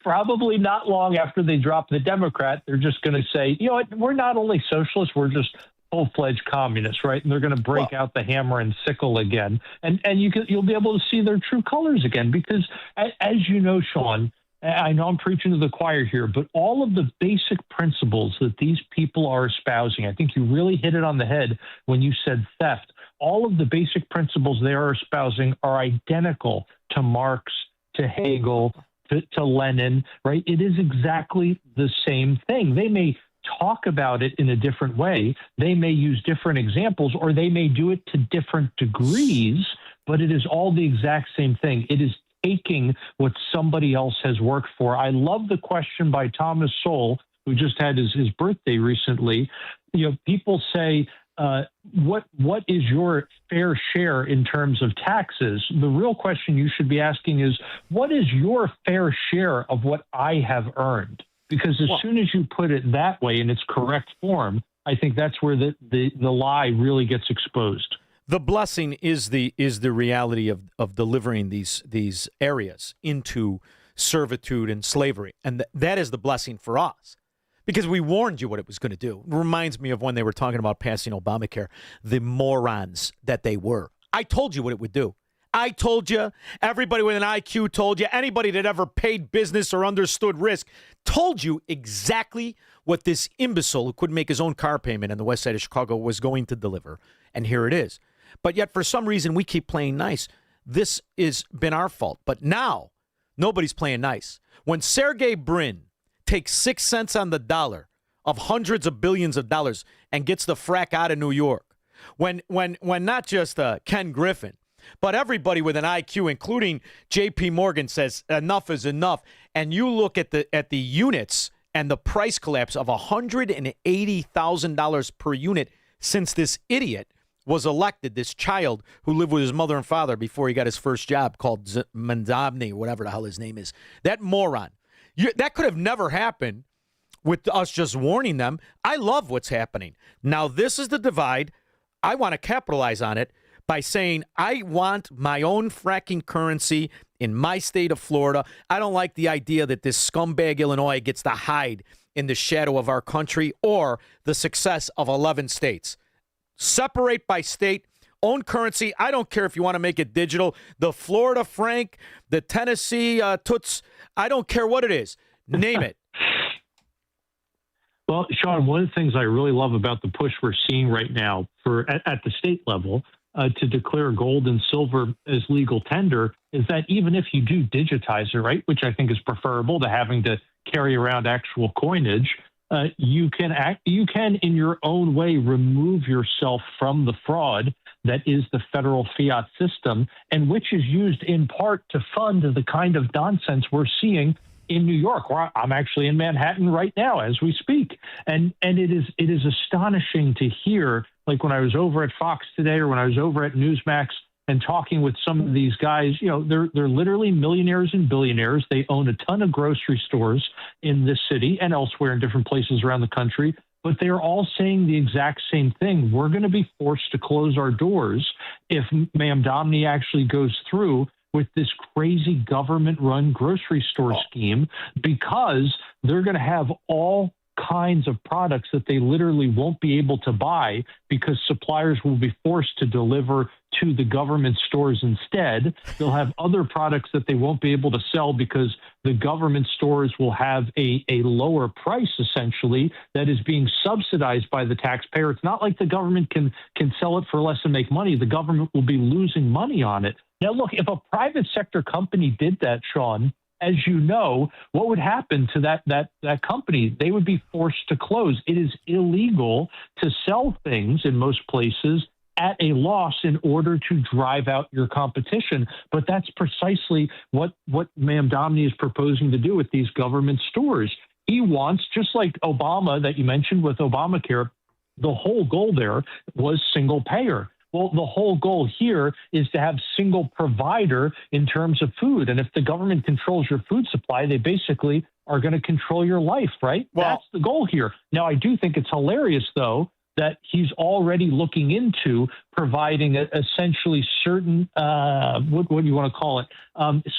Probably not long after they drop the Democrat, they're just going to say, you know what, we're not only socialists, we're just full-fledged communists, right? And they're going to break out the hammer and sickle again. And you'll be able to see their true colors again, because as you know, Shaun, I know I'm preaching to the choir here, but all of the basic principles that these people are espousing, I think you really hit it on the head when you said theft. All of the basic principles they are espousing are identical to Marx, to Hegel, to Lenin, right? It is exactly the same thing. They may talk about it in a different way. They may use different examples, or they may do it to different degrees, but it is all the exact same thing. It is taking what somebody else has worked for. I love the question by Thomas Sowell, who just had his birthday recently. People say, what is your fair share in terms of taxes? The real question you should be asking is, what is your fair share of what I have earned? Because as soon as you put it that way in its correct form, I think that's where the lie really gets exposed. The blessing is the reality of delivering these areas into servitude and slavery, and that is the blessing for us, because we warned you what it was going to do. It reminds me of when they were talking about passing Obamacare, the morons that they were. I told you what it would do. I told you, everybody with an IQ told you, anybody that ever paid business or understood risk told you exactly what this imbecile who couldn't make his own car payment on the west side of Chicago was going to deliver. And here it is. But yet, for some reason, we keep playing nice. This has been our fault. But now, nobody's playing nice. When Sergey Brin takes 6 cents on the dollar of hundreds of billions of dollars and gets the frack out of New York, when not just Ken Griffin, but everybody with an IQ, including J.P. Morgan, says enough is enough, and you look at the units and the price collapse of $180,000 per unit since this idiot was elected, this child who lived with his mother and father before he got his first job, called Mandamni, whatever the hell his name is. That moron. That could have never happened with us just warning them. I love what's happening. Now, this is the divide. I want to capitalize on it by saying I want my own fracking currency in my state of Florida. I don't like the idea that this scumbag Illinois gets to hide in the shadow of our country or the success of 11 states. Separate by state, own currency. I don't care if you want to make it digital. The Florida franc, the Tennessee toots, I don't care what it is. Name it. Well, Shaun, one of the things I really love about the push we're seeing right now at the state level to declare gold and silver as legal tender is that even if you do digitize it, right, which I think is preferable to having to carry around actual coinage, you can in your own way remove yourself from the fraud that is the federal fiat system, and which is used in part to fund the kind of nonsense we're seeing in New York, where I'm actually in Manhattan right now as we speak. And it is astonishing to hear, like when I was over at Fox today or when I was over at Newsmax and talking with some of these guys, they're literally millionaires and billionaires. They own a ton of grocery stores in this city and elsewhere in different places around the country, but they're all saying the exact same thing. We're going to be forced to close our doors if Mamdani actually goes through with this crazy government-run grocery store scheme, because they're going to have all kinds of products that they literally won't be able to buy because suppliers will be forced to deliver to the government stores instead. They'll have other products that they won't be able to sell because the government stores will have a lower price, essentially, that is being subsidized by the taxpayer. It's not like the government can sell it for less and make money. The government will be losing money on it. Now, look, if a private sector company did that, Shaun, as you know, what would happen to that company? They would be forced to close. It is illegal to sell things in most places at a loss in order to drive out your competition. But that's precisely what Mamdani is proposing to do with these government stores. He wants, just like Obama that you mentioned with Obamacare, the whole goal there was single payer. Well, the whole goal here is to have single provider in terms of food. And if the government controls your food supply, they basically are going to control your life, right? Well, that's the goal here. Now, I do think it's hilarious, though, that he's already looking into providing essentially certain, what do you want to call it,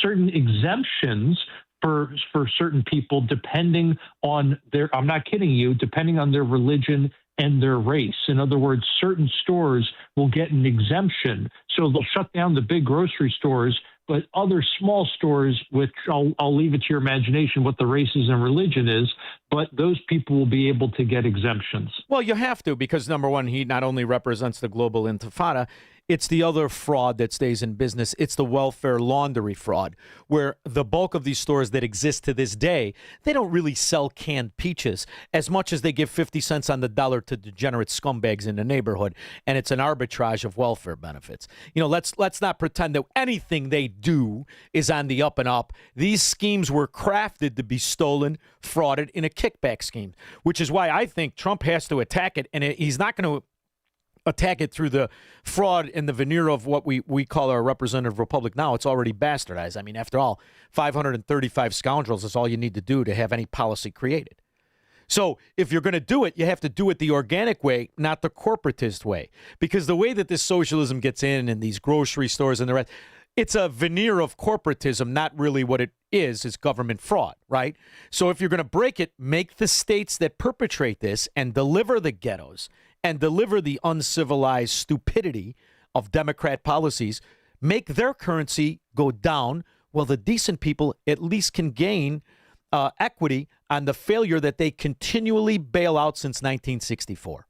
certain exemptions for certain people depending on their, I'm not kidding you, depending on their religion and their race. In other words, certain stores will get an exemption. So they'll shut down the big grocery stores, but other small stores, which I'll leave it to your imagination what the races and religion is, but those people will be able to get exemptions. Well, you have to, because number one, he not only represents the global intifada, it's the other fraud that stays in business. It's the welfare laundry fraud, where the bulk of these stores that exist to this day, they don't really sell canned peaches as much as they give 50 cents on the dollar to degenerate scumbags in the neighborhood. And it's an arbitrage of welfare benefits. You know, let's not pretend that anything they do is on the up and up. These schemes were crafted to be stolen, frauded in a kickback scheme, which is why I think Trump has to attack it. And he's not going to attack it through the fraud and the veneer of what we call our representative republic now. It's already bastardized. I mean, after all, 535 scoundrels is all you need to do to have any policy created. So if you're going to do it, you have to do it the organic way, not the corporatist way. Because the way that this socialism gets in these grocery stores and the rest, it's a veneer of corporatism, not really what it is. It's government fraud, right? So if you're going to break it, make the states that perpetrate this and deliver the ghettos and deliver the uncivilized stupidity of Democrat policies, make their currency go down, while the decent people at least can gain equity on the failure that they continually bail out since 1964.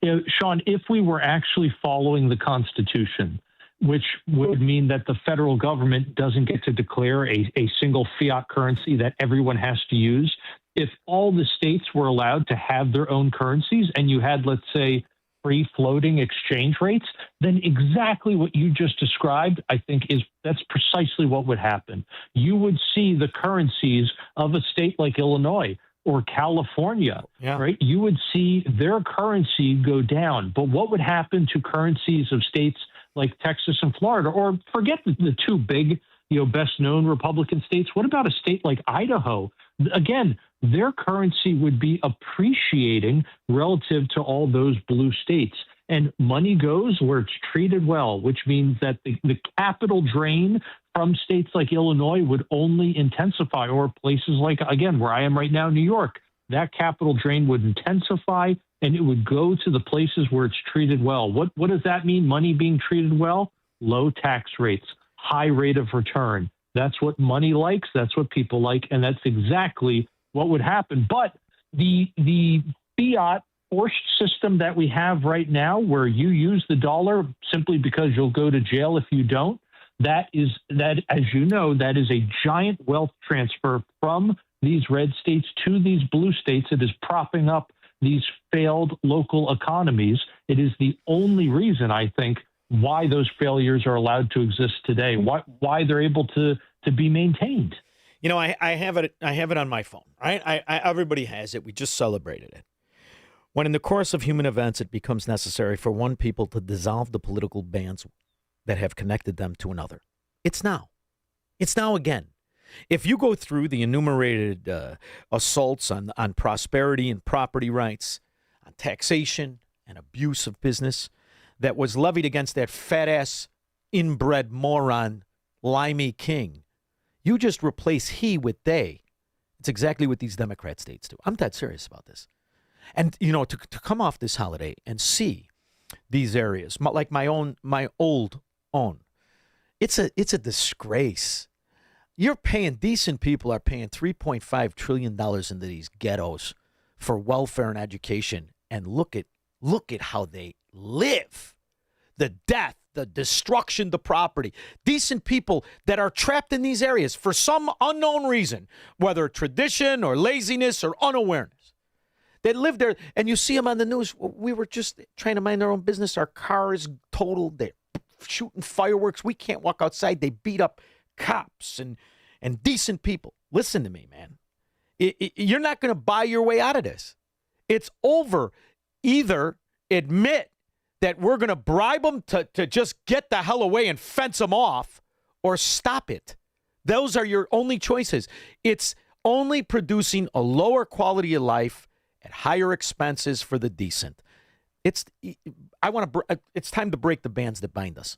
You know, Shaun, if we were actually following the Constitution, which would mean that the federal government doesn't get to declare a single fiat currency that everyone has to use, if all the states were allowed to have their own currencies and you had, let's say, free floating exchange rates, then exactly what you just described, I think that's precisely what would happen. You would see the currencies of a state like Illinois or California, right? You would see their currency go down. But what would happen to currencies of states like Texas and Florida, or forget the two big, best known Republican states? What about a state like Idaho? Again, their currency would be appreciating relative to all those blue states. And money goes where it's treated well, which means that the capital drain from states like Illinois would only intensify, or places like, again, where I am right now, New York, that capital drain would intensify and it would go to the places where it's treated well. What does that mean, money being treated well? Low tax rates, high rate of return. That's what money likes. That's what people like. And that's exactly what would happen. But the fiat forced system that we have right now, where you use the dollar simply because you'll go to jail if you don't, that, as you know, that is a giant wealth transfer from these red states to these blue states. It is propping up these failed local economies. It is the only reason, I think, why those failures are allowed to exist today, why they're able to be maintained. You know, I have it on my phone, right? Everybody has it. We just celebrated it. When in the course of human events it becomes necessary for one people to dissolve the political bands that have connected them to another. It's now. It's now again. If you go through the enumerated assaults on prosperity and property rights, on taxation and abuse of business that was levied against that fat-ass, inbred moron, Limey King, you just replace he with they. It's exactly what these Democrat states do. I'm dead serious about this. And, to come off this holiday and see these areas, like my old own, it's a disgrace. Decent people are paying $3.5 trillion into these ghettos for welfare and education. And look at how they live. The death, the destruction, the property. Decent people that are trapped in these areas for some unknown reason, whether tradition or laziness or unawareness. They live there, and you see them on the news. We were just trying to mind our own business. Our car is totaled. They're shooting fireworks. We can't walk outside. They beat up cops and decent people. Listen to me, man. You're not going to buy your way out of this. It's over. Either admit that we're going to bribe them to just get the hell away and fence them off, or stop it. Those are your only choices. It's only producing a lower quality of life at higher expenses for the decent. It's time to break the bands that bind us.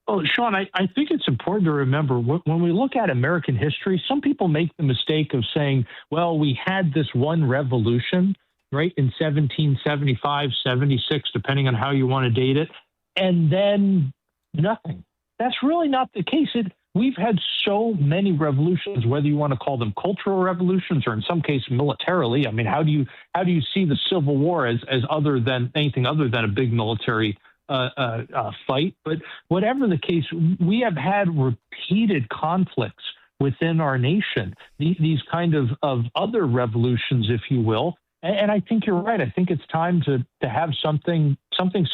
Well, Shaun, I think it's important to remember when we look at American history, some people make the mistake of saying, well, we had this one revolution, right, in 1775, 76, depending on how you want to date it, and then nothing. That's really not the case. we've had so many revolutions, whether you want to call them cultural revolutions or in some cases militarily. I mean, how do you see the Civil War as other than anything other than a big military fight? But whatever the case, we have had repeated conflicts within our nation, these kind of other revolutions, if you will. And I think you're right. I think it's time to have something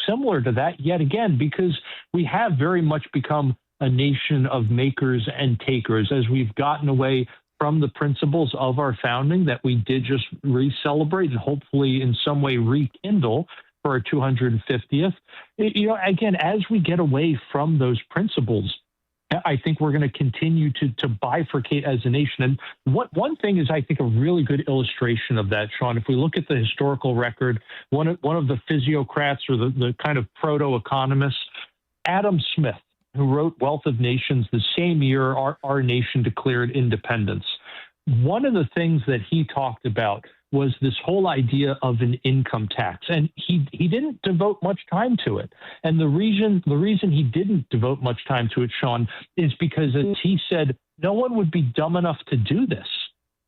similar to that yet again, because we have very much become a nation of makers and takers as we've gotten away from the principles of our founding that we did just re-celebrate and hopefully in some way rekindle for our 250th. Again, as we get away from those principles, I think we're going to continue to bifurcate as a nation. And one thing is, I think, a really good illustration of that, Shaun. If we look at the historical record, one of the physiocrats or the kind of proto-economists, Adam Smith, who wrote Wealth of Nations the same year our nation declared independence. One of the things that he talked about was this whole idea of an income tax, and he didn't devote much time to it. And the reason he didn't devote much time to it, Shaun, is because, as he said, no one would be dumb enough to do this.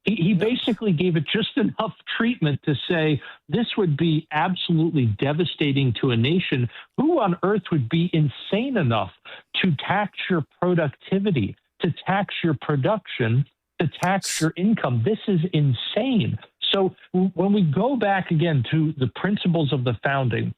He basically gave it just enough treatment to say this would be absolutely devastating to a nation. Who on earth would be insane enough to tax your productivity, to tax your production, to tax your income? This is insane. So when we go back again to the principles of the founding,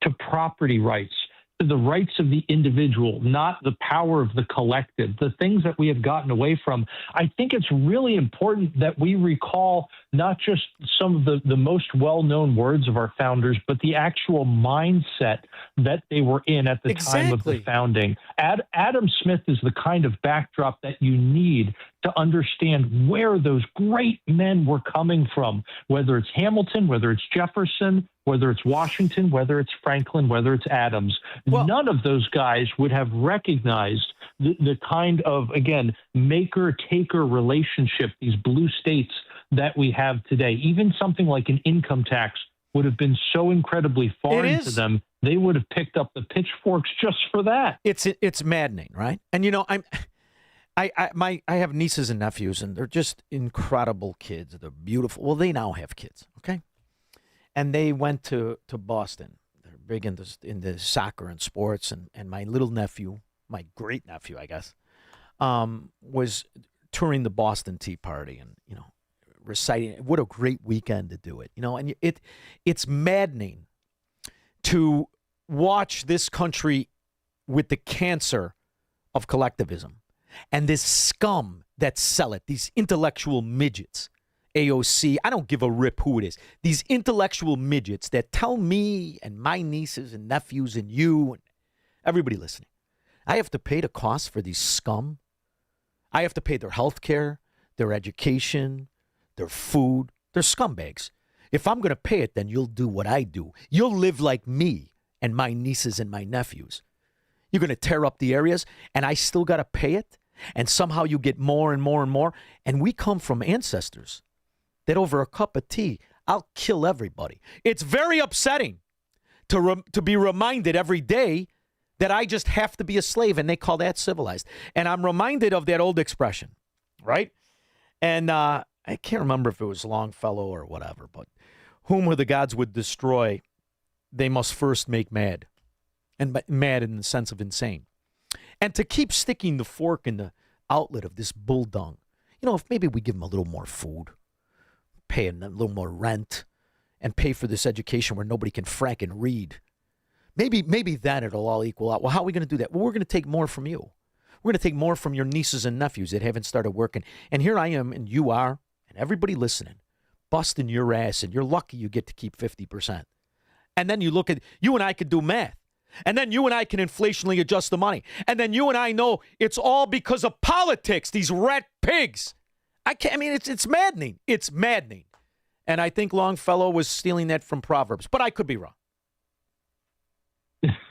to property rights, to the rights of the individual, not the power of the collective, the things that we have gotten away from, I think it's really important that we recall not just some of the most well-known words of our founders, but the actual mindset that they were in at the time of the founding. Adam Smith is the kind of backdrop that you need to understand where those great men were coming from, whether it's Hamilton, whether it's Jefferson, whether it's Washington, whether it's Franklin, whether it's Adams. None of those guys would have recognized the kind of, again, maker-taker relationship, these blue states that we have today. Even something like an income tax would have been so incredibly foreign to them, they would have picked up the pitchforks just for that. It's maddening, right? And I have nieces and nephews, and they're just incredible kids. They're beautiful. Well, they now have kids, okay? And they went to Boston. They're big into soccer and sports. And my little nephew, my great nephew, I guess, was touring the Boston Tea Party and, reciting. What a great weekend to do it, And it's maddening to watch this country with the cancer of collectivism and this scum that sell it, these intellectual midgets. AOC, I don't give a rip who it is. These intellectual midgets that tell me and my nieces and nephews and you and everybody listening, I have to pay the cost for these scum. I have to pay their health care, their education, their food. They're scumbags. If I'm going to pay it, then you'll do what I do. You'll live like me and my nieces and my nephews. You're going to tear up the areas, and I still got to pay it? And somehow you get more and more and more. And we come from ancestors that over a cup of tea, I'll kill everybody. It's very upsetting to be reminded every day that I just have to be a slave, and they call that civilized. And I'm reminded of that old expression, right? And I can't remember if it was Longfellow or whatever, but whom the gods would destroy, they must first make mad. And mad in the sense of insane. And to keep sticking the fork in the outlet of this bull dung, if maybe we give them a little more food, pay a little more rent, and pay for this education where nobody can frack and read. Maybe then it'll all equal out. Well, how are we going to do that? Well, we're going to take more from you. We're going to take more from your nieces and nephews that haven't started working. And here I am, and you are, and everybody listening, busting your ass, and you're lucky you get to keep 50%. And then you and I could do math. And then you and I can inflationally adjust the money. And then you and I know it's all because of politics, these rat pigs. It's maddening. It's maddening. And I think Longfellow was stealing that from Proverbs, but I could be wrong.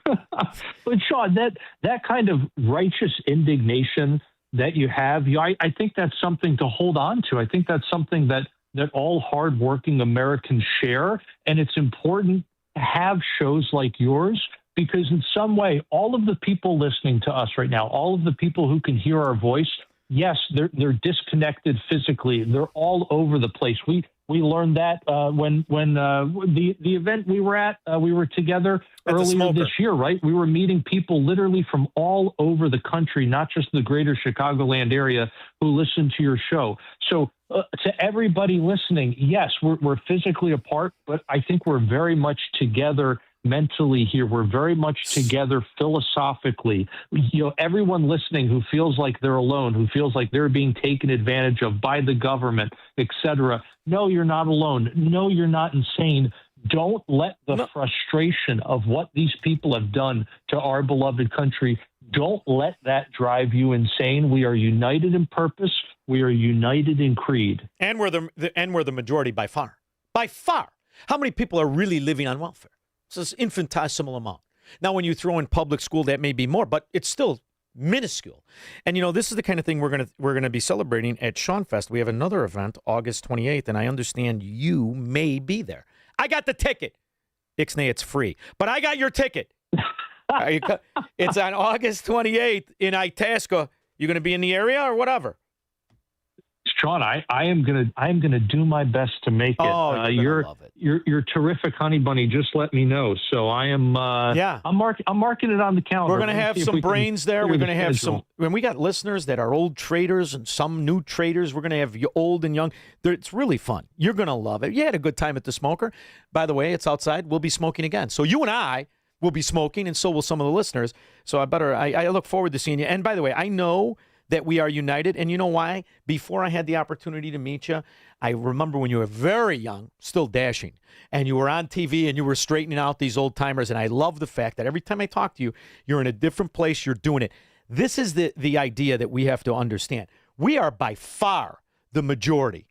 But Shaun, that kind of righteous indignation that you have, I think that's something to hold on to. I think that's something that all hardworking Americans share. And it's important to have shows like yours because in some way, all of the people listening to us right now, all of the people who can hear our voice, yes, they're disconnected physically. They're all over the place. We learned that when the event we were at, we were together earlier this year, right? We were meeting people literally from all over the country, not just the greater Chicagoland area, who listen to your show. So to everybody listening, yes, we're physically apart, but I think we're very much together mentally here. We're very much together philosophically. Everyone listening who feels like they're alone, who feels like they're being taken advantage of by the government, etc. No, you're not alone. No, you're not insane. Don't let the frustration of what these people have done to our beloved country, don't let that drive you insane. We are united in purpose. We are united in creed. And we're the majority by far. By far. How many people are really living on welfare? It's this infinitesimal amount. Now, when you throw in public school, that may be more, but it's still minuscule. And, this is the kind of thing we're gonna be celebrating at Shaun Fest. We have another event, August 28th, and I understand you may be there. I got the ticket. Ixnay, it's free. But I got your ticket. It's on August 28th in Itasca. You going to be in the area or whatever? Shaun, I am gonna do my best to make it. Oh, you're terrific, honey bunny. Just let me know. So I am. I'm marking it on the calendar. We're gonna have some brains there. We're gonna have some. When we got listeners that are old traders and some new traders, we're gonna have old and young. It's really fun. You're gonna love it. You had a good time at the Smoker. By the way, it's outside. We'll be smoking again. So you and I will be smoking, and so will some of the listeners. So I look forward to seeing you. And by the way, I know that we are united. And you know why? Before I had the opportunity to meet you, I remember when you were very young, still dashing, and you were on TV and you were straightening out these old timers. And I love the fact that every time I talk to you, you're in a different place, you're doing it. This is the idea that we have to understand. We are by far the majority.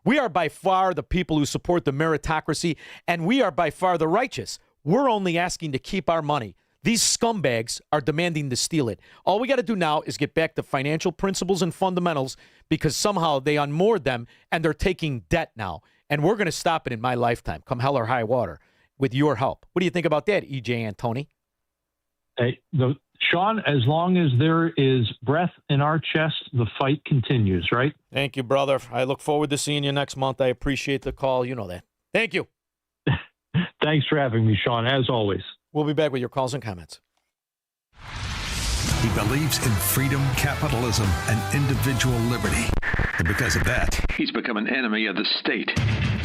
We are by far the people who support the meritocracy, and we are by far the righteous. We're only asking to keep our money. These scumbags are demanding to steal it. All we got to do now is get back to financial principles and fundamentals, because somehow they unmoored them and they're taking debt now. And we're going to stop it in my lifetime, come hell or high water, with your help. What do you think about that, E.J. Antoni? Hey, Shaun, as long as there is breath in our chest, the fight continues, right? Thank you, brother. I look forward to seeing you next month. I appreciate the call. You know that. Thank you. Thanks for having me, Shaun, as always. We'll be back with your calls and comments. He believes in freedom, capitalism, and individual liberty. And because of that, he's become an enemy of the state.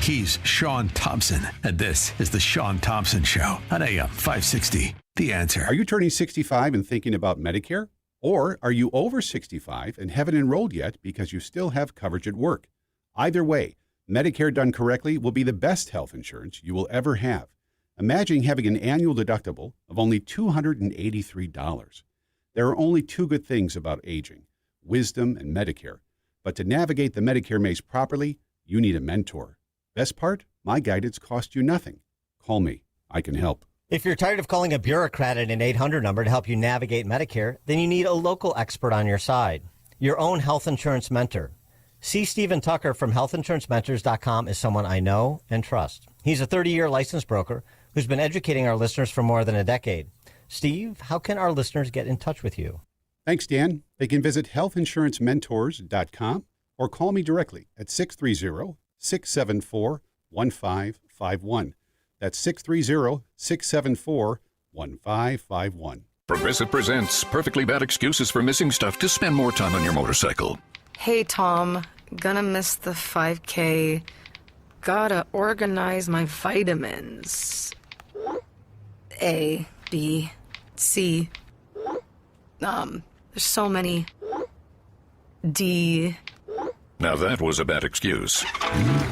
He's Shaun Thompson, and this is The Shaun Thompson Show on AM 560. The Answer. Are you turning 65 and thinking about Medicare? Or are you over 65 and haven't enrolled yet because you still have coverage at work? Either way, Medicare done correctly will be the best health insurance you will ever have. Imagine having an annual deductible of only $283. There are only two good things about aging, wisdom and Medicare. But to navigate the Medicare maze properly, you need a mentor. Best part? My guidance costs you nothing. Call me. I can help. If you're tired of calling a bureaucrat at an 800 number to help you navigate Medicare, then you need a local expert on your side. Your own health insurance mentor. C. Stephen Tucker from healthinsurancementors.com is someone I know and trust. He's a 30-year licensed broker who's been educating our listeners for more than a decade. Steve, how can our listeners get in touch with you? Thanks, Dan. They can visit healthinsurancementors.com or call me directly at 630-674-1551. That's 630-674-1551. Progressive presents Perfectly Bad Excuses for Missing Stuff to Spend More Time on Your Motorcycle. Hey, Tom. Gonna miss the 5K. Gotta organize my vitamins. A, B, C. There's so many. D. Now that was a bad excuse.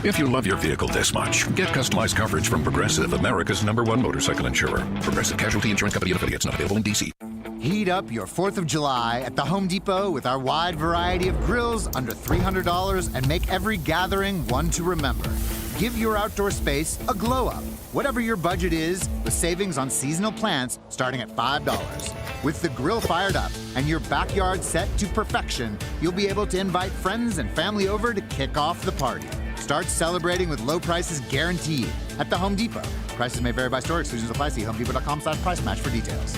If you love your vehicle this much, get customized coverage from Progressive, America's #1 motorcycle insurer. Progressive Casualty Insurance Company and affiliates, not available in D.C. Heat up your 4th of July at the Home Depot with our wide variety of grills under $300 and make every gathering one to remember. Give your outdoor space a glow up. Whatever your budget is, with savings on seasonal plants starting at $5. With the grill fired up and your backyard set to perfection, you'll be able to invite friends and family over to kick off the party. Start celebrating with low prices guaranteed at the Home Depot. Prices may vary by store. Exclusions apply. See HomeDepot.com/price match for details.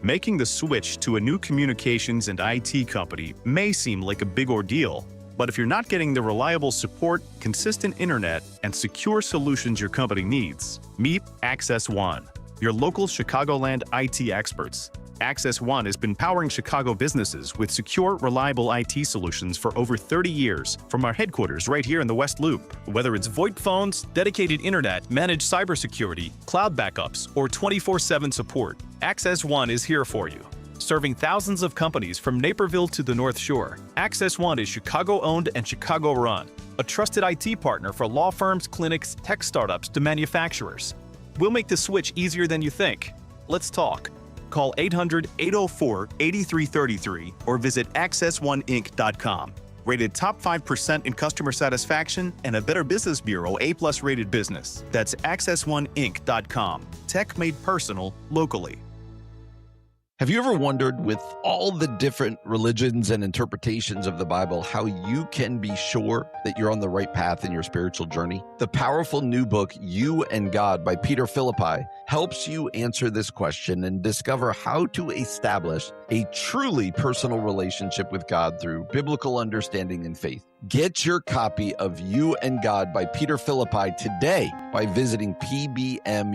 Making the switch to a new communications and IT company may seem like a big ordeal, but if you're not getting the reliable support, consistent internet, and secure solutions your company needs, meet Access One, your local Chicagoland IT experts. Access One has been powering Chicago businesses with secure, reliable IT solutions for over 30 years from our headquarters right here in the West Loop. Whether it's VoIP phones, dedicated internet, managed cybersecurity, cloud backups, or 24/7 support, Access One is here for you. Serving thousands of companies from Naperville to the North Shore, Access One is Chicago-owned and Chicago-run, a trusted IT partner for law firms, clinics, tech startups to manufacturers. We'll make the switch easier than you think. Let's talk. Call 800-804-8333 or visit accessoneinc.com. Rated top 5% in customer satisfaction and a Better Business Bureau A+ rated business. That's accessoneinc.com. Tech made personal locally. Have you ever wondered, with all the different religions and interpretations of the Bible, how you can be sure that you're on the right path in your spiritual journey? The powerful new book, You and God by Peter Philippi, helps you answer this question and discover how to establish a truly personal relationship with God through biblical understanding and faith. Get your copy of You and God by Peter Philippi today by visiting pbmusa.org.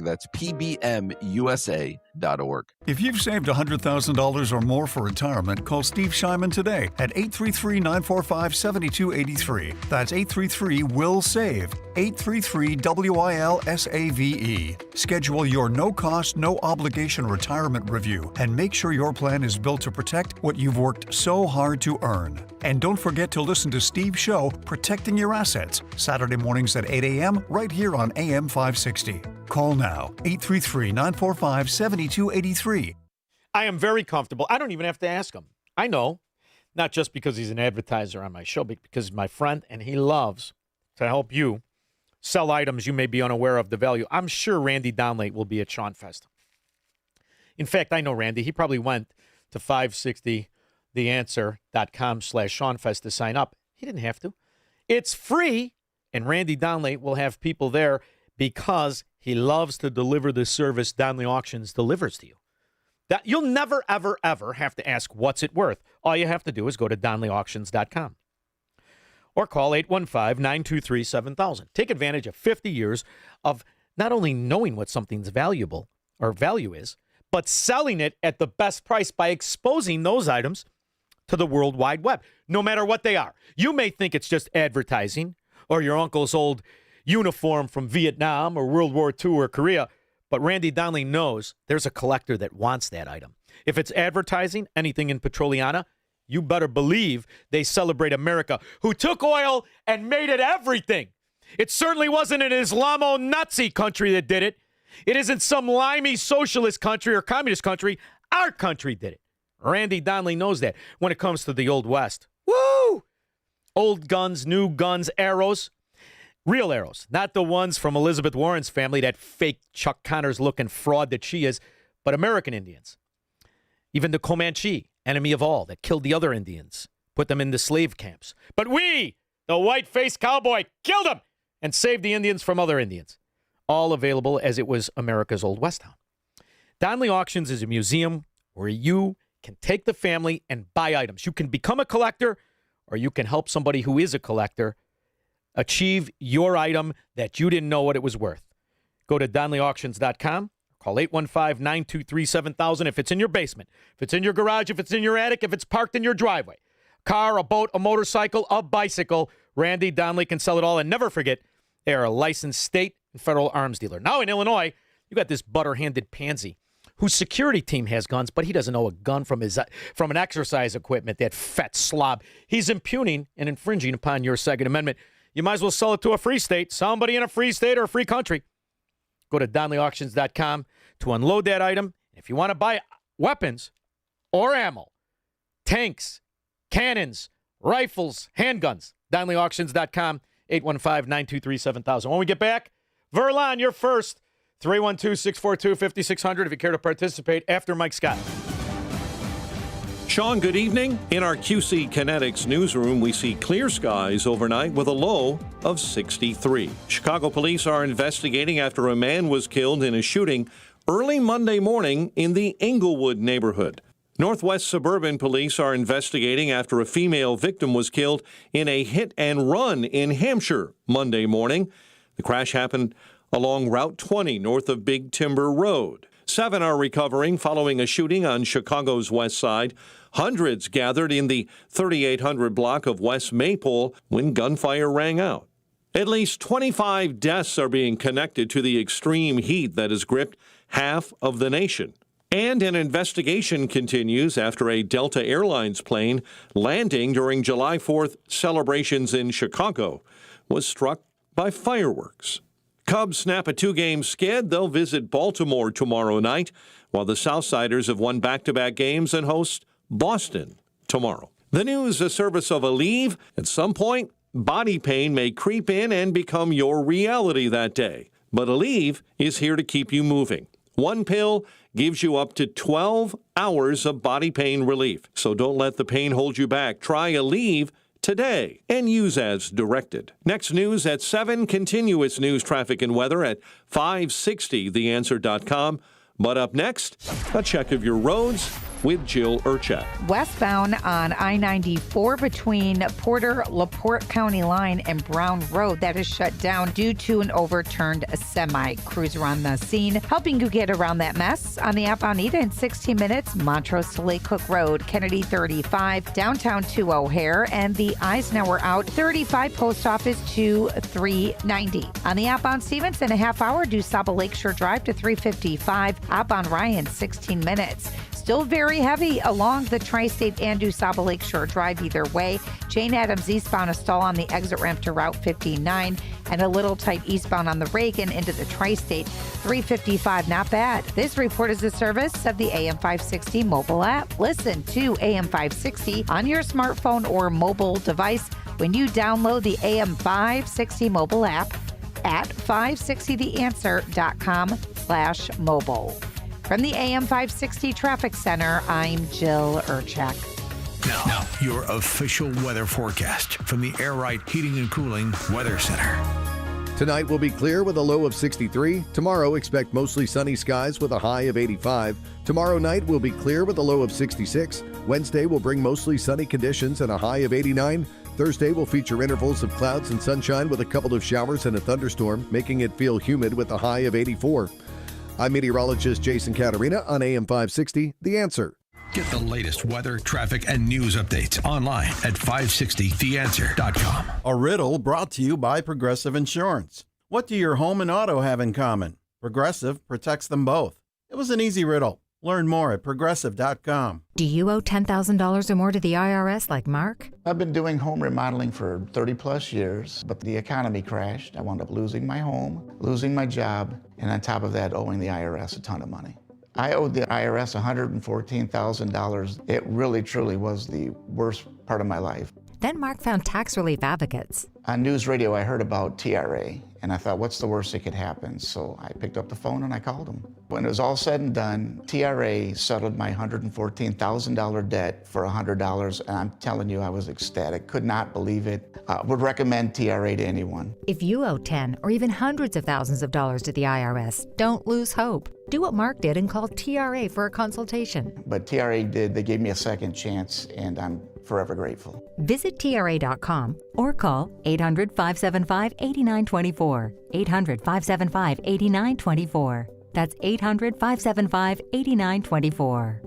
That's pbmusa.org. If you've saved $100,000 or more for retirement, call Steve Shyman today at 833-945-7283. That's 833-WILL-SAVE. 833-WILL-SAVE. Schedule your no-cost, no-obligation retirement review and make sure your plan is built to protect what you've worked so hard to earn. And don't forget to listen to Steve's show, Protecting Your Assets, Saturday mornings at 8 a.m. right here on AM 560. Call now, 833-945-7283. I am very comfortable. I don't even have to ask him. I know, not just because he's an advertiser on my show, but because he's my friend and he loves to help you sell items you may be unaware of the value. I'm sure Randy Donley will be at Shaun Fest. In fact, I know Randy. He probably went to 560theanswer.com/ShaunFest to sign up. He didn't have to. It's free, and Randy Donley will have people there because he loves to deliver the service Donley Auctions delivers to you. That you'll never, ever, ever have to ask, what's it worth? All you have to do is go to DonleyAuctions.com or call 815-923-7000. Take advantage of 50 years of not only knowing what something's valuable or value is, but selling it at the best price by exposing those items to the World Wide Web, no matter what they are. You may think it's just advertising or your uncle's old uniform from Vietnam or World War II or Korea, but Randy Donley knows there's a collector that wants that item. If it's advertising, anything in Petroliana, you better believe they celebrate America, who took oil and made it everything. It certainly wasn't an Islamo-Nazi country that did it. It isn't some limey socialist country or communist country. Our country did it. Randy Donley knows that when it comes to the Old West. Woo! Old guns, new guns, arrows. Real arrows, not the ones from Elizabeth Warren's family, that fake Chuck Connors-looking fraud that she is, but American Indians. Even the Comanche, enemy of all, that killed the other Indians, put them in the slave camps. But we, the white-faced cowboy, killed them and saved the Indians from other Indians. All available as it was America's Old West town. Donley Auctions is a museum where you can take the family and buy items. You can become a collector, or you can help somebody who is a collector achieve your item that you didn't know what it was worth. Go to DonleyAuctions.com. Call 815-923-7000 if it's in your basement, if it's in your garage, if it's in your attic, if it's parked in your driveway. Car, a boat, a motorcycle, a bicycle. Randy Donley can sell it all. And never forget, they are a licensed state and federal arms dealer. Now in Illinois, you got this butter-handed pansy whose security team has guns, but he doesn't know a gun from an exercise equipment, that fat slob. He's impugning and infringing upon your Second Amendment. You might as well sell it to a free state, somebody in a free state or a free country. Go to DonleyAuctions.com to unload that item. If you want to buy weapons or ammo, tanks, cannons, rifles, handguns, DonleyAuctions.com, 815-923-7000. When we get back, Verlon, you're first. 312-642-5600 if you care to participate after Mike Scott. Shaun, good evening. In our QC Kinetics newsroom, we see clear skies overnight with a low of 63. Chicago police are investigating after a man was killed in a shooting early Monday morning in the Englewood neighborhood. Northwest Suburban Police are investigating after a female victim was killed in a hit-and-run in Hampshire Monday morning. The crash happened along Route 20 north of Big Timber Road. 7 are recovering following a shooting on Chicago's west side. Hundreds gathered in the 3800 block of West Maypole when gunfire rang out. At least 25 deaths are being connected to the extreme heat that has gripped half of the nation. And an investigation continues after a Delta Airlines plane landing during July 4th celebrations in Chicago was struck by fireworks. Cubs snap a 2-game skid. They'll visit Baltimore tomorrow night, while the Southsiders have won back-to-back games and host Boston tomorrow. The news, a service of Aleve. At some point, body pain may creep in and become your reality that day. But Aleve is here to keep you moving. One pill gives you up to 12 hours of body pain relief. So don't let the pain hold you back. Try Aleve today and use as directed. Next news at 7, continuous news, traffic, and weather at 560, theanswer.com. But up next, a check of your roads with Jill Urchak. Westbound on I-94 between Porter-LaPorte County line and Brown Road, that is shut down due to an overturned semi. Crews are on the scene, helping you get around that mess. On the outbound Ida in 16 minutes, Montrose to Lake Cook Road, Kennedy 35, downtown to O'Hare, and the Eisenhower out 35 Post Office to 390. On the outbound Stevenson, a half hour, DuSable Lakeshore Drive to 355, outbound Ryan 16 minutes. Still very heavy along the Tri-State and DuSable Lakeshore Drive either way. Jane Addams eastbound, a stall on the exit ramp to Route 59, and a little tight eastbound on the Reagan into the Tri-State. 355, not bad. This report is a service of the AM 560 mobile app. Listen to AM 560 on your smartphone or mobile device when you download the AM 560 mobile app at 560theanswer.com/mobile. From the AM 560 Traffic Center, I'm Jill Urchak. Now, your official weather forecast from the Air Right Heating and Cooling Weather Center. Tonight will be clear with a low of 63. Tomorrow, expect mostly sunny skies with a high of 85. Tomorrow night will be clear with a low of 66. Wednesday will bring mostly sunny conditions and a high of 89. Thursday will feature intervals of clouds and sunshine with a couple of showers and a thunderstorm, making it feel humid with a high of 84. I'm meteorologist Jason Caterina on AM 560, The Answer. Get the latest weather, traffic, and news updates online at 560theanswer.com. A riddle brought to you by Progressive Insurance. What do your home and auto have in common? Progressive protects them both. It was an easy riddle. Learn more at progressive.com. Do you owe $10,000 or more to the IRS like Mark? I've been doing home remodeling for 30 plus years, but the economy crashed. I wound up losing my home, losing my job, and on top of that, owing the IRS a ton of money. I owed the IRS $114,000. It really, truly was the worst part of my life. Then Mark found tax relief advocates. On news radio, I heard about TRA, and I thought, what's the worst that could happen? So I picked up the phone and I called them. When it was all said and done, TRA settled my $114,000 debt for $100, and I'm telling you, I was ecstatic. Could not believe it. Would recommend TRA to anyone. If you owe 10 or even hundreds of thousands of dollars to the IRS, don't lose hope. Do what Mark did and call TRA for a consultation. But TRA did. They gave me a second chance, and I'm forever grateful. Visit TRA.com or call 800-575-8924. 800-575-8924. That's 800-575-8924.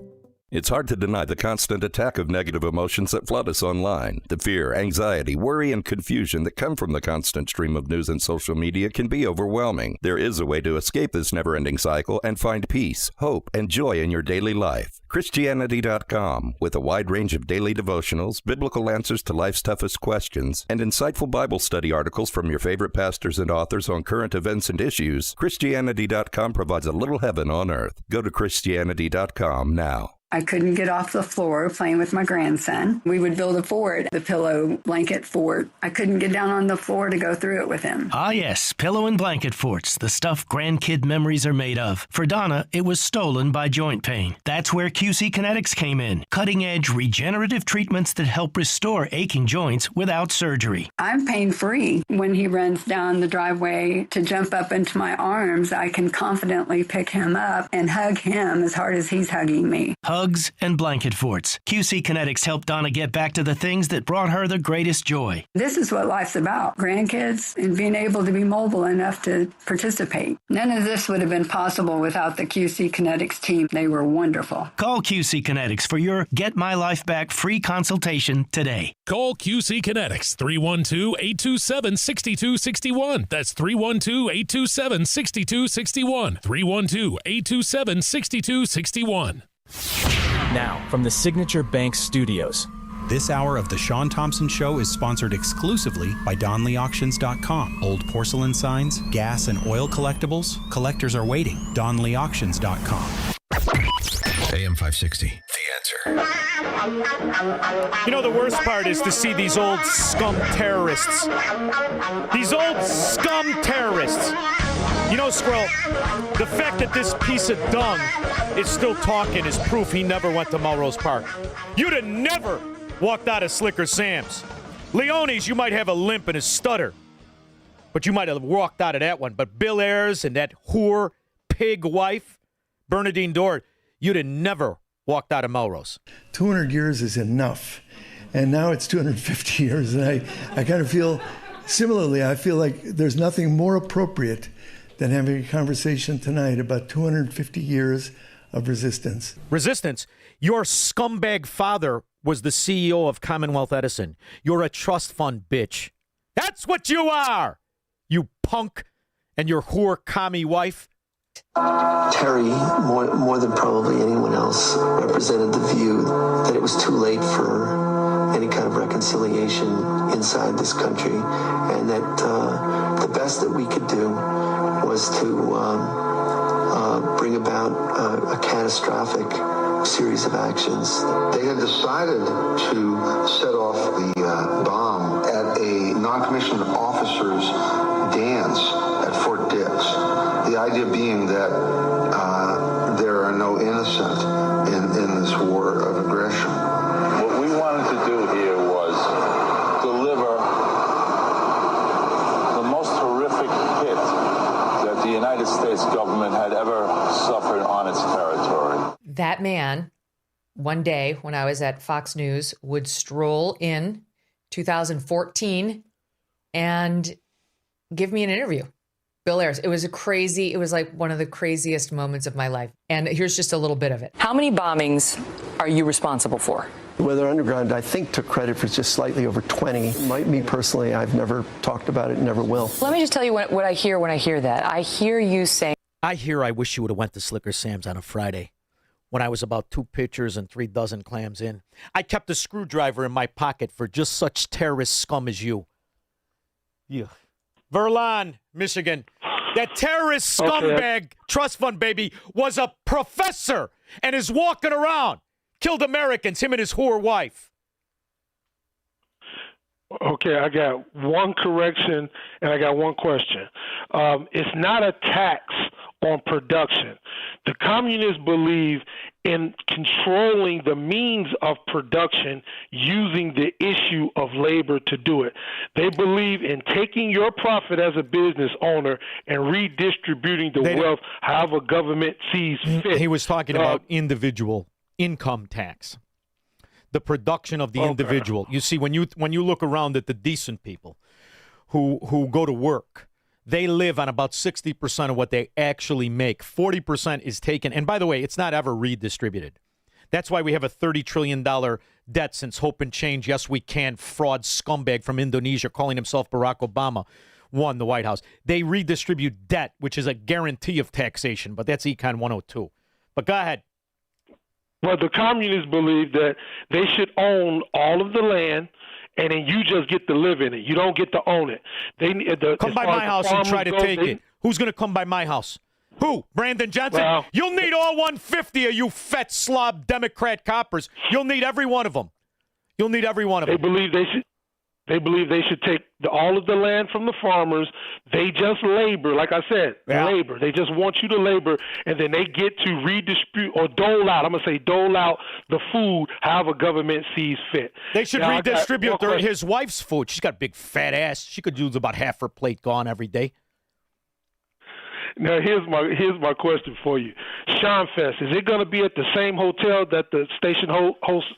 It's hard to deny the constant attack of negative emotions that flood us online. The fear, anxiety, worry, and confusion that come from the constant stream of news and social media can be overwhelming. There is a way to escape this never-ending cycle and find peace, hope, and joy in your daily life. Christianity.com, with a wide range of daily devotionals, biblical answers to life's toughest questions, and insightful Bible study articles from your favorite pastors and authors on current events and issues, Christianity.com provides a little heaven on earth. Go to Christianity.com now. I couldn't get off the floor playing with my grandson. We would build a fort, the pillow blanket fort. I couldn't get down on the floor to go through it with him. Ah, yes, pillow and blanket forts, the stuff grandkid memories are made of. For Donna, it was stolen by joint pain. That's where QC Kinetics came in. Cutting-edge regenerative treatments that help restore aching joints without surgery. I'm pain-free. When he runs down the driveway to jump up into my arms, I can confidently pick him up and hug him as hard as he's hugging me. Hugs and blanket forts. QC Kinetics helped Donna get back to the things that brought her the greatest joy. This is what life's about, grandkids and being able to be mobile enough to participate. None of this would have been possible without the QC Kinetics team. They were wonderful. Call QC Kinetics for your Get My Life Back free consultation today. Call QC Kinetics, 312-827-6261. That's 312-827-6261. 312-827-6261. Now, from the Signature Bank Studios. This hour of The Shaun Thompson Show is sponsored exclusively by DonleyAuctions.com. Old porcelain signs, gas and oil collectibles, collectors are waiting. DonleyAuctions.com. AM 560, The Answer. You know, the worst part is to see these old scum terrorists. These old scum terrorists. You know, Squirrel, the fact that this piece of dung is still talking is proof he never went to Melrose Park. You'd have never walked out of Slicker Sam's. Leone's, you might have a limp and a stutter, but you might have walked out of that one. But Bill Ayers and that whore, pig wife, Bernadine Dord, you'd have never walked out of Melrose. 200 years is enough. And now it's 250 years. And I kind of feel, similarly, I feel like there's nothing more appropriate than having a conversation tonight about 250 years of resistance. Resistance? Your scumbag father was the CEO of Commonwealth Edison. You're a trust fund bitch. That's what you are, you punk, and your whore commie wife. Terry, more than probably anyone else, represented the view that it was too late for any kind of reconciliation inside this country, and that the best that we could do was to bring about a catastrophic series of actions. They had decided to set off the bomb at a non-commissioned officer's dance at Fort Dix. The idea being that there are no innocent in this war of aggression. What we wanted to do here was deliver the most horrific hit that the United States government had ever suffered on its territory. That man, one day when I was at Fox News, would stroll in 2014 and give me an interview. Bill Ayers. It was like one of the craziest moments of my life. And here's just a little bit of it. How many bombings are you responsible for? Weather Underground, I think, took credit for just slightly over 20. Me personally, I've never talked about it, never will. Let me just tell you what I hear when I hear that. I hear you saying... I wish you would have went to Slicker Sam's on a Friday when I was about 2 pitchers and 3 dozen clams in. I kept a screwdriver in my pocket for just such terrorist scum as you. Yeah. Verlon, Michigan. That terrorist scumbag trust fund baby was a professor and is walking around. Killed Americans, him and his whore wife. Okay, I got one correction and I got one question. It's not a tax on production. The communists believe in controlling the means of production using the issue of labor to do it. They believe in taking your profit as a business owner and redistributing the wealth however government sees fit. He was talking about individual income tax. The production of the individual. You see, when you look around at the decent people who go to work, they live on about 60% of what they actually make. 40% is taken. And by the way, it's not ever redistributed. That's why we have a $30 trillion debt since Hope and Change, Yes We Can, fraud scumbag from Indonesia calling himself Barack Obama won the White House. They redistribute debt, which is a guarantee of taxation, but that's Econ 102. But go ahead. Well, the communists believe that they should own all of the land, and then you just get to live in it. You don't get to own it. Come by my house and try to take it. Who's going to come by my house? Who? Brandon Johnson? Well, you'll need all 150 of you fat slob Democrat coppers. You'll need every one of them. You'll need every one of them. They believe they should take all of the land from the farmers. They just labor, like I said, labor. They just want you to labor, and then they get to redistribute or dole out. I'm going to say dole out the food however government sees fit. They should redistribute his wife's food. She's got a big fat ass. She could use about half her plate gone every day. Now, here's my question for you. Shaun Fest, is it going to be at the same hotel that the station hosts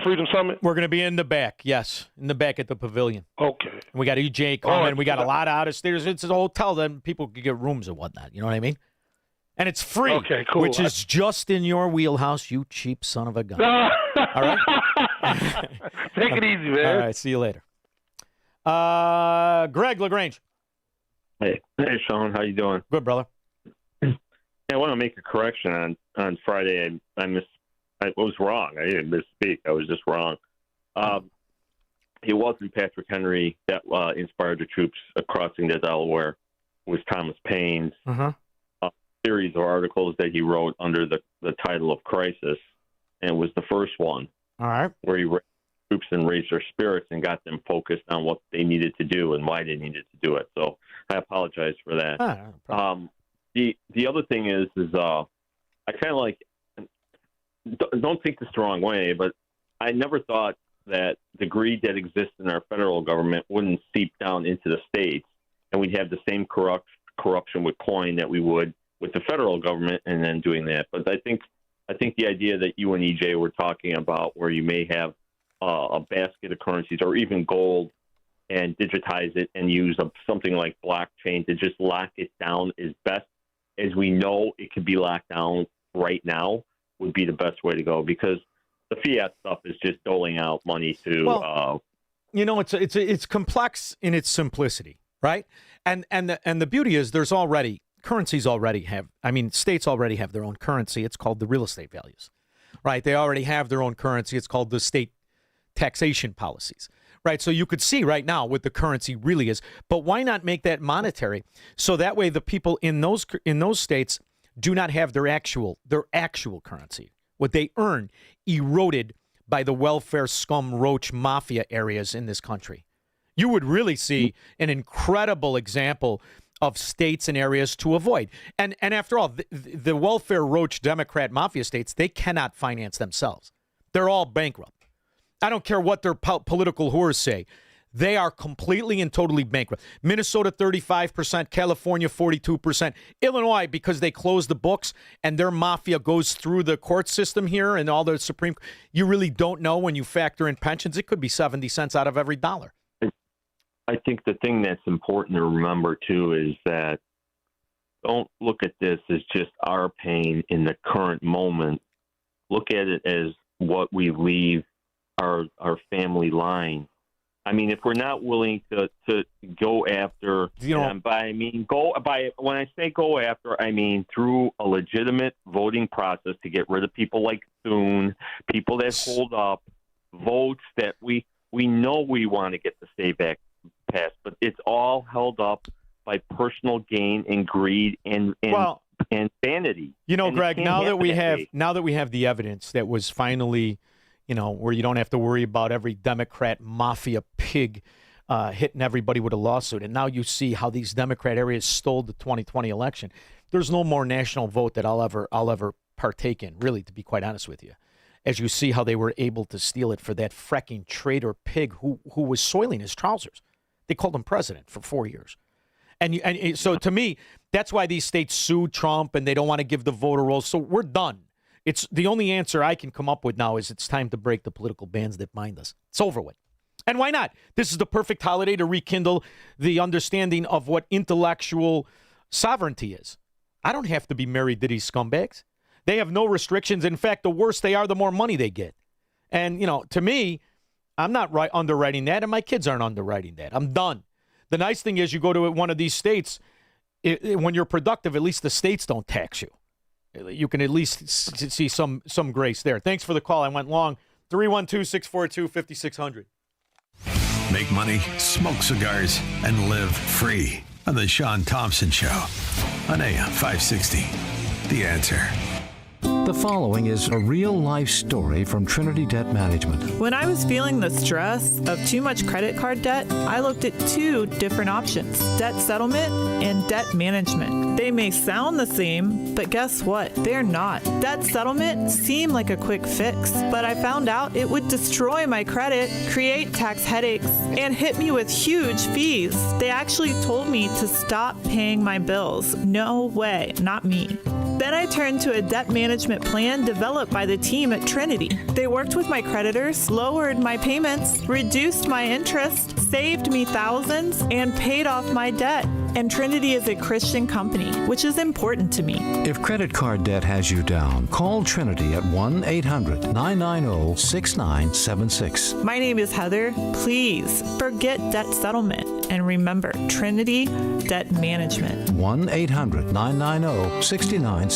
Freedom Summit? We're going to be in the back, yes, in the back at the pavilion. Okay. And we got EJ coming. We got a lot of out-of-staters. It's a hotel that people can get rooms and whatnot. You know what I mean? And it's free, okay, cool. Which is just in your wheelhouse, you cheap son of a gun. All right? Take it easy, man. All right, see you later. Greg LaGrange. Hey, Shaun, how you doing? Good, brother. Yeah, I want to make a correction on Friday. I was wrong. I didn't misspeak. I was just wrong. It wasn't Patrick Henry that inspired the troops crossing the Delaware. It was Thomas Paine's series of articles that he wrote under the title of Crisis, and it was the first one. All right. Where he raised troops and raised their spirits and got them focused on what they needed to do and why they needed to do it. So I apologize for that. The other thing is I kind of like, don't take this the wrong way, but I never thought that the greed that exists in our federal government wouldn't seep down into the states, and we'd have the same corruption with coin that we would with the federal government, and then doing that. But I think the idea that you and EJ were talking about, where you may have a basket of currencies or even gold and digitize it and use something like blockchain to just lock it down as best as we know it could be locked down right now would be the best way to go, because the fiat stuff is just doling out money to. It's complex in its simplicity, right? And the beauty is states already have their own currency. It's called the real estate values, right? They already have their own currency. It's called the state taxation policies, right? So you could see right now what the currency really is, but why not make that monetary? So that way the people in those states do not have their actual currency, what they earn, eroded by the welfare scum roach mafia areas in this country. You would really see an incredible example of states and areas to avoid. And after all, the welfare roach Democrat mafia states, they cannot finance themselves. They're all bankrupt. I don't care what their political whores say. They are completely and totally bankrupt. Minnesota, 35%, California, 42%. Illinois, because they close the books and their mafia goes through the court system here and all the Supreme, you really don't know when you factor in pensions. It could be 70 cents out of every dollar. I think the thing that's important to remember, too, is that don't look at this as just our pain in the current moment. Look at it as what we leave our family line. I mean, if we're not willing to go after, when I say go after, I mean through a legitimate voting process to get rid of people like Thune, people that hold up votes that we know we want to get the state back passed, but it's all held up by personal gain and greed and vanity. Greg, now that we have the evidence that was finally, where you don't have to worry about every Democrat mafia pig hitting everybody with a lawsuit. And now you see how these Democrat areas stole the 2020 election. There's no more national vote that I'll ever partake in, really, to be quite honest with you. As you see how they were able to steal it for that fracking traitor pig who was soiling his trousers. They called him president for 4 years. And so to me, that's why these states sued Trump and they don't want to give the voter rolls. So we're done. It's the only answer I can come up with now is it's time to break the political bands that bind us. It's over with. And why not? This is the perfect holiday to rekindle the understanding of what intellectual sovereignty is. I don't have to be married to these scumbags. They have no restrictions. In fact, the worse they are, the more money they get. And, to me, I'm not underwriting that, and my kids aren't underwriting that. I'm done. The nice thing is you go to one of these states, when you're productive, at least the states don't tax you. You can at least see some grace there. Thanks for the call. I went long. 312-642-5600. Make money, smoke cigars, and live free. on the Shaun Thompson Show on AM 560. The Answer. The following is a real-life story from Trinity Debt Management. When I was feeling the stress of too much credit card debt, I looked at two different options: debt settlement and debt management. They may sound the same, but guess what? They're not. Debt settlement seemed like a quick fix, but I found out it would destroy my credit, create tax headaches, and hit me with huge fees. They actually told me to stop paying my bills. No way, not me. Then I turned to a debt management plan developed by the team at Trinity. They worked with my creditors, lowered my payments, reduced my interest, saved me thousands, and paid off my debt. And Trinity is a Christian company, which is important to me. If credit card debt has you down, call Trinity at 1-800-990-6976. My name is Heather. Please forget debt settlement and remember Trinity Debt Management. 1-800-990-6976.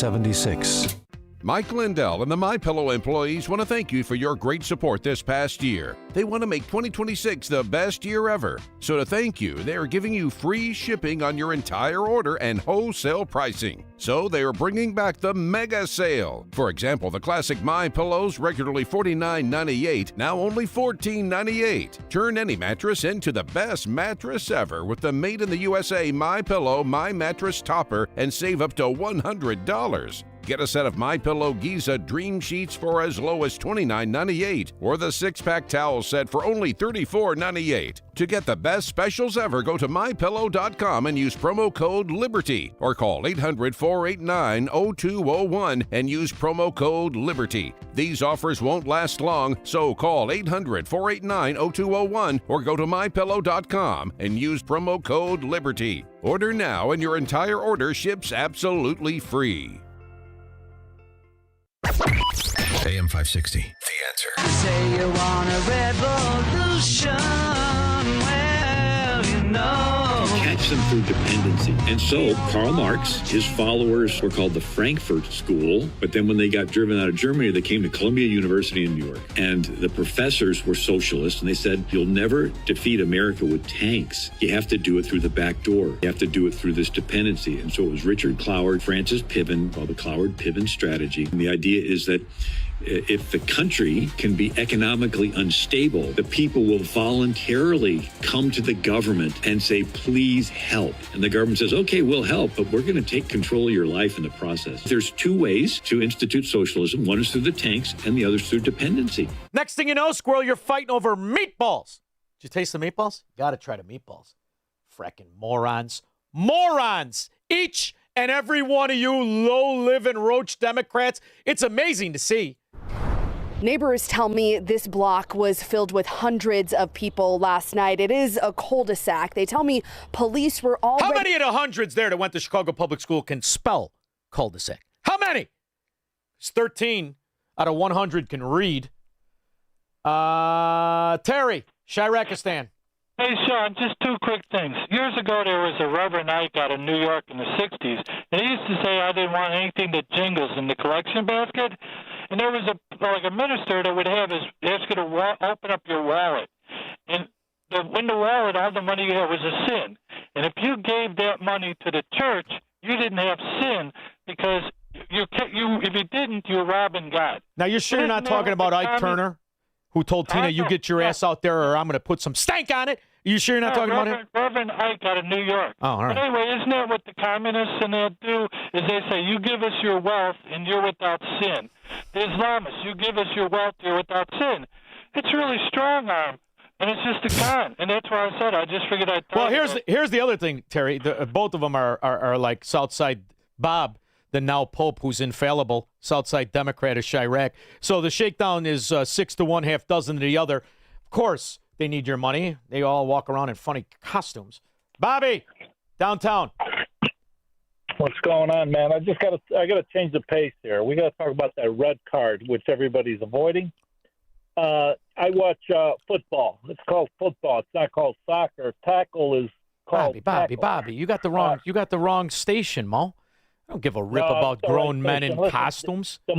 Mike Lindell and the MyPillow employees want to thank you for your great support this past year. They want to make 2026 the best year ever. So to thank you, they are giving you free shipping on your entire order and wholesale pricing. So they are bringing back the mega sale. For example, the classic MyPillows, regularly $49.98, now only $14.98. Turn any mattress into the best mattress ever with the Made in the USA MyPillow My Mattress Topper and save up to $100. Get a set of MyPillow Giza Dream Sheets for as low as $29.98 or the 6-pack towel set for only $34.98. To get the best specials ever, go to MyPillow.com and use promo code LIBERTY or call 800-489-0201 and use promo code LIBERTY. These offers won't last long, so call 800-489-0201 or go to MyPillow.com and use promo code LIBERTY. Order now and your entire order ships absolutely free. AM 560, The Answer. Say you want a revolution, well, you know. Catch them through dependency. And so Karl Marx, his followers were called the Frankfurt School, but then when they got driven out of Germany, they came to Columbia University in New York. And the professors were socialists, and they said, you'll never defeat America with tanks. You have to do it through the back door. You have to do it through this dependency. And so it was Richard Cloward, Francis Piven, called the Cloward-Piven strategy. And the idea is that if the country can be economically unstable, the people will voluntarily come to the government and say, please help. And the government says, okay, we'll help, but we're going to take control of your life in the process. There's two ways to institute socialism. One is through the tanks and the other is through dependency. Next thing you know, Squirrel, you're fighting over meatballs. Did you taste the meatballs? You got to try the meatballs. Fracking morons. Morons! Each and every one of you low-living roach Democrats. It's amazing to see. Neighbors tell me this block was filled with hundreds of people last night. It is a cul-de-sac. They tell me police were already... How many of the hundreds there that went to Chicago Public School can spell cul-de-sac? How many? It's 13 out of 100 can read. Terry, Shirakistan. Hey, Shaun, just two quick things. Years ago, there was a Reverend Ike out of New York in the 60s, and he used to say, I didn't want anything that jingles in the collection basket. And there was a minister that would ask you to open up your wallet. And in the wallet, all the money you had was a sin. And if you gave that money to the church, you didn't have sin because if you didn't, you were robbing God. Now, you're sure you're not talking about Ike Turner, who told Tina, you get your ass out there or I'm going to put some stank on it? You sure you're not talking about him? Reverend Ike out of New York. Oh, all right. But anyway, isn't that what the communists and that do? Is they say, you give us your wealth and you're without sin. The Islamists, you give us your wealth, you're without sin. It's really strong arm, and it's just a con. And that's why I said I just figured I'd talk. Well, here's the other thing, Terry. Both of them are like Southside Bob, the now Pope, who's infallible, Southside Democrat of Chirac. So the shakedown is 6 to 1, half dozen to the other. Of course, they need your money. They all walk around in funny costumes. Bobby, downtown. What's going on, man? I gotta change the pace here. We gotta talk about that red card, which everybody's avoiding. I watch football. It's called football. It's not called soccer. Tackle is called Bobby. You got the wrong station, Mo. I don't give a rip about grown men in costumes. The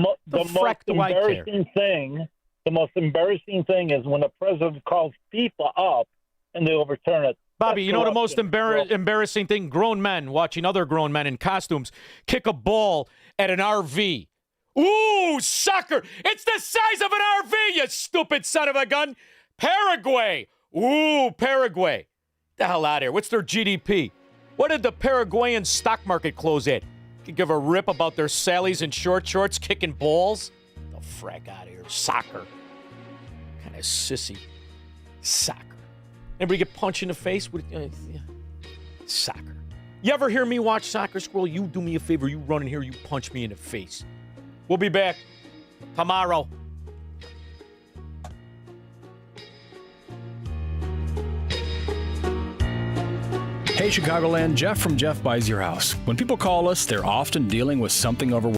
most embarrassing thing is when the president calls FIFA up and they overturn it. Bobby, you know the most embarrassing thing? Grown men watching other grown men in costumes kick a ball at an RV. Ooh, soccer! It's the size of an RV, you stupid son of a gun! Paraguay! Ooh, Paraguay. The hell out of here. What's their GDP? What did the Paraguayan stock market close at? You give a rip about their Sallies in short shorts kicking balls? The frack out of here. Soccer. Kind of sissy. Soccer. Anybody get punched in the face? Soccer. You ever hear me watch soccer, Squirrel? You do me a favor. You run in here, you punch me in the face. We'll be back tomorrow. Hey, Chicagoland, Jeff from Jeff Buys Your House. When people call us, they're often dealing with something overwhelming.